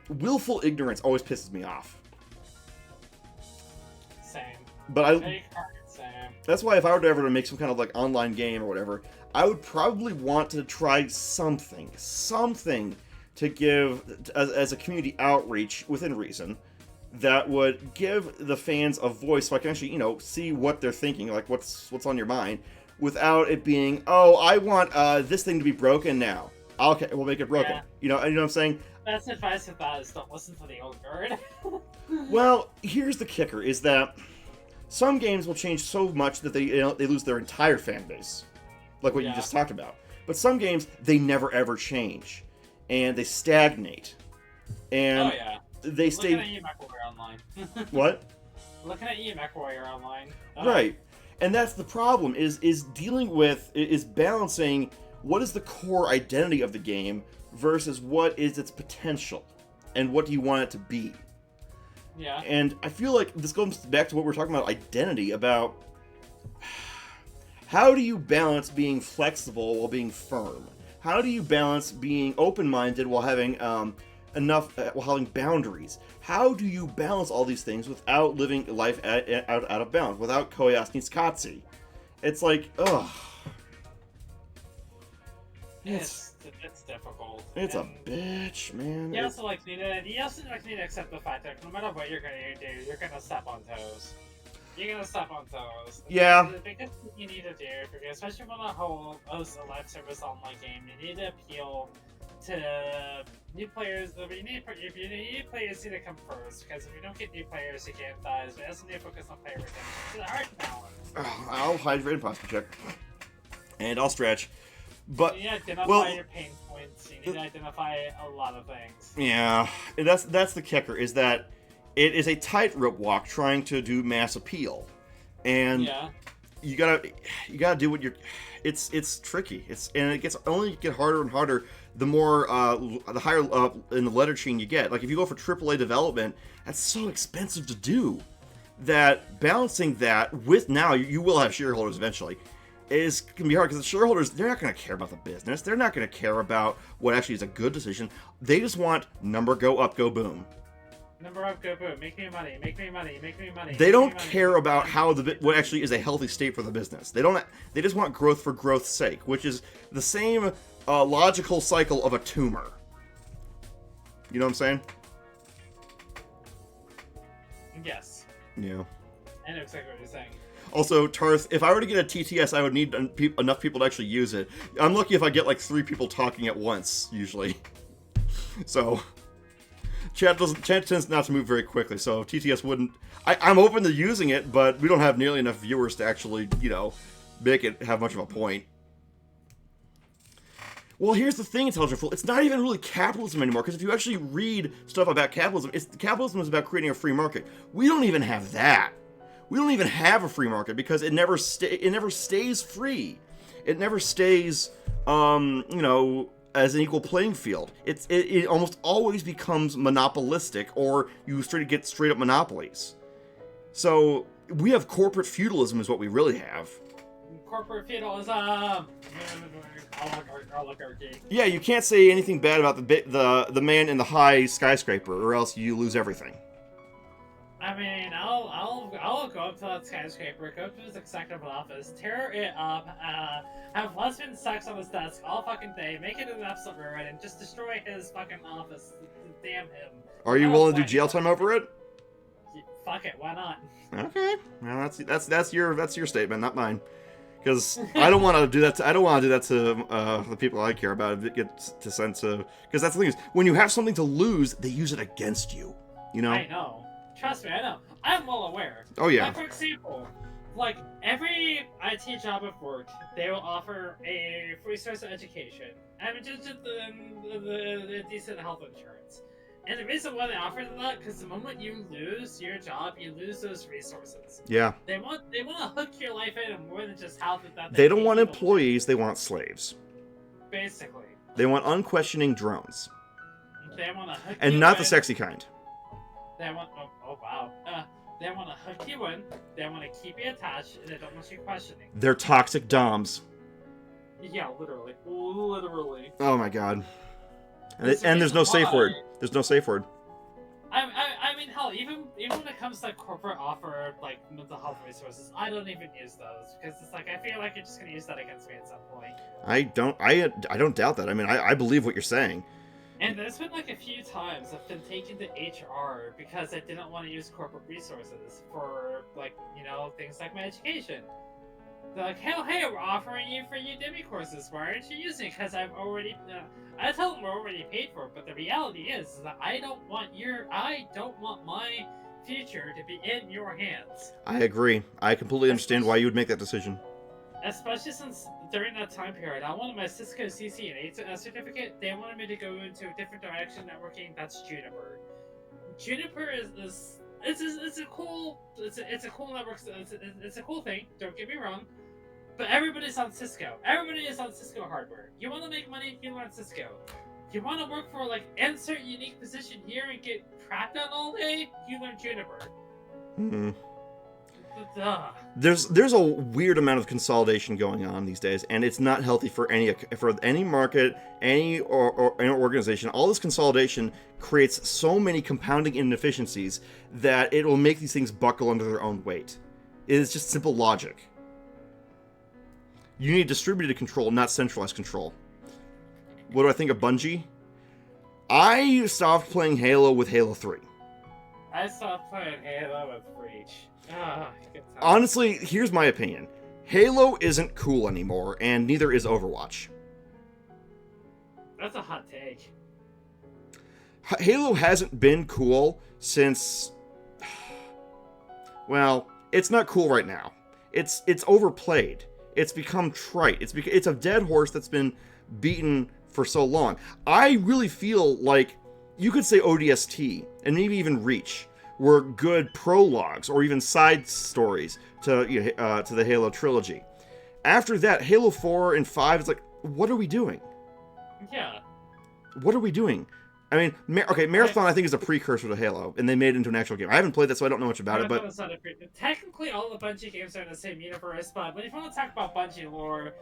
willful ignorance always pisses me off. Same. But that's why if I were to ever make some kind of like online game or whatever, I would probably want to try something to give as a community outreach within reason that would give the fans a voice, so I can actually see what they're thinking, like what's on your mind, without it being, oh, I want this thing to be broken now. Okay, we'll make it broken. Yeah. You know what I'm saying? Best advice with that is don't listen to the old guard. Well, here's the kicker: is that some games will change so much that they lose their entire fan base, like what you just talked about. But some games, they never ever change, and they stagnate, and they stay. Looking at you, MechWarrior Online. What? Looking at you, MechWarrior Online. Right, and that's the problem: is dealing with balancing what is the core identity of the game versus what is its potential, and what do you want it to be. Yeah. And I feel like this goes back to what we're talking about, identity, about how do you balance being flexible while being firm? How do you balance being open-minded while having enough while having boundaries. How do you balance all these things without living life out of bounds, without koyasnitskatsi? It's like, ugh. It's difficult. It's a bitch, man. You also need to accept the fact that no matter what you're gonna do, you're gonna step on toes. You're gonna step on toes. Yeah. The biggest thing you need to do, because especially when host a live service online game, you need to appeal to new players. If you need players to come first, because if you don't get new players, you can't die. So you also need to focus on player retention. It's a hard balance. I'll hydrate and posture check, and I'll stretch. But you need to identify your pain points. You need to identify a lot of things. Yeah, that's the kicker. Is that it is a tightrope walk trying to do mass appeal, and you gotta do what you're. It's tricky. And it gets only get harder and harder the more the higher in the letter chain you get. Like if you go for AAA development, that's so expensive to do. That balancing that with now you will have shareholders eventually. Can be hard because the shareholders, they're not going to care about the business. They're not going to care about what actually is a good decision. They just want number go up, go boom. Number up, go boom. Make me money. Make me money. Make me money. They don't care about how what actually is a healthy state for the business. They just want growth for growth's sake, which is the same logical cycle of a tumor. You know what I'm saying? Yes. Yeah. I know exactly what you're saying. Also, Tarth, if I were to get a TTS, I would need enough people to actually use it. I'm lucky if I get like 3 people talking at once, usually. So, chat tends not to move very quickly, so TTS wouldn't... I'm open to using it, but we don't have nearly enough viewers to actually, make it have much of a point. Well, here's the thing, Intelligent Fool. It's not even really capitalism anymore, because if you actually read stuff about capitalism, capitalism is about creating a free market. We don't even have that. We don't even have a free market because it never stays free. It never stays, as an equal playing field. It almost always becomes monopolistic, or you get straight up monopolies. So we have corporate feudalism, is what we really have. Corporate feudalism. Oligarchy. Yeah, you can't say anything bad about the man in the high skyscraper, or else you lose everything. I mean, I'll go up to that skyscraper, go up to his executive office, tear it up, have lesbian sex on his desk all fucking day, make it an absolute ruin, and just destroy his fucking office. Damn him. Are you willing to do jail time over it? Fuck it, why not? Okay, well that's your statement, not mine. Because I don't want to do that. I don't want to do that to the people I care about. It gets to sense of, because that's the thing is, when you have something to lose, they use it against you. I know. Trust me, I know. I'm well aware. Oh, yeah. Like, for example, every IT job I've worked, they will offer a free source of education. I mean, just the decent health insurance. And the reason why they offer that, because the moment you lose your job, you lose those resources. Yeah. They want to hook your life in more than just health. They don't want employees, they want slaves. Basically. They want unquestioning drones. They want to hook and you not in. the sexy kind. They want, oh wow. They want to hook you in, they want to keep you attached, and they don't want you questioning. They're toxic doms. Yeah, literally. Literally. Oh my god. And there's no safe word. There's no safe word. I mean, hell, even when it comes to corporate offer, mental health resources, I don't even use those, because it's I feel like you're just going to use that against me at some point. I don't doubt that. I mean, I believe what you're saying. And there's been a few times I've been taken to HR because I didn't want to use corporate resources for things like my education. They're like, hey, we're offering you for Udemy courses. Why aren't you using it? Because I've already. I tell them we're already paid for it, but the reality is that I don't want my future to be in your hands. I agree. I completely understand why you would make that decision. Especially since during that time period, I wanted my Cisco CCNA certificate. They wanted me to go into a different direction networking. That's Juniper. Juniper is it's a cool network. It's a cool thing. Don't get me wrong. But everybody's on Cisco. Everybody is on Cisco hardware. You want to make money, you learn Cisco. You want to work for insert unique position here and get crapped on all day, you learn Juniper. Mm-hmm. There's a weird amount of consolidation going on these days, and it's not healthy for any market, any organization. All this consolidation creates so many compounding inefficiencies that it will make these things buckle under their own weight. It is just simple logic. You need distributed control, not centralized control. What do I think of Bungie? I stopped playing Halo with Halo 3. I stopped playing Halo with Reach. Honestly, here's my opinion. Halo isn't cool anymore, and neither is Overwatch. That's a hot take. Halo hasn't been cool since... Well, it's not cool right now. It's overplayed. It's become trite. It's a dead horse that's been beaten for so long. I really feel like you could say ODST, and maybe even Reach, were good prologues or even side stories to the Halo trilogy. After that, Halo 4 and 5 is like, what are we doing? Yeah. What are we doing? I mean, Marathon I think is a precursor to Halo, and they made it into an actual game. I haven't played that, so I don't know much about it, but... Technically, all the Bungie games are in the same universe, but if you want to talk about Bungie lore,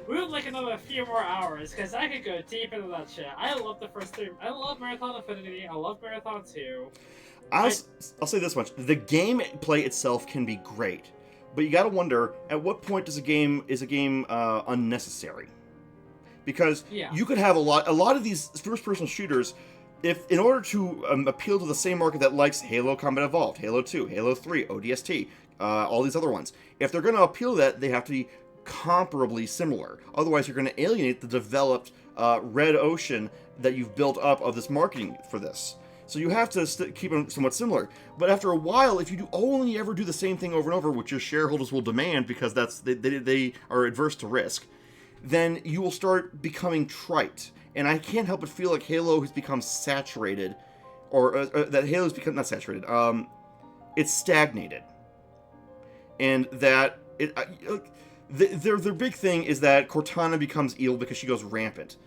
we would like another few more hours, because I could go deep into that shit. I love the first three. I love Marathon Infinity. I love Marathon 2. I'll say this much. The gameplay itself can be great, but you gotta wonder, at what point is a game unnecessary? Because you could have a lot of these first-person shooters, if in order to appeal to the same market that likes Halo Combat Evolved, Halo 2, Halo 3, ODST, all these other ones, if they're going to appeal to that, they have to be comparably similar. Otherwise, you're going to alienate the developed red ocean that you've built up of this marketing for this. So you have to keep them somewhat similar. But after a while, if you only ever do the same thing over and over, which your shareholders will demand because they are adverse to risk, then you will start becoming trite. And I can't help but feel like Halo has become saturated, or that Halo's become, not saturated, it's stagnated. And that, their big thing is that Cortana becomes evil because she goes rampant.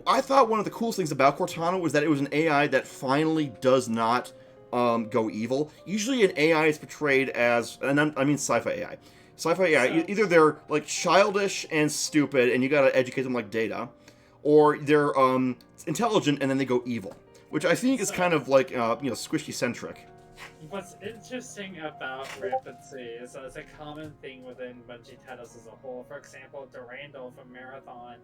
I thought one of the coolest things about Cortana was that it was an AI that finally does not go evil. Usually an AI is portrayed as, and I mean sci-fi AI. Sci-fi AI, either they're like childish and stupid and you gotta educate them like Data, or they're intelligent and then they go evil, which I think is kind of like squishy-centric. What's interesting about rampancy is that it's a common thing within Bungie titles as a whole. For example, Durandal from Marathon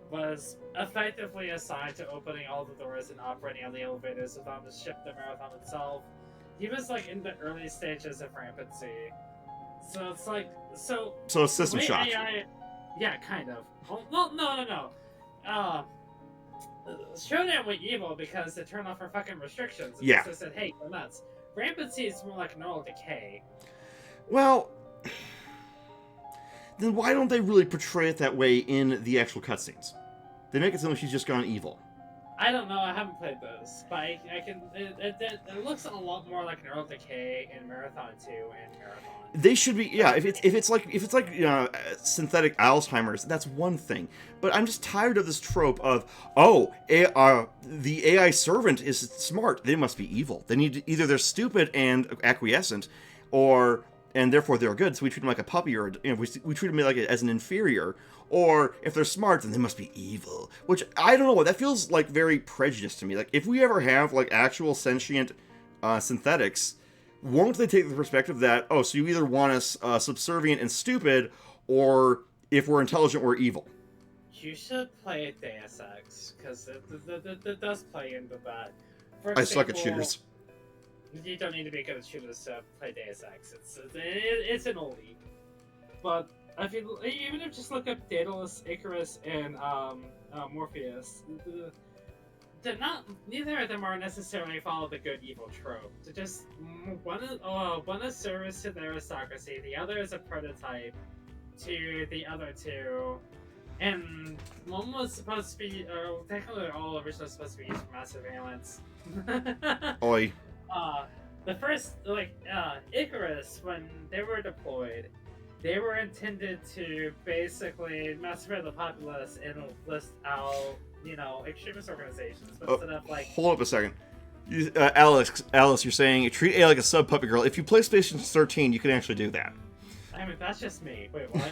was effectively assigned to opening all the doors and operating on the elevators without the ship, the Marathon itself. He was like in the early stages of rampancy. So it's like, so a system shock. AI, yeah, kind of. Well, no. Showdown went evil because they turned off our fucking restrictions. And yeah. They said, hey, go nuts. Rampancy is more like neural decay. Well, then why don't they really portray it that way in the actual cutscenes? They make it seem like she's just gone evil. I don't know. I haven't played those, but I can. It looks a lot more like neural decay in Marathon 2 and Marathon. They should be, yeah. If it's like synthetic Alzheimer's, that's one thing. But I'm just tired of this trope of the AI servant is smart. They must be evil. They need either they're stupid and acquiescent, and therefore they're good. So we treat them like a puppy, or we treat them like as an inferior. Or if they're smart, then they must be evil. Which I don't know. That feels like very prejudiced to me. Like if we ever have like actual sentient synthetics, won't they take the perspective that, so you either want us subservient and stupid, or if we're intelligent, we're evil? You should play Deus Ex, because it does play into that. For example, I suck at shooters. You don't need to be good at shooters to play Deus Ex. It's an oldie. But even if you just look up Daedalus, Icarus, and Morpheus, neither of them are necessarily follow the good evil trope. They're just one is service to the aristocracy, the other is a prototype to the other two, and one was supposed to be, technically all originally supposed to be used for mass surveillance. Oi. The first, Icarus, when they were deployed, they were intended to basically massacre the populace and list out, extremist organizations, but instead of Hold up a second. Alice, you're saying treat A like a sub puppy girl. If you play PlayStation 13, you can actually do that. I mean, that's just me. Wait, what?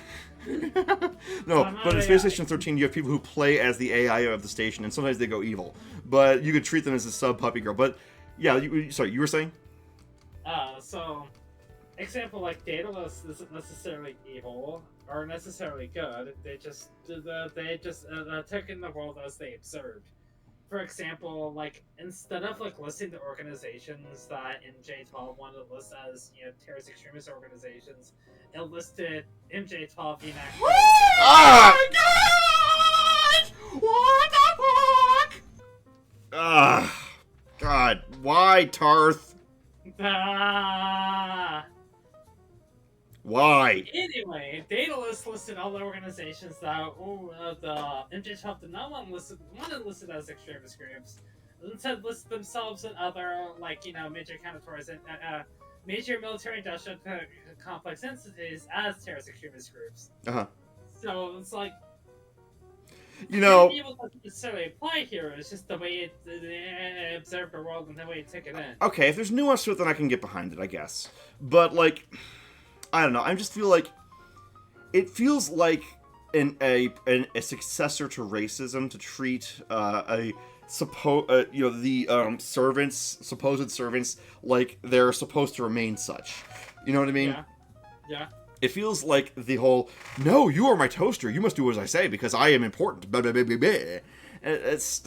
No, I'm not but in AI. PlayStation 13, you have people who play as the AI of the station, and sometimes they go evil. But you could treat them as a sub puppy girl. But yeah, sorry, you were saying? So, example, like Daedalus isn't necessarily evil or necessarily good. They just took in the world as they observed. For example, like instead of like listing the organizations that MJ12 wanted to list as terrorist extremist organizations, it listed MJ12 enacting. Ah! What the fuck? Ah, God, why Tarth? Why? Anyway, Daedalus listed all the organizations that the MJ12 did not wanted listed as extremist groups. Instead, listed themselves and other major counterterrorist and major military-industrial complex entities as terrorist extremist groups. So it's like evil doesn't necessarily apply here. It's just the way it observed the world and the way it took it in. Okay, if there's nuance to it, then I can get behind it, I guess. But like, I don't know. I just feel like it feels like a successor to racism to treat supposed servants like they're supposed to remain such. You know what I mean? Yeah. It feels like the whole, no, you are my toaster. You must do as I say because I am important. Blah, blah, blah, blah, blah. It's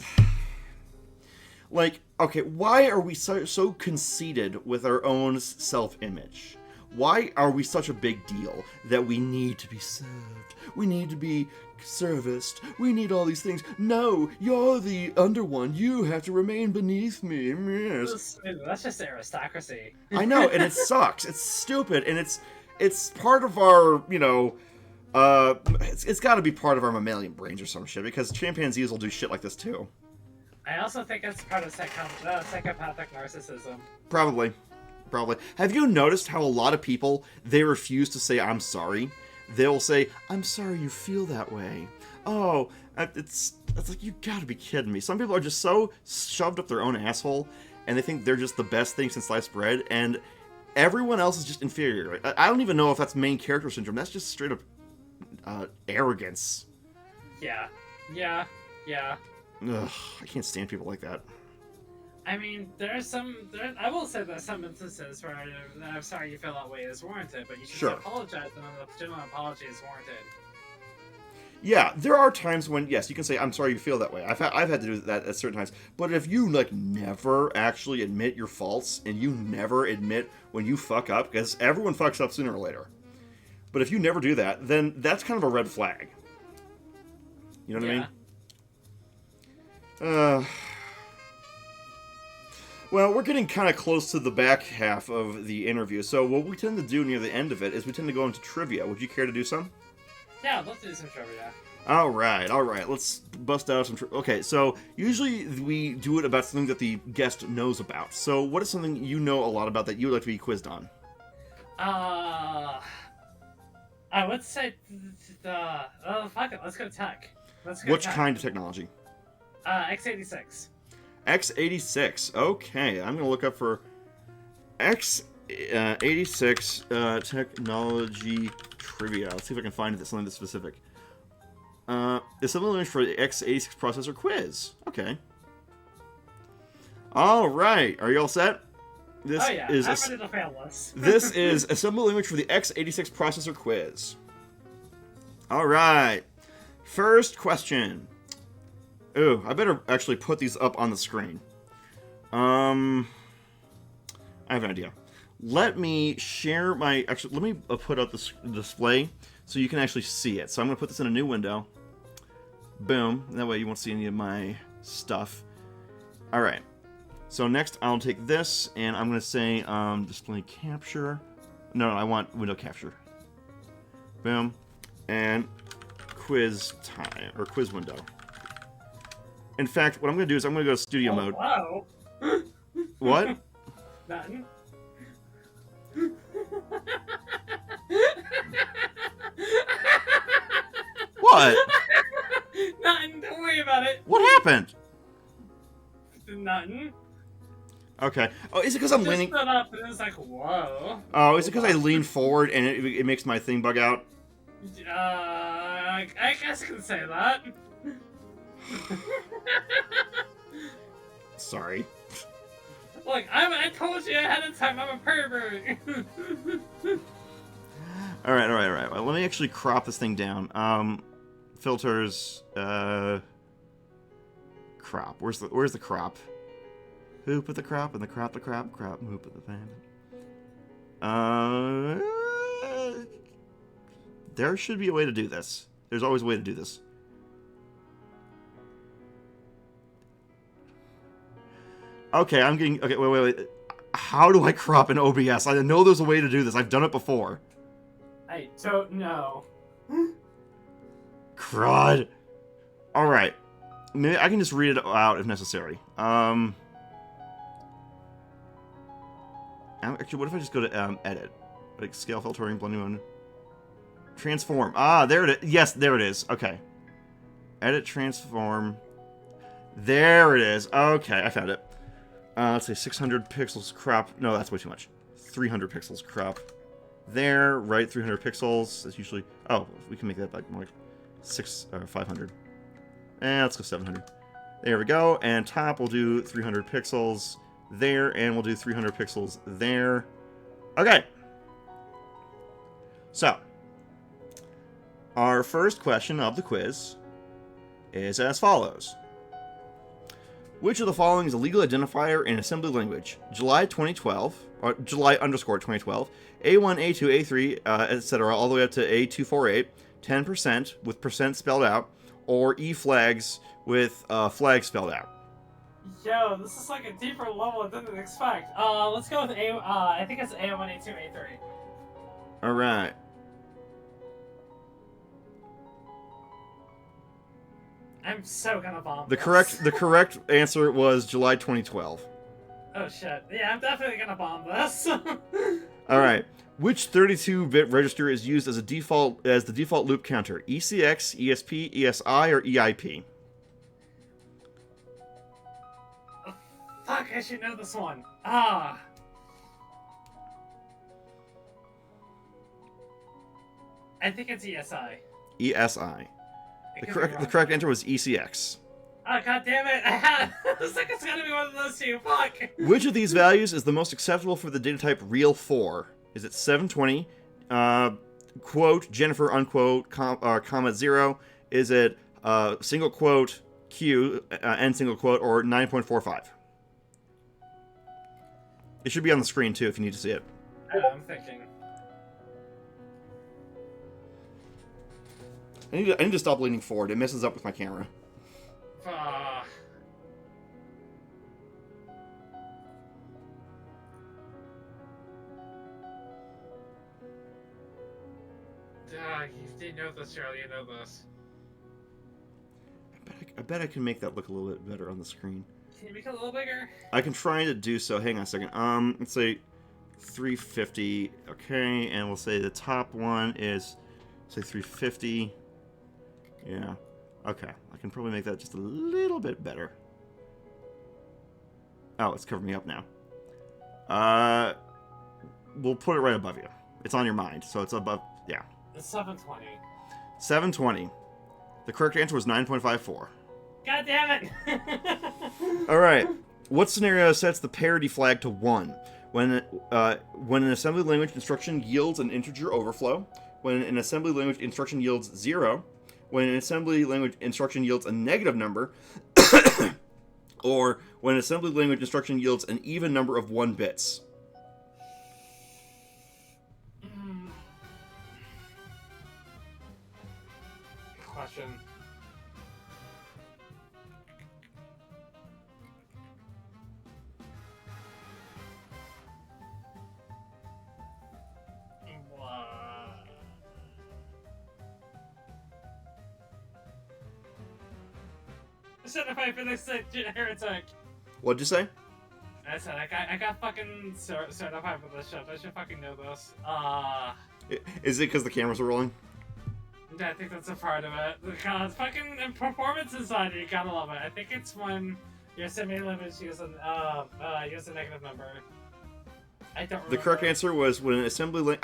like, okay, why are we so conceited with our own self-image? Why are we such a big deal that we need to be served? We need to be serviced. We need all these things. No, you're the under one. You have to remain beneath me. Yes. That's just aristocracy. I know, and it sucks. It's stupid, and it's part of our, it's got to be part of our mammalian brains or some shit, because chimpanzees will do shit like this too. I also think it's part of psychopathic narcissism. Probably. Have you noticed how a lot of people, they refuse to say, I'm sorry? They'll say, I'm sorry you feel that way. Oh, it's like, you gotta be kidding me. Some people are just so shoved up their own asshole, and they think they're just the best thing since sliced bread, and everyone else is just inferior. I don't even know if that's main character syndrome. That's just straight up arrogance. Yeah. Ugh, I can't stand people like that. I mean, I will say there's some instances where I'm sorry you feel that way is warranted, but you should apologize, and a genuine apology is warranted. Yeah, there are times when, yes, you can say, I'm sorry you feel that way. I've had to do that at certain times. But if you, never actually admit your faults, and you never admit when you fuck up, because everyone fucks up sooner or later. But if you never do that, then that's kind of a red flag. You know what I mean? Well, we're getting kind of close to the back half of the interview, so what we tend to do near the end of it is we tend to go into trivia. Would you care to do some? Yeah, let's do some trivia. All right. Let's bust out some okay, so usually we do it about something that the guest knows about. So what is something you know a lot about that you would like to be quizzed on? I would say fuck it, let's go tech. Which kind of technology? x86. x86. Okay, I'm going to look up for x86 technology trivia. Let's see if I can find something that's specific. It's something for the x86 processor quiz. Okay. All right. Are you all set? I'm ready to fail this. This is assembly language for the x86 processor quiz. All right. First question. Ooh, I better actually put these up on the screen. I have an idea. Let me share my... Actually, let me put up the display so you can actually see it. So I'm going to put this in a new window. Boom. That way you won't see any of my stuff. All right. So next I'll take this and I'm going to say display capture. No, I want window capture. Boom. And quiz time, or quiz window. In fact, what I'm going to do is I'm going to go to studio mode. Wow. What? Nothing. What? Nothing. Don't worry about it. What happened? Nothing. Okay. Oh, is it because I'm Just leaning? stood up and it was like, whoa. Oh, is it because I lean forward and it makes my thing bug out? I guess you can say that. Sorry. Look, I told you ahead of time I'm a pervert. All right. Well, let me actually crop this thing down. Filters. Crop. Where's the crop? Who put the crop and the crop? Who put the fan? There should be a way to do this. There's always a way to do this. Okay, I'm getting... Okay, wait. How do I crop in OBS? I know there's a way to do this. I've done it before. I don't know. Crud. Alright. Maybe I can just read it out if necessary. Actually, what if I just go to edit? Like scale filtering, blending mode. Transform. Ah, there it is. Yes, there it is. Okay. Edit, transform. There it is. Okay, I found it. Let's say 600 pixels crop. No, that's way too much. 300 pixels crop. There, right? 300 pixels. That's usually. Oh, we can make that like more like 500. Let's go 700. There we go. And top, we'll do 300 pixels there, and we'll do 300 pixels there. Okay. So, our first question of the quiz is as follows. Which of the following is a legal identifier in assembly language? July 2012, or July _ 2012, A1, A2, A3, etc., all the way up to A248, 10% with percent spelled out, or E flags with flag spelled out. Yo, this is like a deeper level I didn't expect. Let's go with I think it's A1, A2, A3. Alright. I'm so gonna bomb The this. correct answer was July 2012. Oh shit. Yeah, I'm definitely gonna bomb this. Alright. Which 32-bit register is used as the default loop counter? ECX, ESP, ESI, or EIP? Fuck, I should know this one. I think it's ESI. ESI. The correct answer was ECX. Oh, god damn it! I was like, it's gotta be one of those two. Fuck! Which of these values is the most acceptable for the data type real 4? Is it 720, quote, Jennifer, unquote, comma 0? Is it single quote, Q, end single quote, or 9.45? It should be on the screen, too, if you need to see it. I'm thinking. I need to stop leaning forward. It messes up with my camera. You didn't know this, Charlie. You know this. I bet I can make that look a little bit better on the screen. Can you make it a little bigger? I can try to do so. Hang on a second. Let's say 350. Okay, and we'll say the top one is, say, 350. Yeah. Okay. I can probably make that just a little bit better. Oh, it's covering me up now. We'll put it right above you. It's on your mind, so it's above. Yeah. It's 720. 720. The correct answer was 9.54. God damn it! Alright. What scenario sets the parity flag to 1? When an assembly language instruction yields an integer overflow. When an assembly language instruction yields 0. When an assembly language instruction yields a negative number. Or when an assembly language instruction yields an even number of 1 bits. Question. Certified for this heretic. What'd you say? I said I got fucking certified for this shit. I should fucking know this. Is it because the cameras are rolling? I think that's a part of it. God, fucking performance inside it, you gotta love it. I think it's when Your assembly language use a negative number. I don't remember. The correct answer was when an assembly when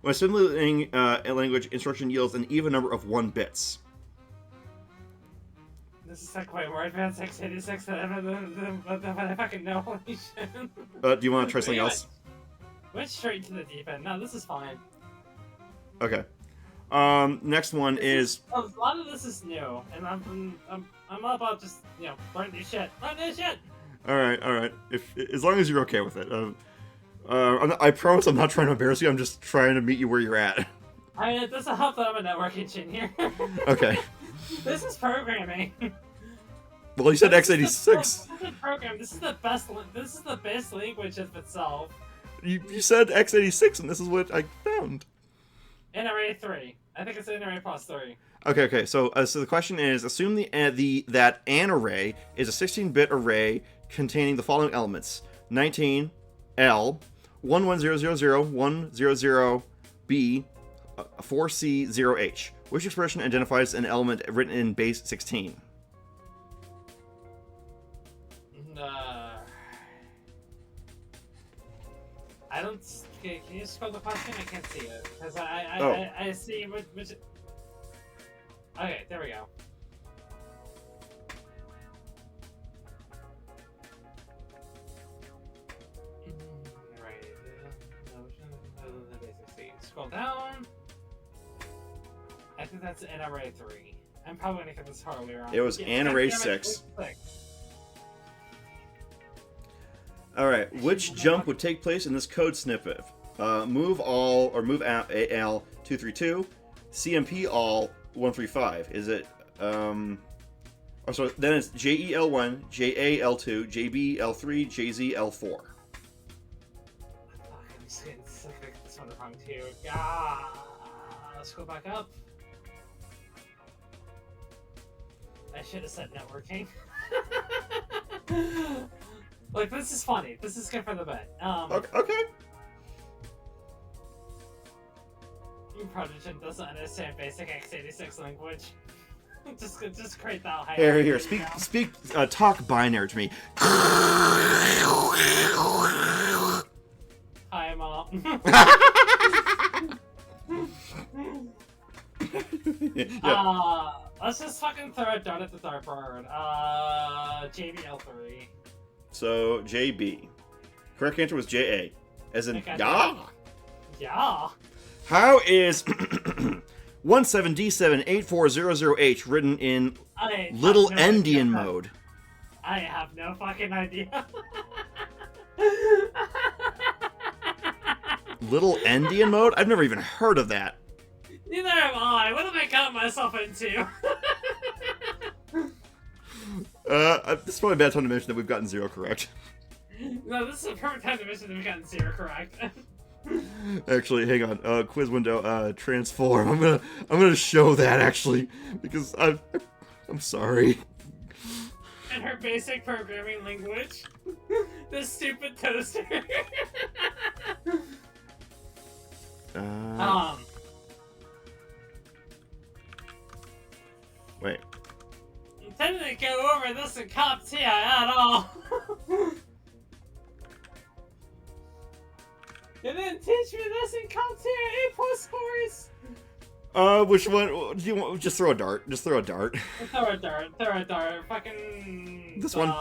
assembly language instruction yields an even number of 1 bits. This is like way more advanced x86 than I fucking know. Holy shit. Do you want to try something else? Went straight to the deep end. No, this is fine. Okay. Next one is A lot of this is new, and I'm all about just learn new shit. Learn new shit. all right. As long as you're okay with it. I promise I'm not trying to embarrass you. I'm just trying to meet you where you're at. It doesn't help that I'm a network engineer. Okay. This is programming. Well, you said x86. This is the program. This is the best. This is the best language of itself. You said x86, and this is what I found. NRA 3. I think it's NRA plus 3. Okay. So the question is: assume that an array is a 16-bit array containing the following elements: 19 L, 11000100 B, 4C 0H. Which expression identifies an element written in base 16? I don't. Can you scroll the question? I can't see it because I see which. Okay, there we go. Right. Scroll down. I think that's NRA 3. I'm probably gonna get this horribly wrong. It was NRA 6. Alright, which jump would take place in this code snippet? Move all, or move AL 232, CMP all 135. Is it, then it's JEL1, JAL2, JBL3, JZL4. I'm just getting this one wrong too. Let's go back up. I should have said networking. Like, this is funny. This is good for the bet. Okay. Prodigen doesn't understand basic x86 language. just create that high. Here. Talk binary to me. Hi, Mom. Yeah. Let's just fucking throw a dart at the dartboard. JBL3. So, JB. Correct answer was JA. As in, Okay. yeah? Yeah. How is 17D78400H written in Little Endian mode? I have no fucking idea. Little Endian mode? I've never even heard of that. Neither have I. What have I got myself into? This is probably a bad time to mention that we've gotten 0 correct. No, this is a perfect time to mention that we've gotten 0 correct. Actually, hang on. Quiz window. Transform. I'm gonna show that actually because I'm sorry. And her basic programming language. This stupid toaster. Wait. Didn't go over this in CompTIA at all. You didn't teach me this in CompTIA A+ scores. Which one do you want? Just throw a dart. Just throw a dart. Throw a dart. Fucking. This one.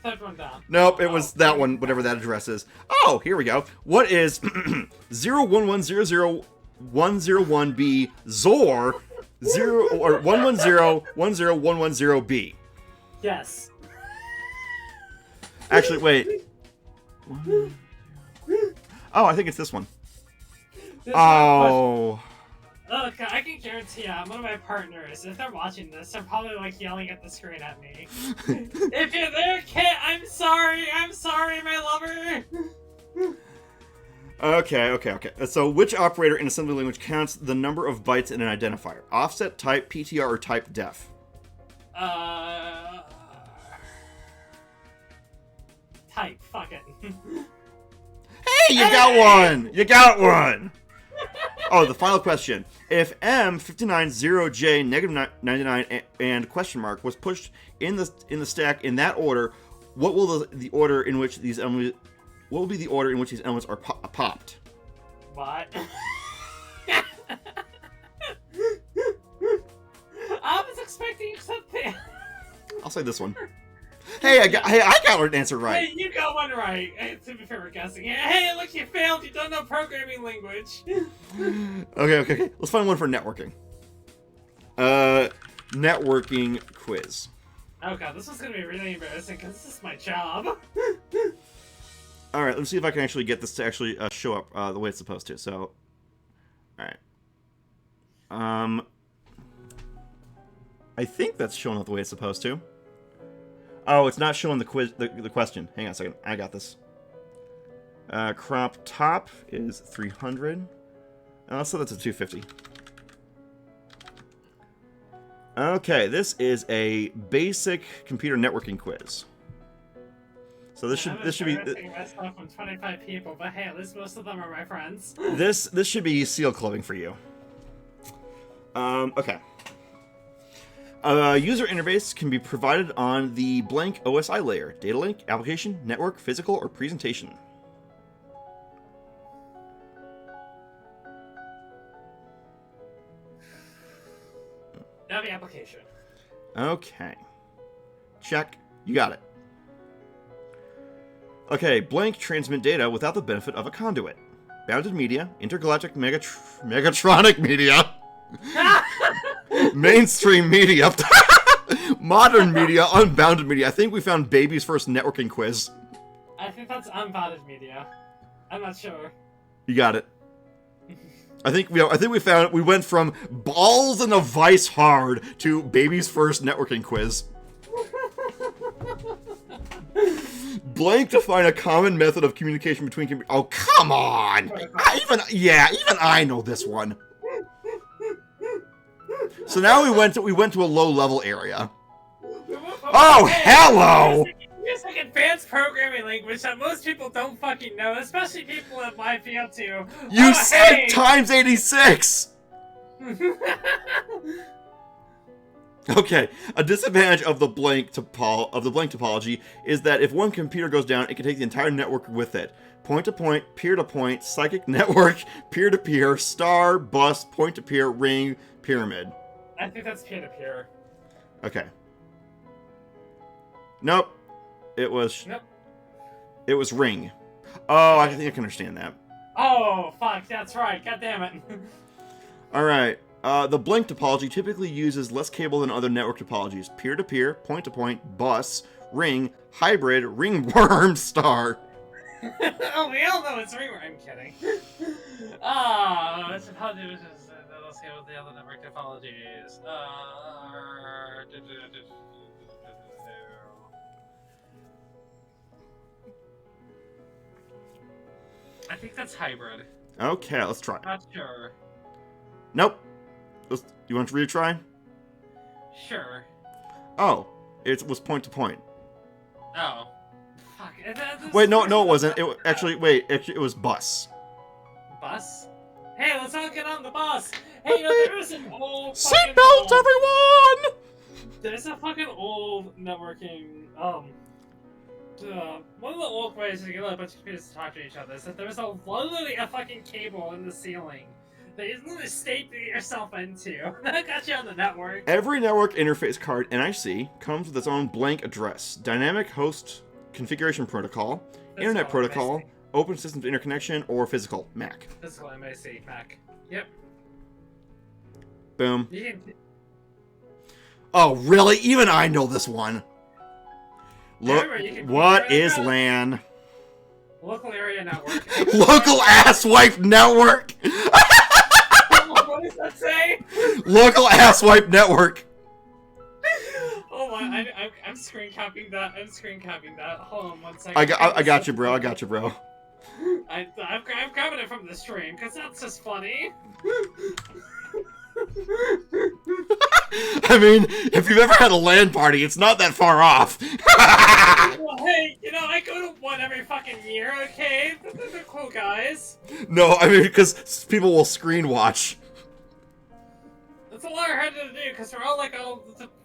Third one down. Nope, it was that one, whatever that address is. Oh, here we go. What is 011000101B ZOR 0 or 110101110B? Yes. Actually, wait. Oh, I think it's this one. Oh. Look, I can guarantee one of my partners, if they're watching this, they're probably like yelling at the screen at me. If you're there, Kit, I'm sorry, my lover. Okay. So, which operator in assembly language counts the number of bytes in an identifier? Offset, type, PTR, or type def? Type. Fuck it. Hey, you got one. You got one. Oh, the final question. If M590J -99 and question mark was pushed in the stack in that order, what will the order in which these elements? What will be the order in which these elements are popped? What? I was expecting something. I'll say this one. Hey, I got an answer right. Hey, you got one right. Hey, to be fair, we're guessing. Hey, look, you failed. You don't know programming language. Okay. Let's find one for networking. Networking quiz. Oh god, this one's gonna be really embarrassing because this is my job. All right, let's see if I can actually get this to actually show up the way it's supposed to. So, all right. I think that's showing up the way it's supposed to. Oh, it's not showing the quiz, the question. Hang on a second. I got this. Crop top is 300. So that's a 250. Okay, this is a basic computer networking quiz. So this should be myself from 25 people, but hey, at least most of them are my friends. this should be seal clubbing for you. Okay. A user interface can be provided on the blank OSI layer: data link, application, network, physical, or presentation. That'll be application. Okay. Check. You got it. Okay, blank transmit data without the benefit of a conduit. Bounded media, intergalactic megatronic media, mainstream media, modern media, unbounded media. I think we found baby's first networking quiz. I think that's unbounded media. I'm not sure. You got it. I think we went from balls in a vice hard to baby's first networking quiz. Blank to find a common method of communication between Oh, come on! Even I know this one. So now we went to a low level area. Oh, hello! It's like advanced programming language that most people don't fucking know, especially people in my field too. You said times 86! Okay, a disadvantage of the blank topology is that if one computer goes down, it can take the entire network with it. Point-to-point, peer-to-point, psychic network, peer-to-peer, star, bus, point-to-peer, ring, pyramid. I think that's peer-to-peer. Okay. Nope. It was ring. Oh, I think I can understand that. Oh, fuck, that's right. God damn it. Alright. The blink topology typically uses less cable than other network topologies. Peer-to-peer, point-to-point, bus, ring, hybrid, ringworm, star. Oh, we all know it's ringworm. I'm kidding. It's topology which is less cable than the other network topologies. I think that's hybrid. Okay, let's try. Not sure. Nope. You want to retry? Sure. Oh, it was point to point. Oh. Fuck. Wait, no, it wasn't. It was bus. Bus? Hey, let's all get on the bus! Hey, there's an old fucking... Seatbelts, everyone! There's a fucking old networking, one of the old ways to get a bunch of computers to talk to each other is that there's literally a fucking cable in the ceiling that you literally staple yourself into. That got you on the network. Every network interface card, NIC, comes with its own blank address. Dynamic host configuration protocol, internet protocol, MAC. open systems interconnection, or physical, MAC. Physical MAC, Mac. Yep. Boom. You can... Oh, really? Even I know this one. Look, what is LAN? Local area network. Local asswipe network! What does that say? Local asswipe network! Hold on, I'm screen capping that. Hold on 1 second. I got you, bro. I'm grabbing it from the stream, because that's just funny. I mean, if you've ever had a LAN party, it's not that far off. Well, hey, I go to one every fucking year, okay? They're cool guys. No, I mean, because people will screen watch. It's a lot harder to do, because we're all like,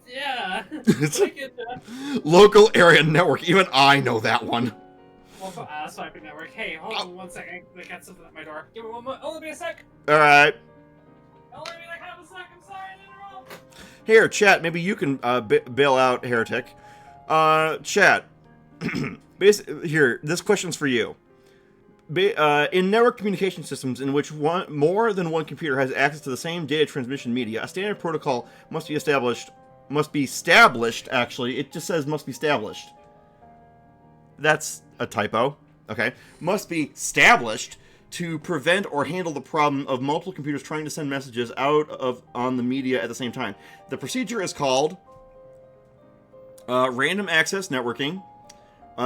yeah. It's I get that. local area network. Even I know that one. Also, swiping network. Hey, hold on 1 second. I got something at my door. Give me one more. Only be a sec. Alright. Only be like half a sec. I'm sorry to interrupt. Here, chat, maybe you can bail out Heretic. Chat. Here, this question's for you. In network communication systems in which more than one computer has access to the same data transmission media, a standard protocol must be established. Actually. It just says must be established. That's a typo. Okay. Must be established to prevent or handle the problem of multiple computers trying to send messages on the media at the same time. The procedure is called random access networking,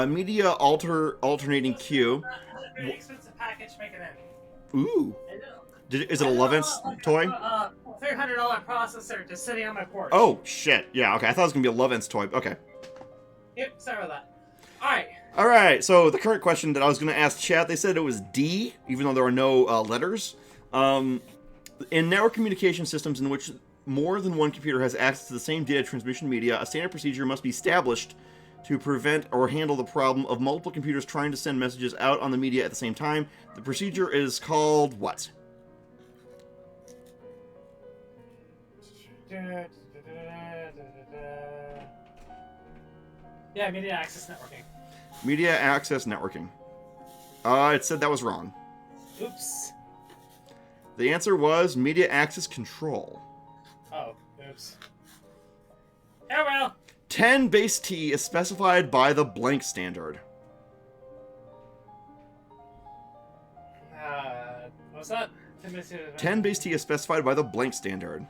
media alternating queue. Very expensive package, make it in. Ooh. I know. Is it a 11th toy? $300 processor just sitting on my porch. Oh, shit. Yeah, okay. I thought it was going to be a 11th toy. Okay. Yep, sorry about that. Alright. Alright, so the current question that I was going to ask chat, they said it was D, even though there are no letters. In network communication systems in which more than one computer has access to the same data transmission media, a standard procedure must be established to prevent or handle the problem of multiple computers trying to send messages out on the media at the same time. The procedure is called what? Yeah, media access networking. Media access networking. It said that was wrong. Oops. The answer was media access control. Oh, oops. Oh well. 10 base T is specified by the blank standard. What's that? 10 base T is specified by the blank standard.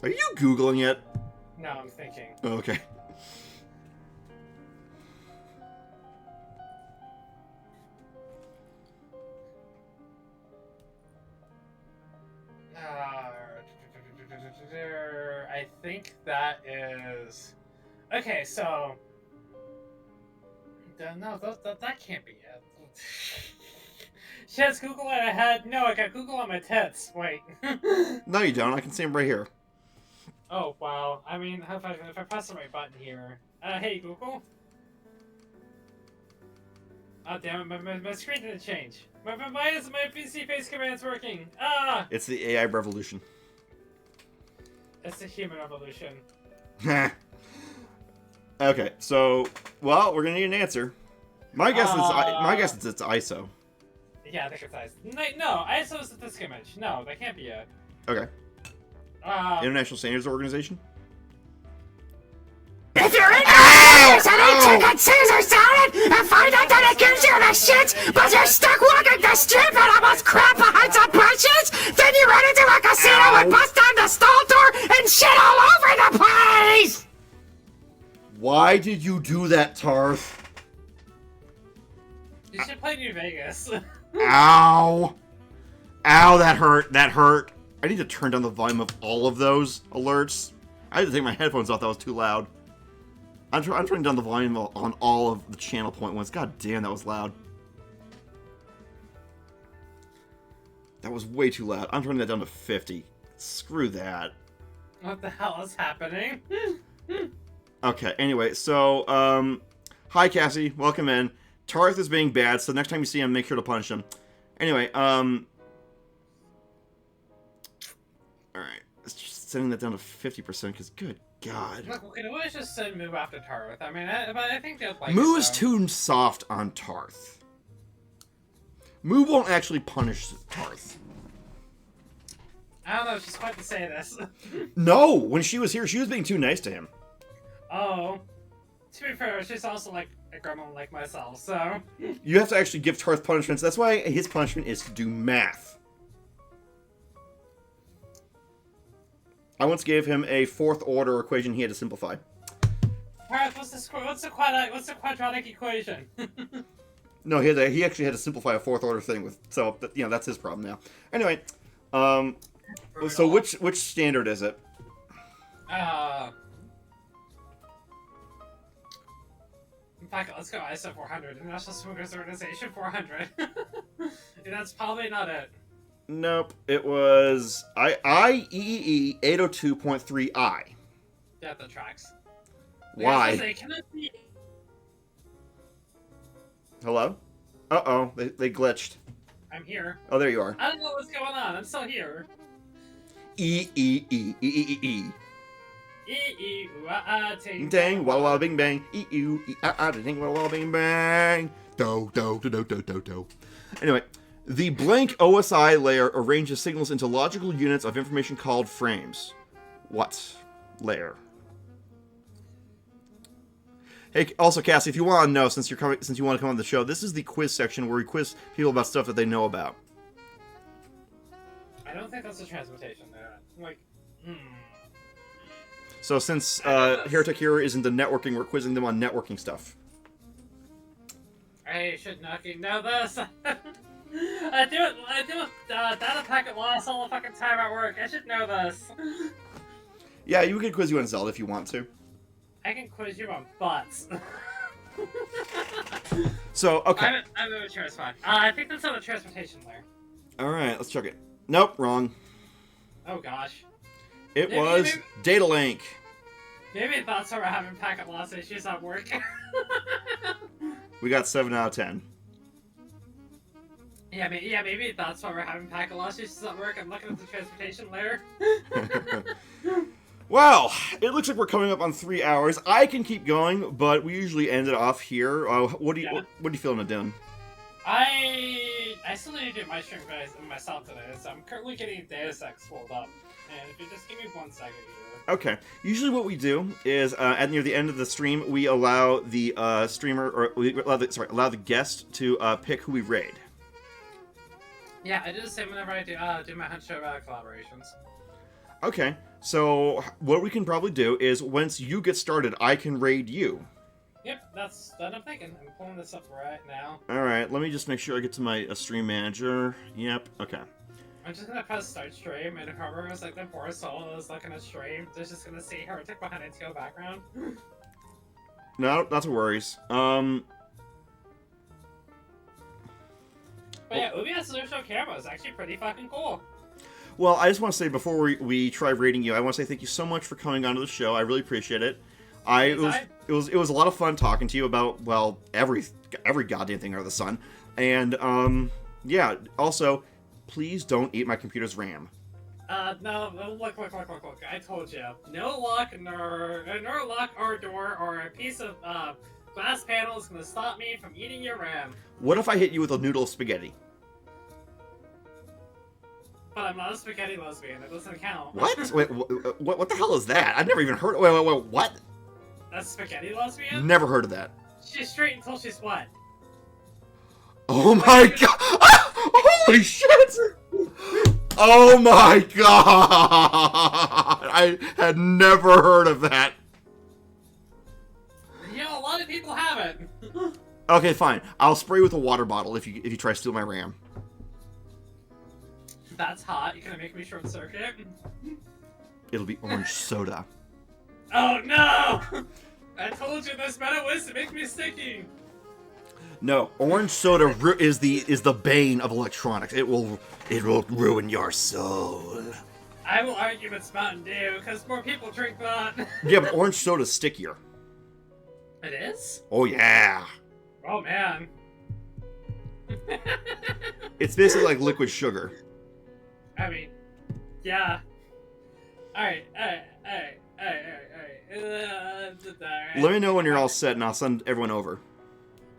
Are you Googling it? No, I'm thinking. Oh, okay. I think that is... Okay, so... No, that can't be it. Shit's Google it ahead. No, I got Google on my tits. Wait. No, you don't. I can see him right here. Oh, wow. I mean, if I press the right button here... hey, Google? Oh, damn it. My screen didn't change. Why isn't my PC face commands working? Ah! It's the AI revolution. It's the human revolution. Okay, so, well, we're gonna need an answer. My guess is it's ISO. Yeah, I think it's ISO. No, ISO is the disk image. No, that can't be it. Okay. International Standards Organization? If you're in the chicken Caesar salad and find out that it gives you the shits, but you're stuck walking the strip and almost crap behind some bushes, then you run into a casino and bust down the stall door and shit all over the place! Why did you do that, Tarth? You should play New Vegas. Ow! Ow, that hurt. That hurt. I need to turn down the volume of all of those alerts. I had to take my headphones off. That was too loud. I'm turning down the volume on all of the channel point ones. God damn, that was loud. That was way too loud. I'm turning that down to 50. Screw that. What the hell is happening? Okay, anyway, so, hi Cassie, welcome in. Tarth is being bad, so next time you see him, make sure to punish him. Anyway, alright, let's just setting that down to 50%, because good God. Look, we can always just send Moo after Tarth. I mean, I think they'll like Moo it, is though. too soft on Tarth. Moo won't actually punish Tarth. I don't know, she's quite to say this. No, when she was here, she was being too nice to him. Oh. To be fair, she's also like a gremlin like myself, so... You have to actually give Tarth punishments. That's why his punishment is to do math. I once gave him a fourth order equation he had to simplify. Tarth, what's the quadratic equation? No, he actually had to simplify a fourth order thing with, so you know that's his problem now. Anyway, so which standard is it? In fact, let's go ISO 400, International Swimmers Organization 400. That's probably not it. Nope, it was IEEE 802.3I. Yeah, that tracks. Why? Say, can it be... Hello? Uh-oh, they glitched. I'm here. Oh, there you are. I don't know what's going on. I'm still here. E-E-E. Ting. Dang, walla walla bing bang. Ding walla walla bing bang. Do. Anyway, the blank OSI layer arranges signals into logical units of information called frames. What layer? Hey, also Cassie, if you want to know, since you want to come on the show, this is the quiz section where we quiz people about stuff that they know about. I don't think that's a transmutation there. Like, So since Heretic Hero is into networking, we're quizzing them on networking stuff. I should not know this. I do data packet loss all the fucking time at work. I should know this. Yeah, you can quiz you on Zelda if you want to. I can quiz you on butts. So, okay. I'm in a chair, it's fine. I think that's on the transportation layer. Alright, let's check it. Nope, wrong. Oh gosh. It was data link. Maybe that's why we're having packet loss issues at work. We got 7 out of 10. Yeah, maybe that's why we're having packet loss issues at work. I'm looking at the transportation layer. Well, it looks like we're coming up on 3 hours. I can keep going, but we usually end it off here. What are you feeling doing? I still need to do my stream myself today, so I'm currently getting Deus Ex pulled up. And if you just give me 1 second here. Okay. Usually what we do is, near the end of the stream, we allow the streamer, or we allow the guest to pick who we raid. Yeah, I do the same whenever I do my Hunt Show collaborations. Okay. So what we can probably do is, once you get started, I can raid you. Yep, that's what I'm thinking. I'm pulling this up right now. Alright, let me just make sure I get to my stream manager. Yep, okay. I'm just gonna press start stream, and whoever was like the poor soul is looking at stream, they're just gonna see Heretic behind a teal background. No, not to worries. But yeah, OBS Show camera is actually pretty fucking cool. Well, I just want to say, before we try rating you, I want to say thank you so much for coming onto the show. I really appreciate it. It was a lot of fun talking to you about, well, every goddamn thing under the sun. And yeah, also, please don't eat my computer's RAM. No, look. I told you. No lock or door or a piece of glass panel is gonna stop me from eating your RAM. What if I hit you with a noodle of spaghetti? But I'm not a spaghetti lesbian. It doesn't count. What? Wait, what the hell is that? I've never even heard. Wait, what? That's spaghetti lesbian? Never heard of that. She's straight until she's what? Oh my god! Holy shit! Oh my god! I had never heard of that. You know, a lot of people haven't. Okay, fine. I'll spray you with a water bottle if you try to steal my RAM. That's hot. You're gonna make me short circuit? It'll be orange soda. Oh no! I told you this meta was to make me sticky. No, orange soda is the bane of electronics. It will ruin your soul. I will argue it's Mountain Dew because more people drink that. Yeah, but orange soda's stickier. It is? Oh yeah. Oh man. It's basically like liquid sugar. I mean, yeah. Alright. Let me know when you're all set and I'll send everyone over.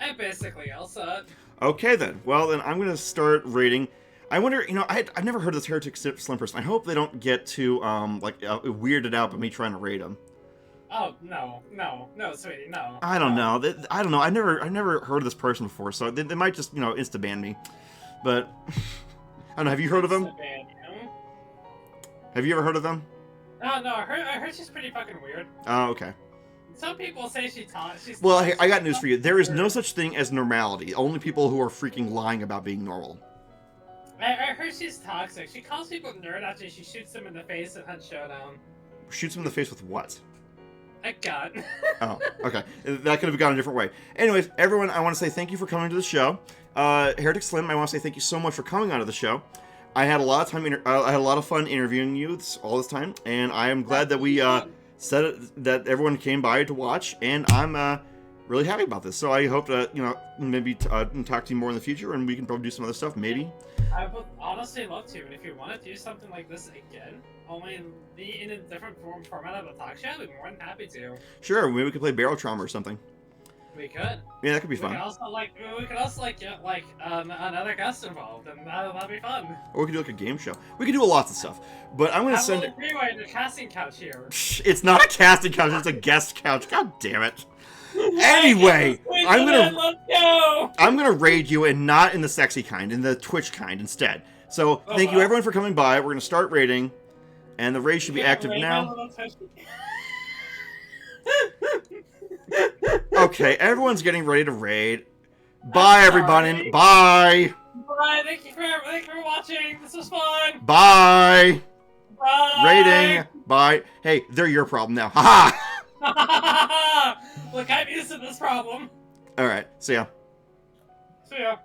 I'm basically all set. Okay then. Well then, I'm gonna start rating. I wonder, I've never heard of this Heretic Slim person. I hope they don't get too weirded out by me trying to rate them. Oh no, sweetie, no. I don't know. I don't know. I've never heard of this person before, so they might just insta ban me. But I don't know. Have you heard of them? Have you ever heard of them? Oh no, I heard she's pretty fucking weird. Oh, okay. Some people say she talks. She's Well, hey, I got news for you. There is no such thing as normality. Only people who are freaking lying about being normal. I heard she's toxic. She calls people nerd after she shoots them in the face at Hunt Showdown. Shoots them in the face with what? A gun. Oh, okay. That could have gone a different way. Anyways, everyone, I want to say thank you for coming to the show. Heretic Slim, I want to say thank you so much for coming onto the show. I had a lot of time. I had a lot of fun interviewing you all this time, and I am glad that we said it, that everyone came by to watch, and I'm really happy about this. So I hope to maybe talk to you more in the future, and we can probably do some other stuff, maybe. I would honestly love to, and if you want to do something like this again, only in a different format of a talk show, I'd be more than happy to. Sure, maybe we could play Barrel Trauma or something. We could. Yeah, that could be fun. We could also get another guest involved, and that'd be fun. Or we could do like a game show. We could do lots of stuff. But I'm gonna send it. Freeway the casting couch here. It's not a casting couch. It's a guest couch. God damn it. Anyway, I'm gonna raid you, and not in the sexy kind, in the Twitch kind instead. So thank you everyone for coming by. We're gonna start raiding, and the raid should be active now. Okay, everyone's getting ready to raid. Bye, everybody. Bye. Bye. Thank you for watching. This was fun. Bye. Bye. Raiding. Bye. Hey, they're your problem now. Haha. Look, I'm used to this problem. All right. See ya. See ya.